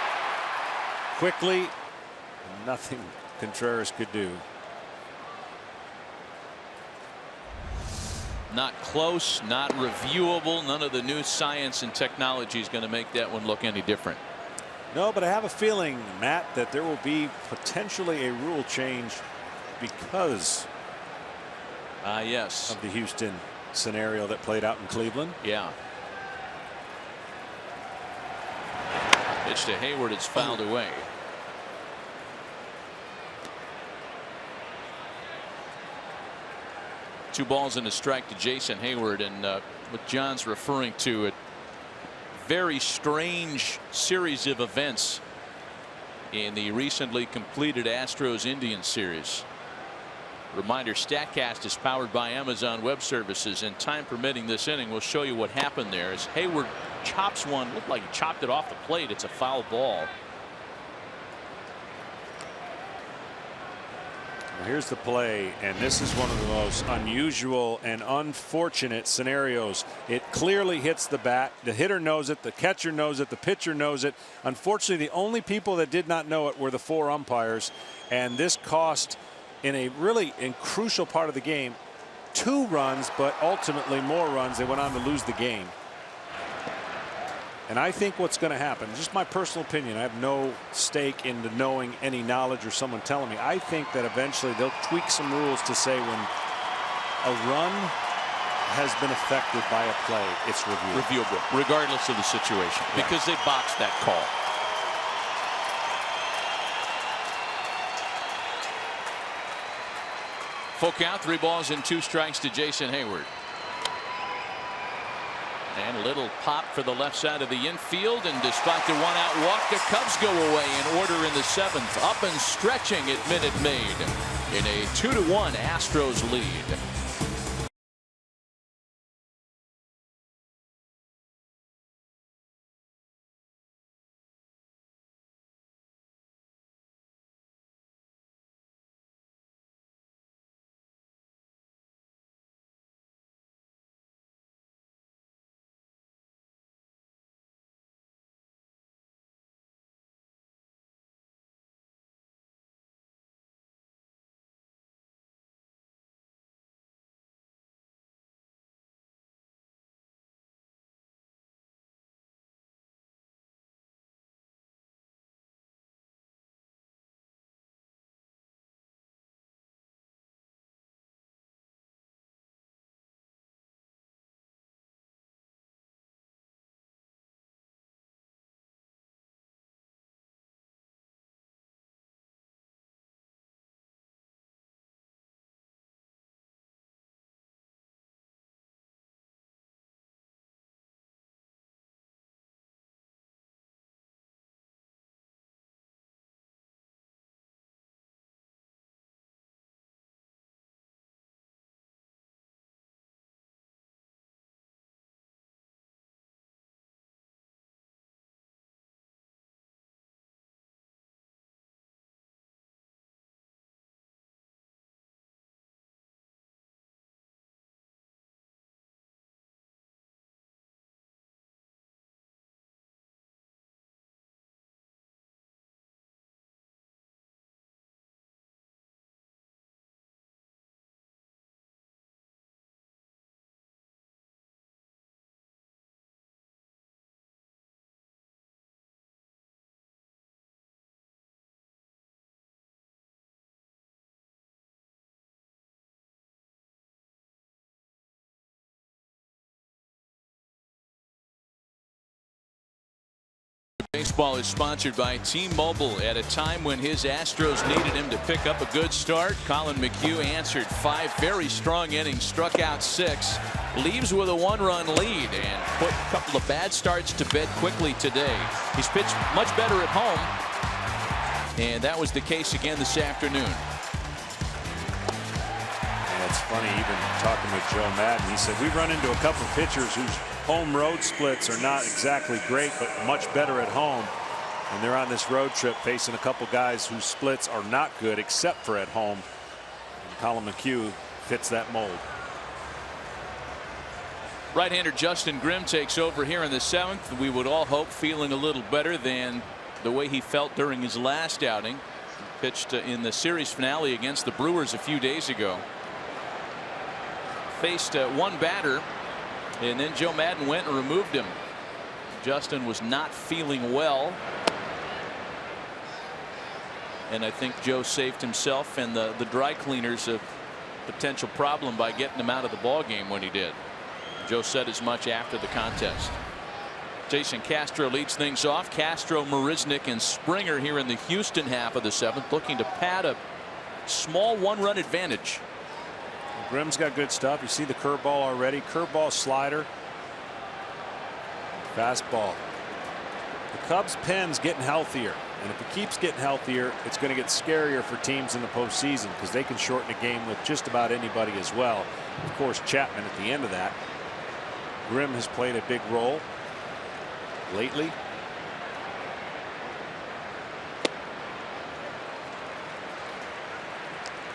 quickly. Nothing Contreras could do. Not close, not reviewable. None of the new science and technology is going to make that one look any different. No, but I have a feeling, Matt, that there will be potentially a rule change because yes, of the Houston scenario that played out in Cleveland. Yeah. Pitch to Hayward. It's fouled away. Two balls and a strike to Jason Hayward, and what John's referring to, a very strange series of events in the recently completed Astros-Indians series. Reminder, StatCast is powered by Amazon Web Services, and time permitting this inning we'll show you what happened there as Hayward chops one. Looked like he chopped it off the plate. It's a foul ball. Here's the play, and this is one of the most unusual and unfortunate scenarios. It clearly hits the bat. The hitter knows it, the catcher knows it, the pitcher knows it. Unfortunately, the only people that did not know it were the 4 umpires, and this cost, in a really crucial part of the game, 2 runs, but ultimately more runs. They went on to lose the game. And I think what's going to happen, just my personal opinion, I have no stake into knowing any knowledge or someone telling me. I think that eventually they'll tweak some rules to say when a run has been affected by a play, it's reviewable. Regardless of the situation, because they boxed that call. Full count, 3 balls and 2 strikes to Jason Hayward. And a little pop for the left side of the infield, and despite the 1-out walk, the Cubs go away in order in the 7th. Up and stretching at Minute Maid in a 2-1 Astros lead. Baseball is sponsored by T-Mobile. At a time when his Astros needed him to pick up a good start, Colin McHugh answered 5 very strong innings, struck out 6, leaves with a 1-run lead, and put a couple of bad starts to bed quickly today. He's pitched much better at home, and that was the case again this afternoon. And it's funny, even talking with Joe Madden, he said we've run into a couple of pitchers whose home road splits are not exactly great, but much better at home. And they're on this road trip facing a couple guys whose splits are not good except for at home. And Colin McHugh fits that mold. Right-hander Justin Grimm takes over here in the 7th. We would all hope feeling a little better than the way he felt during his last outing. He pitched in the series finale against the Brewers a few days ago. Faced one batter, and then Joe Maddon went and removed him. Justin was not feeling well, and I think Joe saved himself and the dry cleaners a potential problem by getting him out of the ball game when he did. Joe said as much after the contest. Jason Castro leads things off. Castro, Marisnick, and Springer here in the Houston half of the 7th, looking to pad a small 1-run advantage. Grimm's got good stuff. You see the curveball already. Curveball, slider, fastball. The Cubs' pen's getting healthier, and if it keeps getting healthier, it's going to get scarier for teams in the postseason because they can shorten a game with just about anybody as well. Of course, Chapman at the end of that. Grimm has played a big role lately.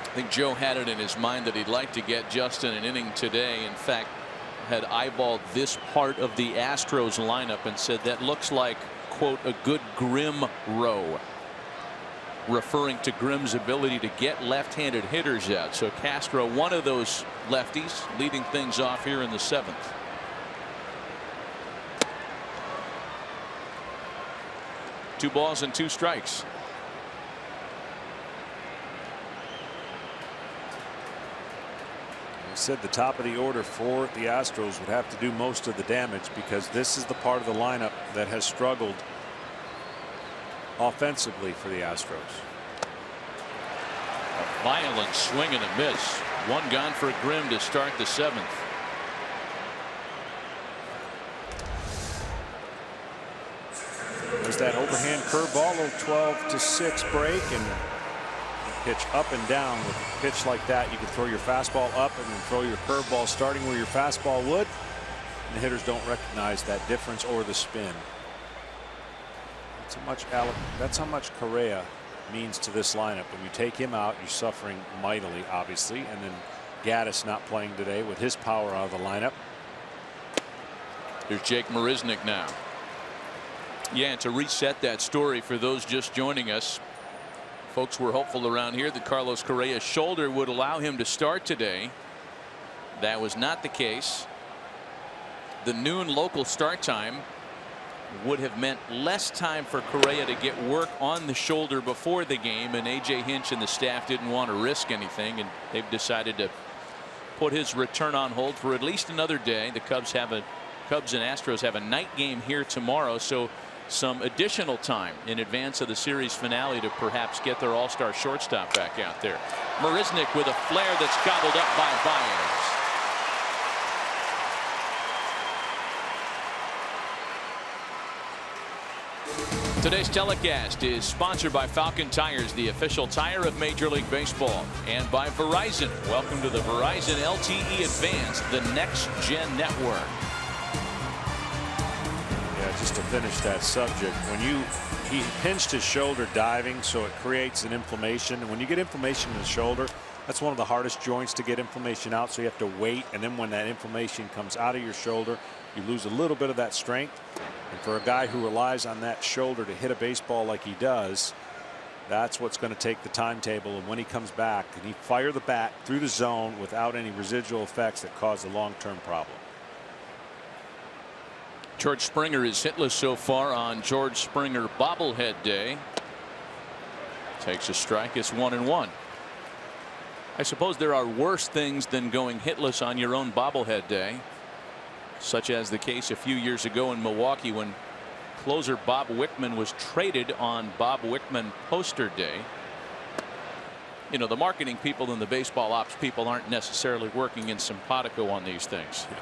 I think Joe had it in his mind that he'd like to get Justin an inning today. In fact, had eyeballed this part of the Astros lineup and said that looks like, quote, a good Grimm row, referring to Grimm's ability to get left-handed hitters out. So Castro, one of those lefties, leading things off here in the 7th. Two balls and 2 strikes. I said the top of the order for the Astros would have to do most of the damage because this is the part of the lineup that has struggled offensively for the Astros. A violent swing and a miss. One gone for Grimm to start the 7th. There's that overhand curveball, a little 12-6 break, and pitch up and down. With a pitch like that, you can throw your fastball up and then throw your curveball starting where your fastball would. And the hitters don't recognize that difference or the spin. That's how much Correa means to this lineup. When you take him out, you're suffering mightily, obviously. And then Gaddis not playing today with his power out of the lineup. There's Jake Marisnick now. Yeah, and to reset that story for those just joining us, folks were hopeful around here that Carlos Correa's shoulder would allow him to start today. That was not the case. The noon local start time would have meant less time for Correa to get work on the shoulder before the game, and A.J. Hinch and the staff didn't want to risk anything, and they've decided to put his return on hold for at least another day. The Cubs and Astros have a night game here tomorrow, so some additional time in advance of the series finale to perhaps get their all-star shortstop back out there. Marisnick with a flare that's gobbled up by Baez. Today's telecast is sponsored by Falcon Tires, the official tire of Major League Baseball, and by Verizon. Welcome to the Verizon LTE Advanced, the next-gen network. Just to finish that subject, when he pinched his shoulder diving, so it creates an inflammation, and when you get inflammation in the shoulder, that's one of the hardest joints to get inflammation out, so you have to wait, and then when that inflammation comes out of your shoulder, you lose a little bit of that strength. And for a guy who relies on that shoulder to hit a baseball like he does, that's what's going to take the timetable. And when he comes back, can he fire the bat through the zone without any residual effects that cause a long-term problem? George Springer is hitless so far on George Springer bobblehead day. Takes a strike. It's 1-1. I suppose there are worse things than going hitless on your own bobblehead day, such as the case a few years ago in Milwaukee when closer Bob Wickman was traded on Bob Wickman poster day. You know, the marketing people and the baseball ops people aren't necessarily working in simpatico on these things. Yeah.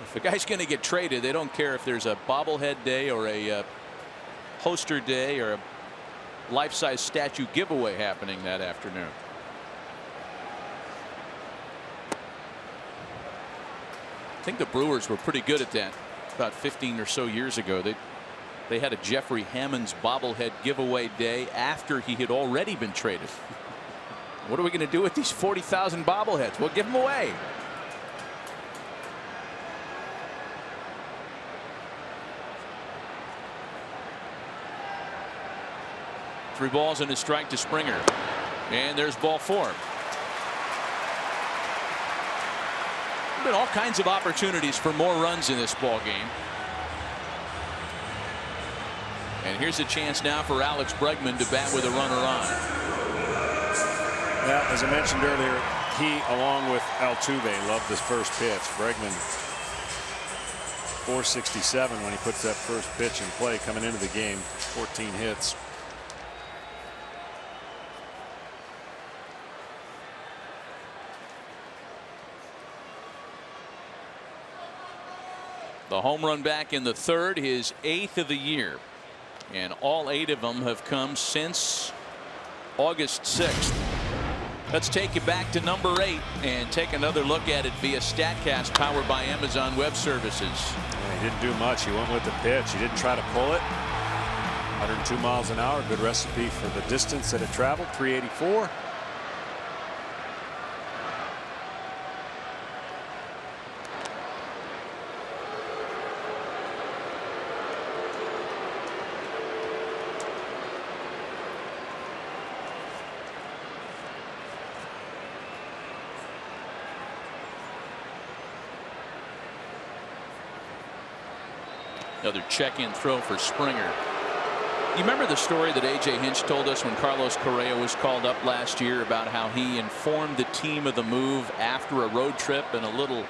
If a guy's going to get traded, they don't care if there's a bobblehead day or a poster day or a life-size statue giveaway happening that afternoon. I think the Brewers were pretty good at that about 15 or so years ago. They had a Jeffrey Hammonds bobblehead giveaway day after he had already been traded. What are we going to do with these 40,000 bobbleheads? We'll give them away. 3 balls and a strike to Springer. And there's ball 4. Been all kinds of opportunities for more runs in this ball game. And here's a chance now for Alex Bregman to bat with a runner on. Yeah, as I mentioned earlier, he, along with Altuve, loved this first pitch. Bregman, 467 when he puts that first pitch in play coming into the game. 14 hits. The home run back in the 3rd, his 8th of the year. And all 8 of them have come since August 6th. Let's take you back to number 8 and take another look at it via StatCast, powered by Amazon Web Services. Yeah, he didn't do much. He went with the pitch. He didn't try to pull it. 102 miles an hour. Good recipe for the distance that it traveled. 384. Another check-in throw for Springer. You remember the story that A.J. Hinch told us when Carlos Correa was called up last year about how he informed the team of the move after a road trip and a little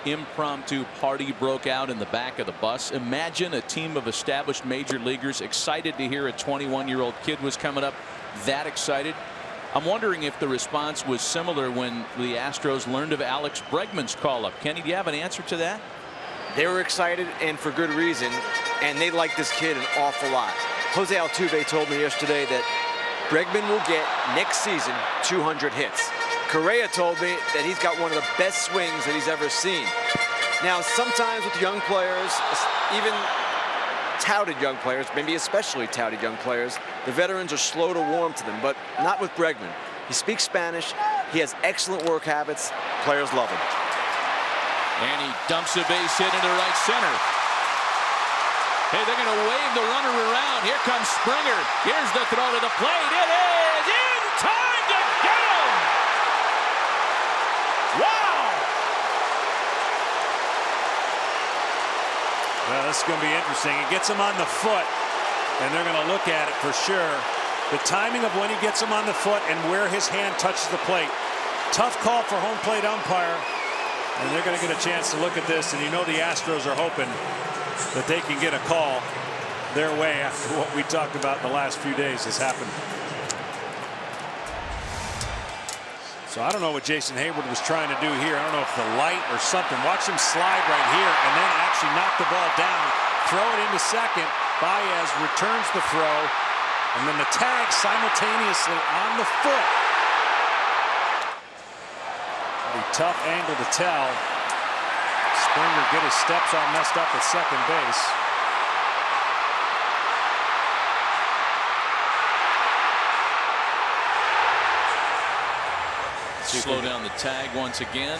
impromptu party broke out in the back of the bus? Imagine a team of established major leaguers excited to hear a 21-year-old kid was coming up, that excited. I'm wondering if the response was similar when the Astros learned of Alex Bregman's call up. Kenny, do you have an answer to that? They were excited, and for good reason, and they like this kid an awful lot. Jose Altuve told me yesterday that Bregman will get next season 200 hits. Correa told me that he's got one of the best swings that he's ever seen. Now, sometimes with young players, even touted young players, maybe especially touted young players, the veterans are slow to warm to them, but not with Bregman. He speaks Spanish. He has excellent work habits. Players love him. And he dumps a base hit into right center. Hey, they're going to wave the runner around. Here comes Springer. Here's the throw to the plate. It is in time to get him. Wow. Well, this is going to be interesting. It gets him on the foot, and they're going to look at it for sure. The timing of when he gets him on the foot and where his hand touches the plate. Tough call for home plate umpire. And they're going to get a chance to look at this, and you know the Astros are hoping that they can get a call their way after what we talked about in the last few days has happened. So I don't know what Jason Hayward was trying to do here. I don't know if the light or something. Watch him slide right here and then actually knock the ball down, throw it into second. Baez returns the throw, and then the tag simultaneously on the foot. A tough angle to tell. Springer get his steps all messed up at second base. Slow down the tag once again.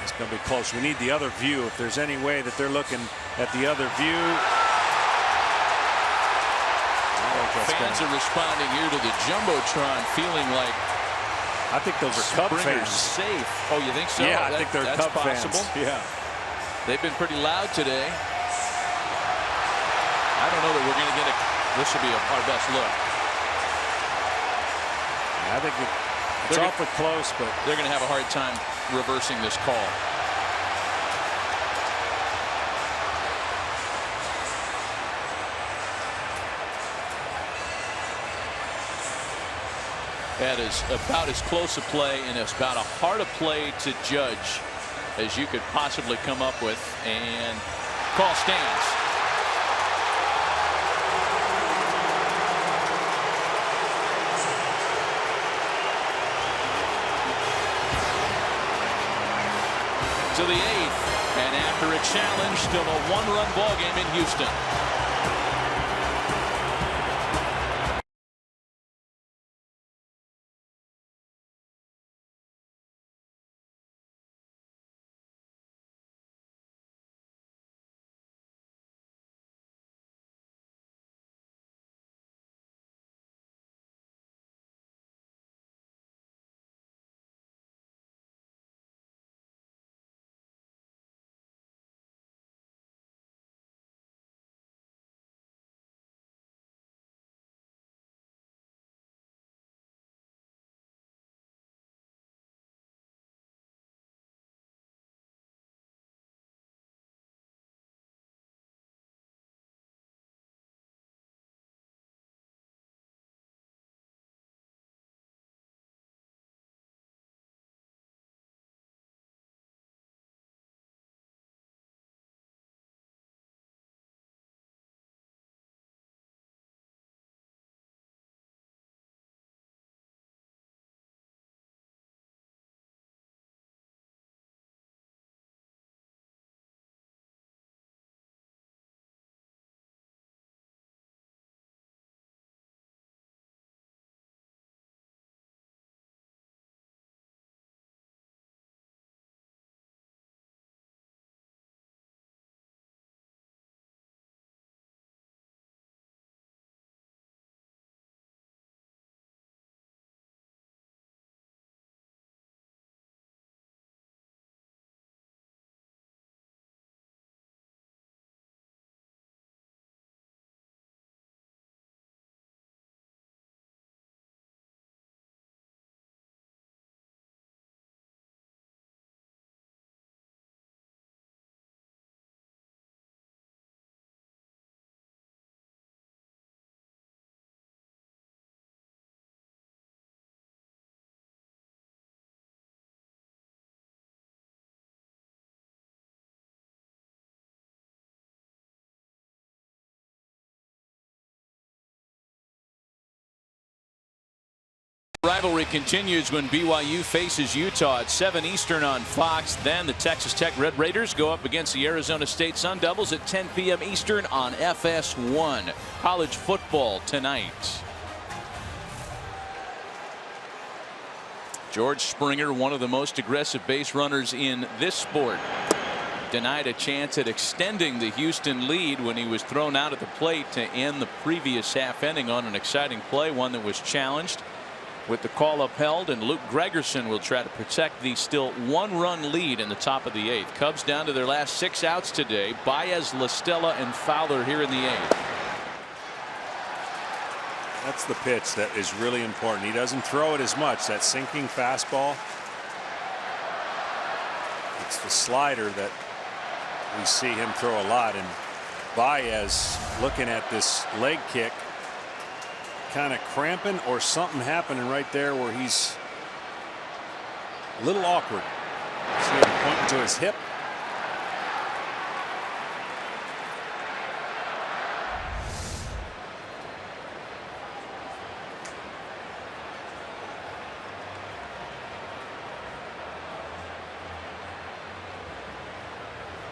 It's going to be close. We need the other view. If there's any way that they're looking at the other view. Fans are responding here to the Jumbotron, feeling like I think those are Cub fans. Safe. Oh, you think so? Yeah, I think they're that's Cub possible. fans. Yeah. They've been pretty loud today. I don't know that we're going to get a. This will be our best look. I think it's awfully close, but they're going to have a hard time reversing this call. That is about as close a play and as about a hard a play to judge as you could possibly come up with, and call stands. To the 8th, and after a challenge, still a one-run ball game in Houston. Rivalry continues when BYU faces Utah at 7 Eastern on Fox. Then the Texas Tech Red Raiders go up against the Arizona State Sun Devils at 10 p.m. Eastern on FS1. College football tonight. George Springer, one of the most aggressive base runners in this sport, denied a chance at extending the Houston lead when he was thrown out at the plate to end the previous half inning on an exciting play, one that was challenged with the call upheld, and Luke Gregerson will try to protect the still 1-run lead in the top of the 8th. Cubs down to their last 6 outs today. Baez, LaStella, and Fowler here in the 8th. That's the pitch that is really important. He doesn't throw it as much. That sinking fastball. It's the slider that we see him throw a lot. And Baez looking at this leg kick, kind of cramping or something happening right there where he's a little awkward. See him pointing to his hip.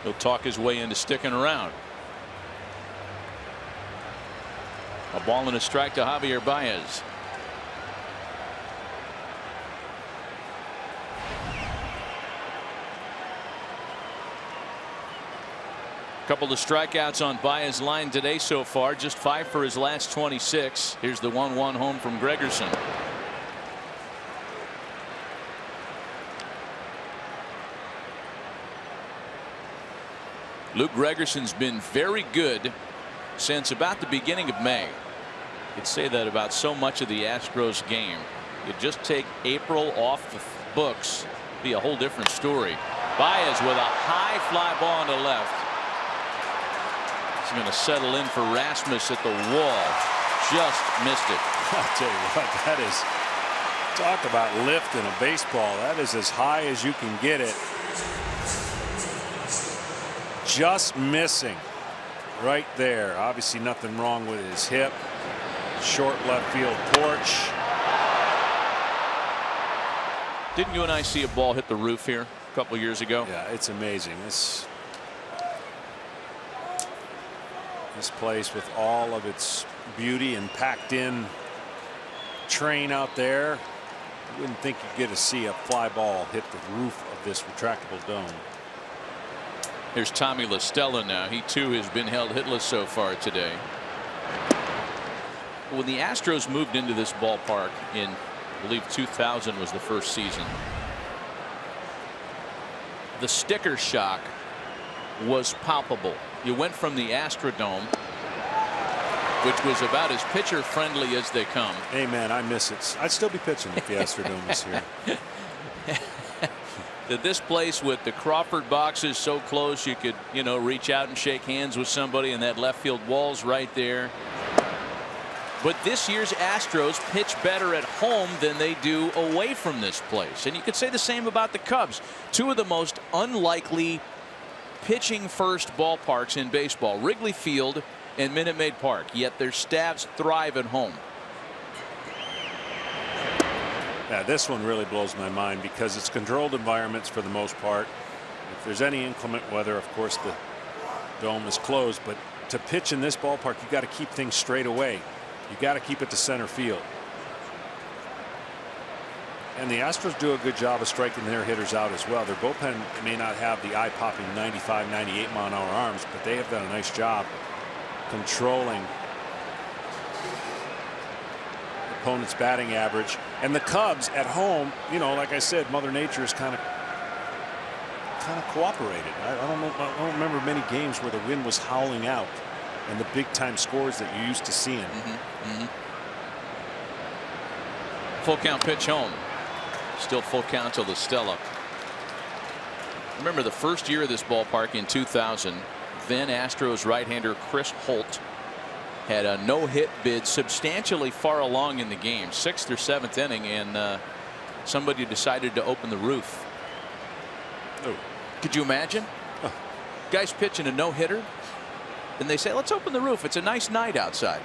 He'll talk his way into sticking around. A ball and a strike to Javier Baez. Couple of strikeouts on Baez's line today so far, just 5 for his last 26. Here's the 1-1 home from Gregerson. Luke Gregerson's been very good since about the beginning of May. You could say that about so much of the Astros game. You just take April off the books, be a whole different story. Baez with a high fly ball on the left. He's going to settle in for Rasmus at the wall. Just missed it. I'll tell you what, that is, talk about lift in a baseball. That is as high as you can get it. Just missing right there. Obviously nothing wrong with his hip. Short left field porch. Didn't you and I see a ball hit the roof here a couple years ago? Yeah, it's amazing. This place with all of its beauty and packed in train out there. You wouldn't think you'd get to see a fly ball hit the roof of this retractable dome. Here's Tommy LaStella now. He too has been held hitless so far today. When the Astros moved into this ballpark in, I believe 2000 was the first season, the sticker shock was palpable. You went from the Astrodome, which was about as pitcher friendly as they come. Hey man, I miss it. I'd still be pitching if the Astrodome was here. This place with the Crawford boxes so close you could, you know, reach out and shake hands with somebody, and that left field wall's right there. But this year's Astros pitch better at home than they do away from this place. And you could say the same about the Cubs. Two of the most unlikely pitching first ballparks in baseball, Wrigley Field and Minute Maid Park, yet their staffs thrive at home. Yeah, this one really blows my mind because it's controlled environments for the most part. If there's any inclement weather, of course the dome is closed, but to pitch in this ballpark you got to keep things straight away. You got to keep it to center field. And the Astros do a good job of striking their hitters out as well. Their bullpen may not have the eye-popping 95, 98 mile-an-hour arms, but they have done a nice job controlling opponent's batting average. And the Cubs at home, you know, like I said, Mother Nature has kind of cooperated. I don't remember many games where the wind was howling out and the big time scores that you're used to seeing. Full count pitch home. Still full count to LaStella. Remember the first year of this ballpark in 2000, then Astros right-hander Chris Holt had a no-hit bid substantially far along in the game, 6th or 7th inning, and somebody decided to open the roof. Oh. Could you imagine? Oh. Guys pitching a no-hitter, and they say, let's open the roof. It's a nice night outside.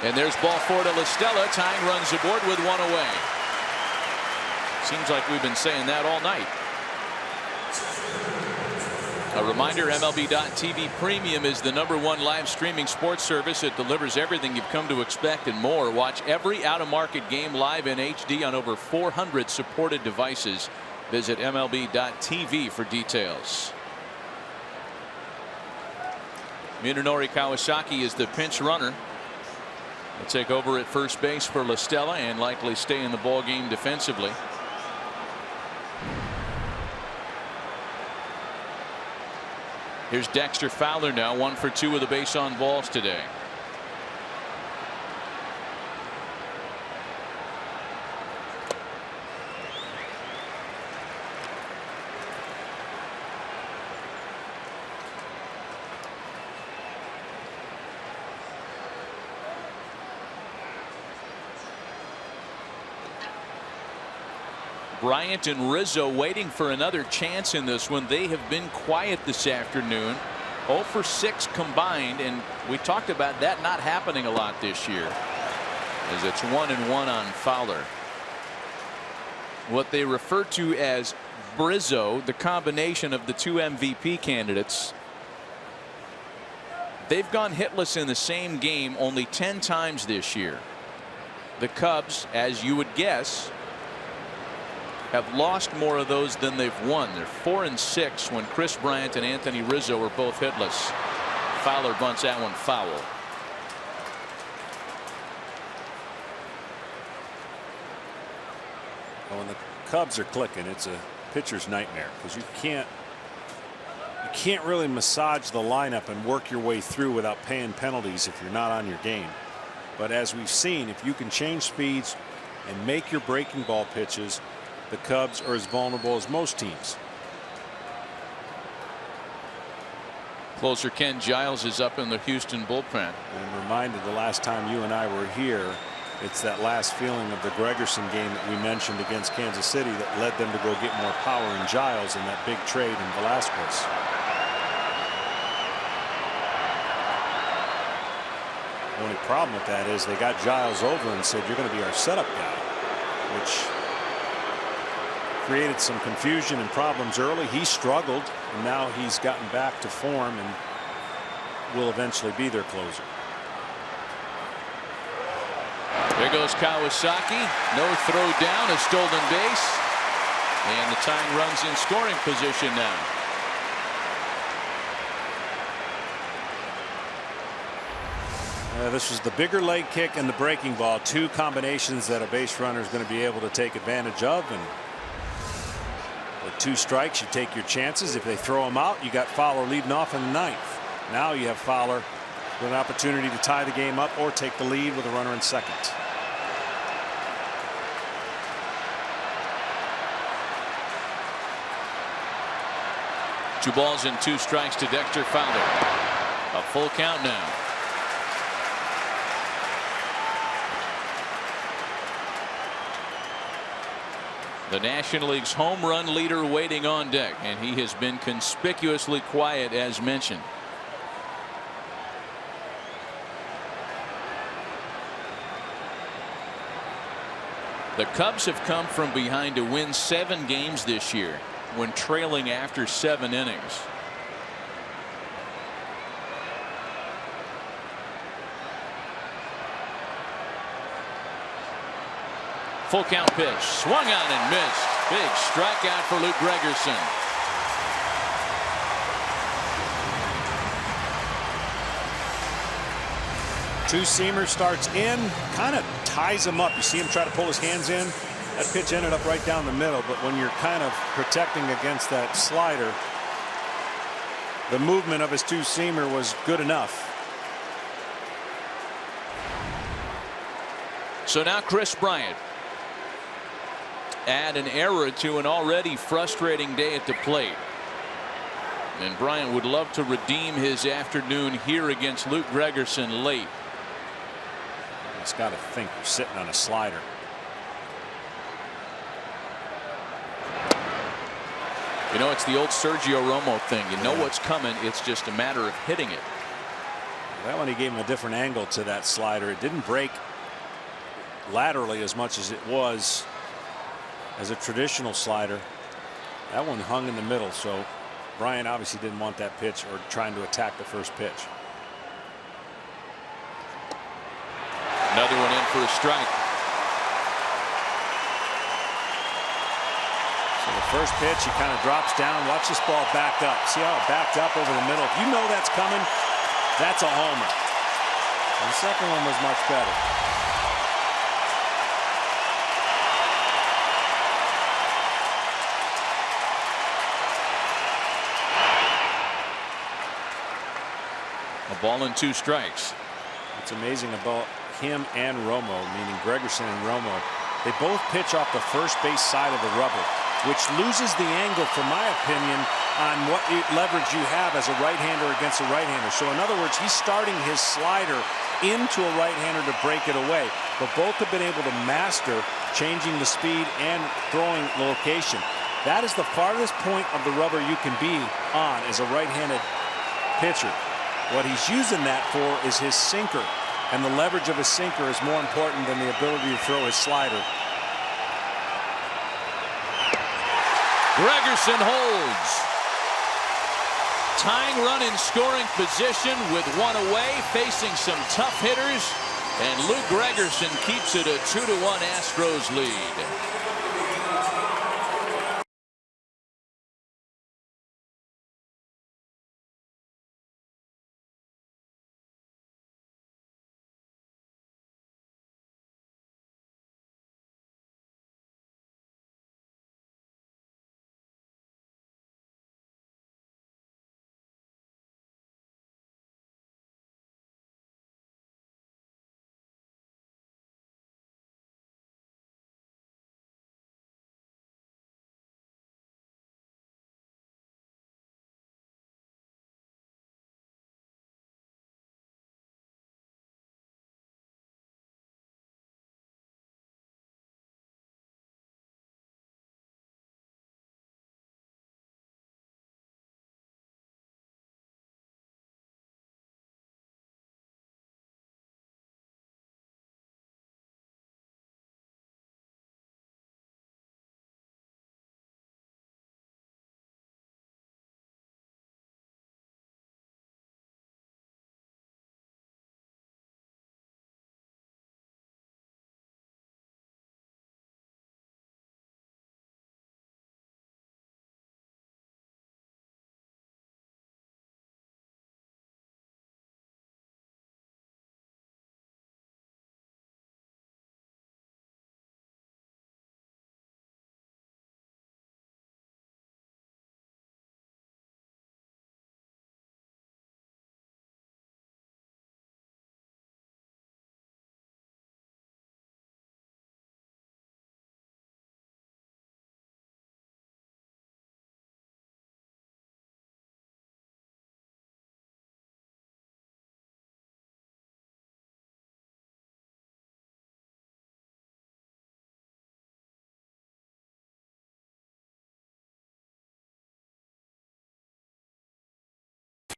And there's ball 4 to LaStella. Tying runs aboard with 1 away. Seems like we've been saying that all night. A reminder, MLB.TV Premium is the #1 live streaming sports service. It delivers everything you've come to expect and more. Watch every out-of-market game live in HD on over 400 supported devices. Visit MLB.TV for details. Munenori Kawasaki is the pinch runner. He'll take over at first base for LaStella and likely stay in the ball game defensively. Here's Dexter Fowler now, 1 for 2 with a base on balls today. Bryant and Rizzo waiting for another chance in this one. They have been quiet this afternoon. 0 for 6 combined, and we talked about that not happening a lot this year, as it's 1-1 on Fowler. What they refer to as Brizzo, the combination of the 2 MVP candidates. They've gone hitless in the same game only 10 times this year. The Cubs, as you would guess, have lost more of those than they've won. They're 4 and 6 when Chris Bryant and Anthony Rizzo were both hitless. Fowler bunts that one foul. When the Cubs are clicking, it's a pitcher's nightmare because you can't really massage the lineup and work your way through without paying penalties if you're not on your game. But as we've seen, if you can change speeds and make your breaking ball pitches, the Cubs are as vulnerable as most teams. Closer Ken Giles is up in the Houston bullpen. And reminded the last time you and I were here, it's that last feeling of the Gregerson game that we mentioned against Kansas City that led them to go get more power in Giles in that big trade in Velasquez. The only problem with that is they got Giles over and said, you're going to be our setup guy, which created some confusion and problems early. He struggled, and now he's gotten back to form and will eventually be their closer. There goes Kawasaki. No throw down, a stolen base, and the tying runs in scoring position now. This was the bigger leg kick and the breaking ball, 2 combinations that a base runner is going to be able to take advantage of. And with 2 strikes, you take your chances. If they throw them out, you got Fowler leading off in the 9th. Now you have Fowler with an opportunity to tie the game up or take the lead with a runner in second. Two balls and 2 strikes to Dexter Fowler. A full count now. The National League's home run leader waiting on deck, and he has been conspicuously quiet as mentioned. The Cubs have come from behind to win 7 games this year when trailing after 7 innings. Full count pitch, swung on and missed. Big strikeout for Luke Gregerson. Two-seamer starts in, kind of ties him up. You see him try to pull his hands in. That pitch ended up right down the middle, but when you're kind of protecting against that slider, the movement of his two-seamer was good enough. So now Chris Bryant. Add an error to an already frustrating day at the plate. And Bryant would love to redeem his afternoon here against Luke Gregerson late. He's got to think you're sitting on a slider. You know, it's the old Sergio Romo thing. You know what's coming. It's just a matter of hitting it. That one he gave him a different angle to that slider. It didn't break laterally as much as it was as a traditional slider. That one hung in the middle, so Bryant obviously didn't want that pitch or trying to attack the first pitch. Another one in for a strike. So the first pitch, he kind of drops down. Watch this ball back up. See how it backed up over the middle? If you know that's coming, that's a homer. And the second one was much better. A ball and 2 strikes. What's amazing about him and Romo, meaning Gregerson and Romo, they both pitch off the first base side of the rubber, which loses the angle, from my opinion, on what leverage you have as a right-hander against a right-hander. So in other words, he's starting his slider into a right-hander to break it away. But both have been able to master changing the speed and throwing location. That is the farthest point of the rubber you can be on as a right-handed pitcher. What he's using that for is his sinker, and the leverage of his sinker is more important than the ability to throw his slider. Gregerson holds. Tying run in scoring position with 1 away, facing some tough hitters, and Lou Gregerson keeps it a 2-1 Astros lead.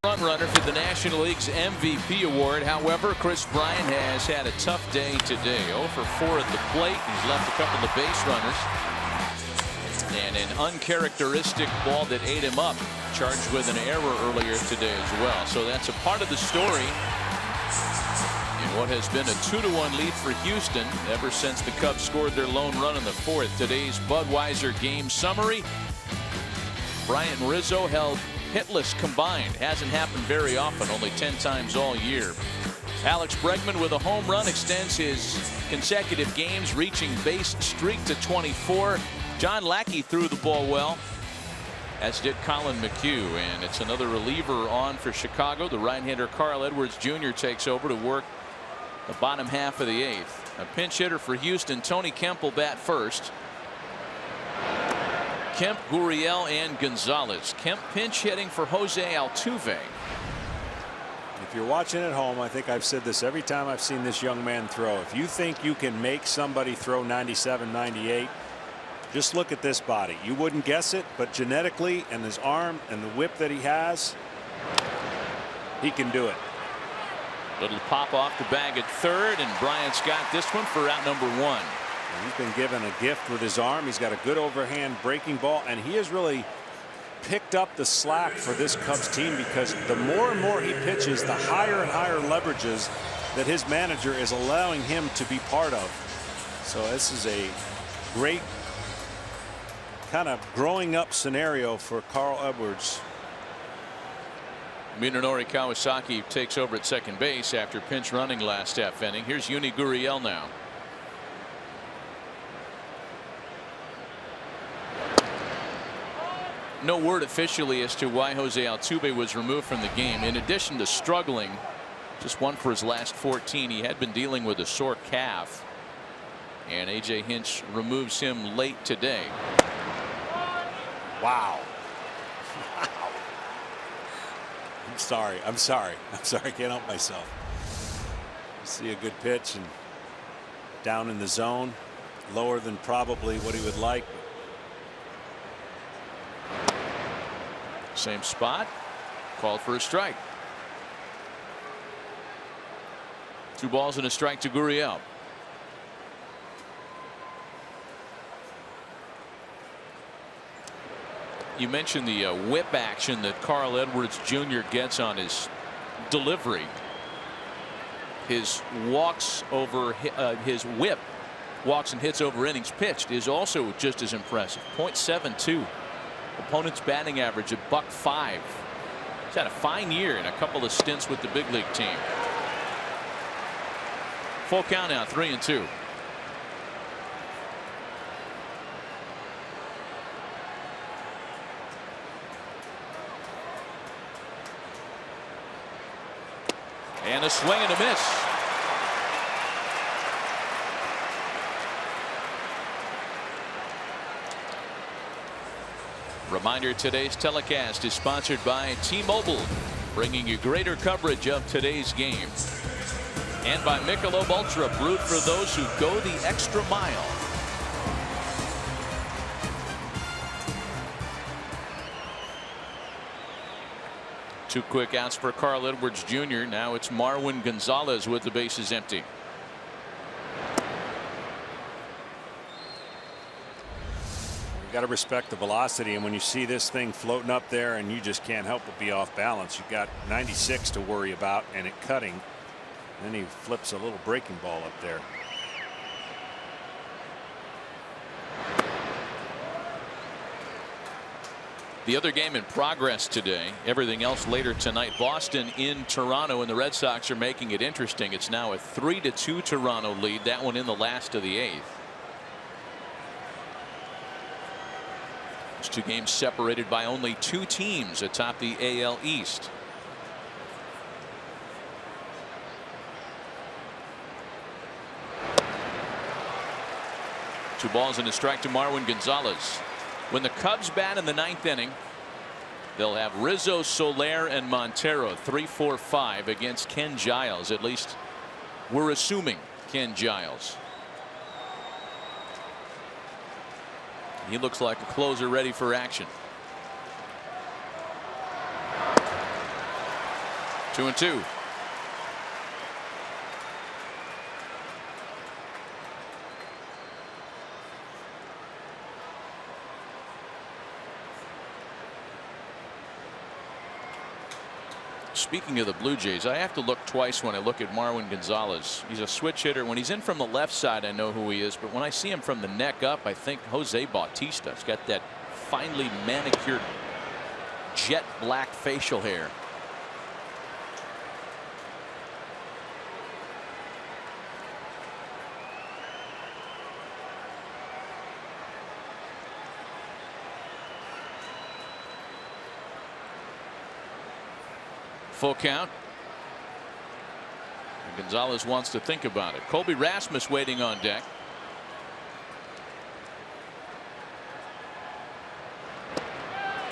Front runner for the National League's MVP award. However, Chris Bryant has had a tough day today. 0 for 4 at the plate. He's left a couple of base runners. And an uncharacteristic ball that ate him up. Charged with an error earlier today as well. So that's a part of the story in what has been a 2-1 lead for Houston ever since the Cubs scored their lone run in the 4th. Today's Budweiser game summary. Bryant and Rizzo held hitless combined. Hasn't happened very often, only 10 times all year. Alex Bregman with a home run extends his consecutive games, reaching base streak to 24. John Lackey threw the ball well, as did Colin McHugh, and it's another reliever on for Chicago. The right-hander Carl Edwards Jr. takes over to work the bottom half of the 8th. A pinch hitter for Houston, Tony Kemp will bat first. Kemp, Gurriel, and Gonzalez. Kemp pinch hitting for Jose Altuve. If you're watching at home, I think I've said this every time I've seen this young man throw. If you think you can make somebody throw 97, 98, just look at this body. You wouldn't guess it, but genetically and his arm and the whip that he has, he can do it. Little pop off the bag at third, and Bryant's got this one for out number 1. He's been given a gift with his arm. He's got a good overhand breaking ball, and he has really picked up the slack for this Cubs team, because the more and more he pitches, the higher and higher leverages that his manager is allowing him to be part of. So this is a great kind of growing up scenario for Carl Edwards. Munenori Kawasaki takes over at second base after pinch running last half inning. Here's Yuni Gurriel now. No word officially as to why Jose Altuve was removed from the game. In addition to struggling, just 1 for his last 14, he had been dealing with a sore calf, and A.J. Hinch removes him late today. Wow. I'm sorry. I can't help myself. See a good pitch and down in the zone, lower than probably what he would like. Same spot, called for a strike. 2 balls and a strike to Gurriel. You mentioned the whip action that Carl Edwards Jr. gets on his delivery. His walks over his whip, walks and hits over innings pitched, is also just as impressive. .72. Opponent's batting average at .5. He's had a fine year in a couple of stints with the big league team. Full count now, 3-2. And a swing and a miss. Reminder, today's telecast is sponsored by T-Mobile, bringing you greater coverage of today's game. And by Michelob Ultra, brewed for those who go the extra mile. Two quick outs for Carl Edwards Jr. Now it's Marwin Gonzalez with the bases empty. You got to respect the velocity, and when you see this thing floating up there and you just can't help but be off balance, you've got 96 to worry about and it cutting. Then he flips a little breaking ball up there. The other game in progress today, everything else later tonight. Boston in Toronto, and the Red Sox are making it interesting. It's now a 3-2 Toronto lead, that one in the last of the 8th. Those 2 games separated by only 2 teams atop the AL East. Two balls and a strike to Marwin Gonzalez. When the Cubs bat in the 9th inning, they'll have Rizzo, Soler, and Montero 3-4-5 against Ken Giles. At least we're assuming Ken Giles. He looks like a closer ready for action. 2-2. Speaking of the Blue Jays, I have to look twice when I look at Marwin Gonzalez. He's a switch hitter. When he's in from the left side, I know who he is, but when I see him from the neck up, I think Jose Bautista. He's got that finely manicured jet black facial hair. Full count. And Gonzalez wants to think about it. Colby Rasmus waiting on deck.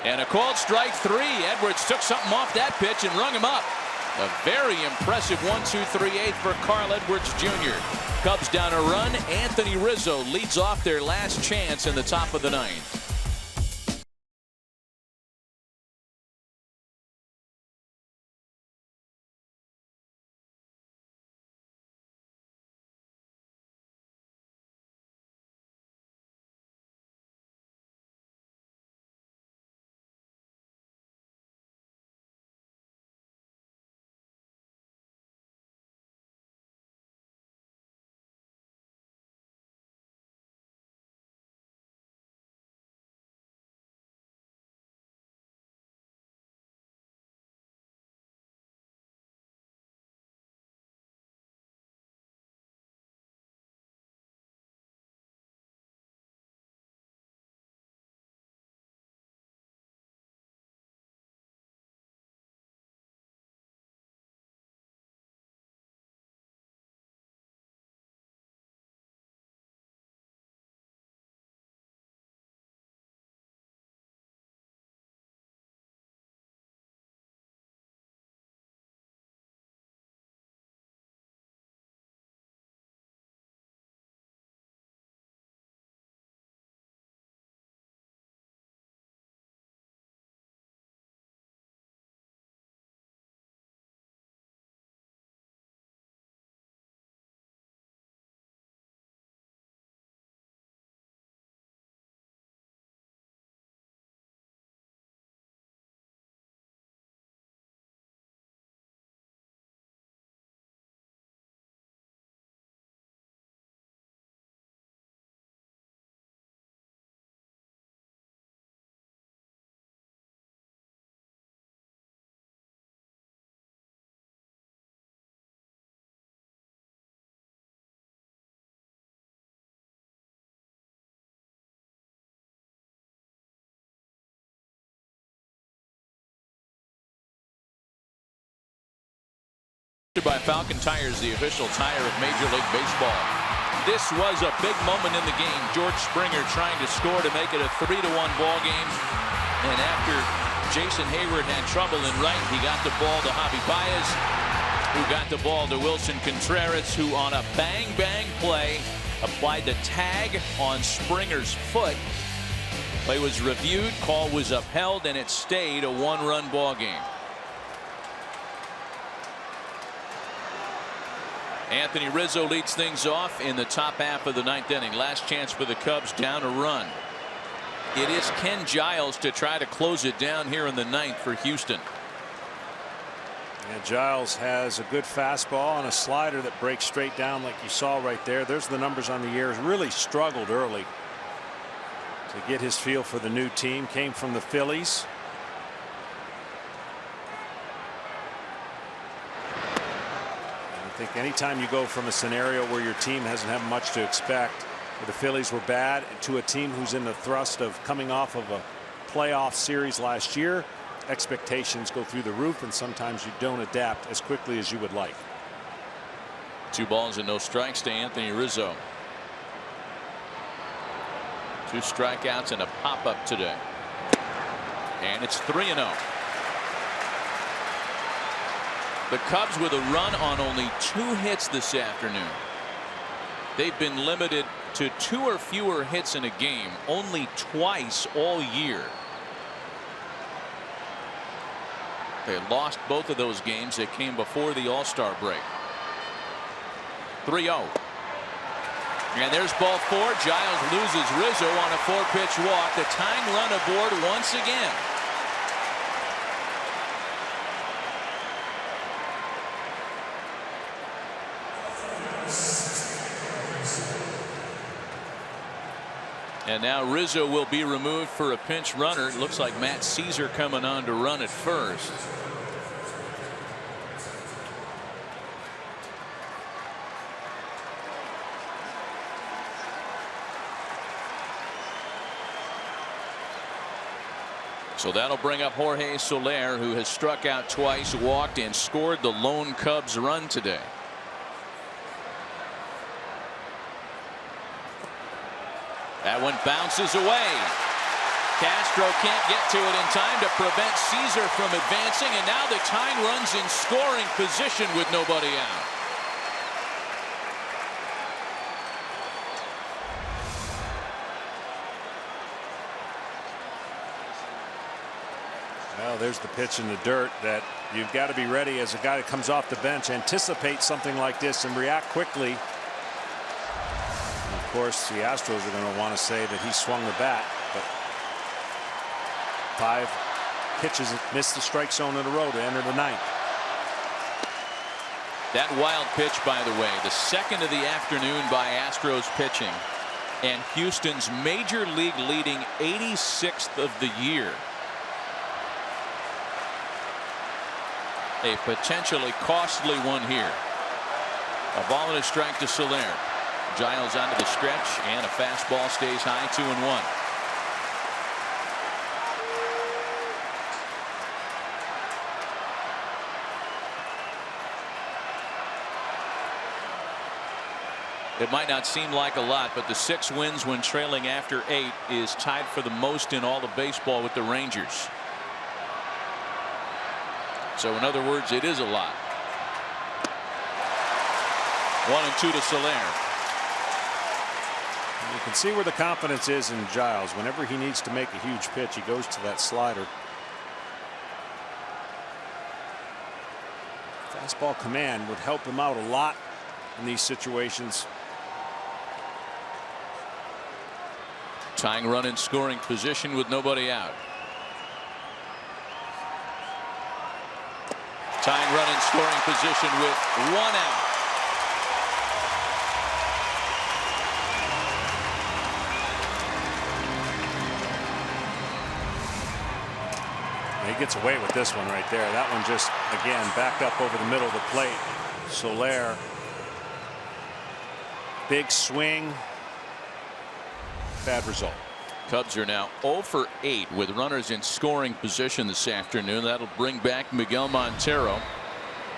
And a called strike 3. Edwards took something off that pitch and rung him up. A very impressive 1-2-3-8 for Carl Edwards Jr. Cubs down a run. Anthony Rizzo leads off their last chance in the top of the 9th. By Falcon Tires, the official tire of Major League Baseball. This was a big moment in the game. George Springer trying to score to make it a 3-1 ball game. And after Jason Hayward had trouble in right, he got the ball to Javi Baez, who got the ball to Wilson Contreras, who on a bang-bang play applied the tag on Springer's foot. Play was reviewed, call was upheld, and it stayed a 1-run ball game. Anthony Rizzo leads things off in the top half of the 9th inning. Last chance for the Cubs, down a run. It is Ken Giles to try to close it down here in the 9th for Houston. Yeah, Giles has a good fastball and a slider that breaks straight down like you saw right there. There's the numbers on the year. Really struggled early to get his feel for the new team. Came from the Phillies. I think anytime you go from a scenario where your team hasn't had much to expect, where the Phillies were bad, to a team who's in the thrust of coming off of a playoff series last year, expectations go through the roof, and sometimes you don't adapt as quickly as you would like. 2 balls and no strikes to Anthony Rizzo. 2 strikeouts and a pop-up today. And it's 3-0. The Cubs with a run on only 2 hits this afternoon. They've been limited to 2 or fewer hits in a game only twice all year. They lost both of those games that came before the All-Star break. 3-0. And there's ball 4. Giles loses Rizzo on a 4-pitch walk. The tying run aboard once again. And now Rizzo will be removed for a pinch runner. It looks like Matt Caesar coming on to run at first. So that'll bring up Jorge Soler, who has struck out twice, walked, and scored the lone Cubs run today. That one bounces away. Castro can't get to it in time to prevent Caesar from advancing, and now the tying run's in scoring position with nobody out. Well, there's the pitch in the dirt that you've got to be ready as a guy that comes off the bench, anticipate something like this and react quickly. Of course, the Astros are going to want to say that he swung the bat, but 5 pitches missed the strike zone in a row to enter the 9th. That wild pitch, by the way, the second of the afternoon by Astros pitching, and Houston's major league leading 86th of the year. A potentially costly one here. A ball and a strike to Soler. Giles onto the stretch, and a fastball stays high, 2-1. It might not seem like a lot, but the 6 wins when trailing after 8 is tied for the most in all of baseball with the Rangers. So in other words, it is a lot. 1-2 to Soler. You can see where the confidence is in Giles. Whenever he needs to make a huge pitch, he goes to that slider. Fastball command would help him out a lot in these situations. Tying run in scoring position with nobody out. Tying run in scoring position with 1 out. He gets away with this one right there. That one just, again, backed up over the middle of the plate. Soler. Big swing. Bad result. Cubs are now 0 for 8 with runners in scoring position this afternoon. That'll bring back Miguel Montero.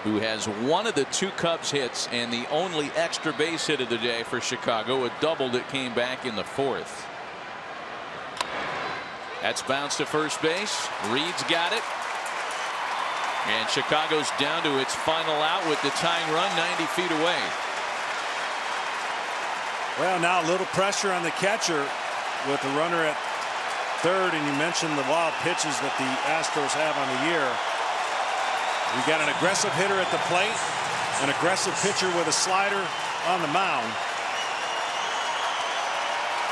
who has one of the 2 Cubs hits and the only extra base hit of the day for Chicago. A double that came back in the 4th. That's bounced to first base. Reed's got it. And Chicago's down to its final out with the tying run 90 feet away. Well, now a little pressure on the catcher with the runner at third, and you mentioned the wild pitches that the Astros have on the year. You got an aggressive hitter at the plate, an aggressive pitcher with a slider on the mound.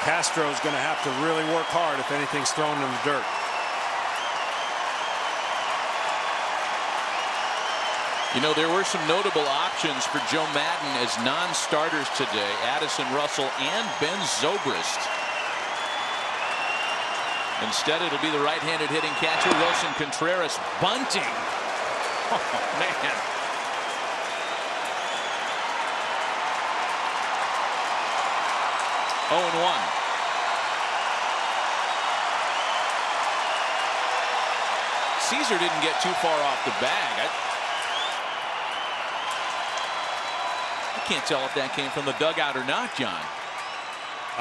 Castro's going to have to really work hard if anything's thrown in the dirt. You know, there were some notable options for Joe Maddon as non-starters today. Addison Russell and Ben Zobrist. Instead, it'll be the right-handed hitting catcher Wilson Contreras bunting. Oh, man. Oh, and 1. Caesar didn't get too far off the bag. I can't tell if that came from the dugout or not, John.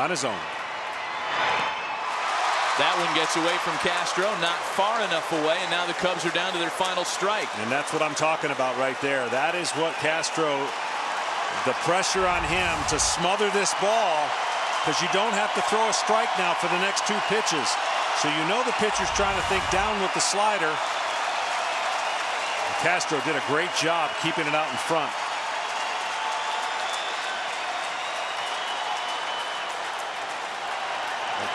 On his own. That one gets away from Castro, not far enough away, and now the Cubs are down to their final strike. And that's what I'm talking about right there. That is what Castro, the pressure on him to smother this ball, because you don't have to throw a strike now for the next 2 pitches. So you know the pitcher's trying to think down with the slider. Castro did a great job keeping it out in front.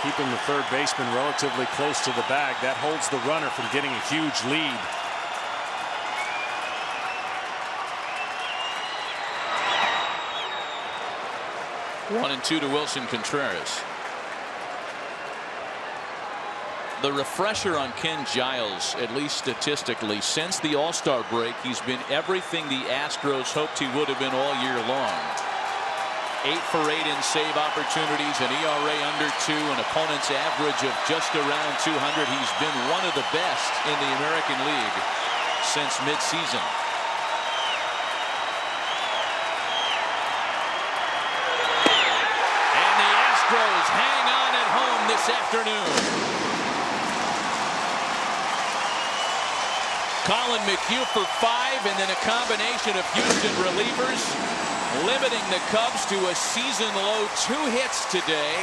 Keeping the third baseman relatively close to the bag, that holds the runner from getting a huge lead. One and 2 to Wilson Contreras. The refresher on Ken Giles, at least statistically, since the All-Star break, he's been everything the Astros hoped he would have been all year long. 8 for 8 in save opportunities, an ERA under 2, an opponent's average of just around 200. He's been one of the best in the American League since midseason. And the Astros hang on at home this afternoon. Colin McHugh for 5, and then a combination of Houston relievers, limiting the Cubs to a season-low 2 hits today,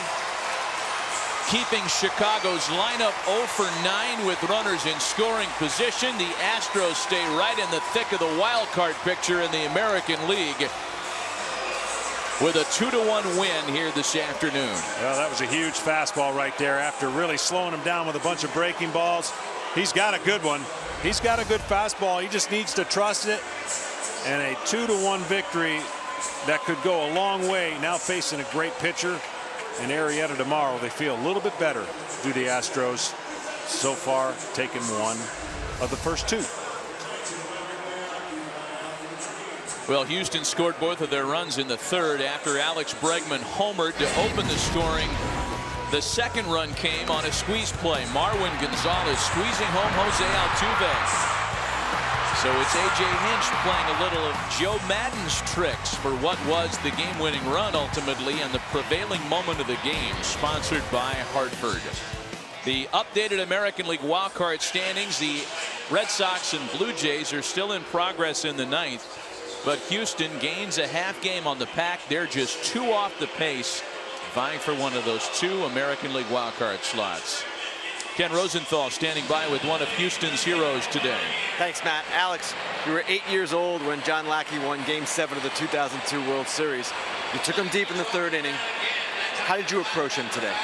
keeping Chicago's lineup 0 for 9 with runners in scoring position. The Astros stay right in the thick of the wild card picture in the American League with a 2-1 win here this afternoon. Well, that was a huge fastball right there after really slowing him down with a bunch of breaking balls. He's got a good one. He's got a good fastball. He just needs to trust it. And a 2-1 victory that could go a long way. Now facing a great pitcher in Arrieta tomorrow. They feel a little bit better, do the Astros. So far, taken 1 of the first 2. Well, Houston scored both of their runs in the 3rd after Alex Bregman homered to open the scoring. The second run came on a squeeze play. Marwin Gonzalez squeezing home Jose Altuve. So it's A.J. Hinch playing a little of Joe Maddon's tricks for what was the game-winning run ultimately and the prevailing moment of the game, sponsored by Hartford. The updated American League wildcard standings, the Red Sox and Blue Jays are still in progress in the 9th, but Houston gains a half game on the Pack. They're just 2 off the pace, vying for one of those 2 American League wildcard slots. Ken Rosenthal standing by with one of Houston's heroes today. Thanks, Matt. Alex, you were 8 years old when John Lackey won Game 7 of the 2002 World Series. You took him deep in the 3rd inning. How did you approach him today?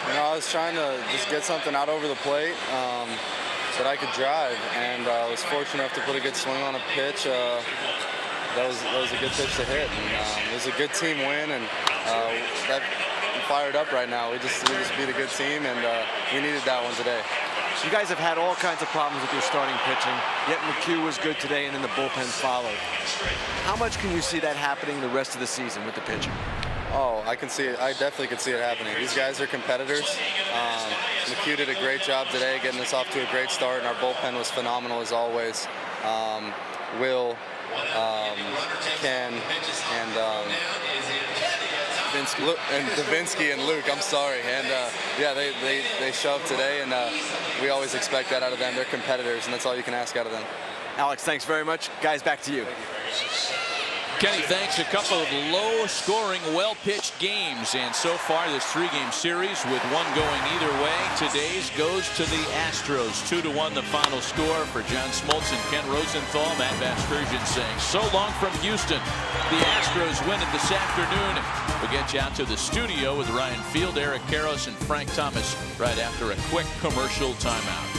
You know, I was trying to just get something out over the plate that I could drive, and I was fortunate enough to put a good swing on a pitch. That was a good pitch to hit, and it was a good team win, and that fired up right now. We just beat a good team, and we needed that one today. You guys have had all kinds of problems with your starting pitching, yet McHugh was good today, and then the bullpen followed. How much can you see that happening the rest of the season with the pitching? Oh, I can see it. I definitely can see it happening. These guys are competitors. McHugh did a great job today getting us off to a great start, and our bullpen was phenomenal as always. Will, Ken, and Davinsky and Luke. I'm sorry. And yeah, they shoved today, and we always expect that out of them. They're competitors, and that's all you can ask out of them. Alex, thanks very much. Guys, back to you. Kenny, thanks. A couple of low-scoring, well-pitched games, and so far this 3-game series with one going either way. Today's goes to the Astros. 2-1 the final score for John Smoltz and Ken Rosenthal. Matt Vasgersian saying so long from Houston. The Astros win it this afternoon. We'll get you out to the studio with Ryan Field, Eric Karros, and Frank Thomas right after a quick commercial timeout.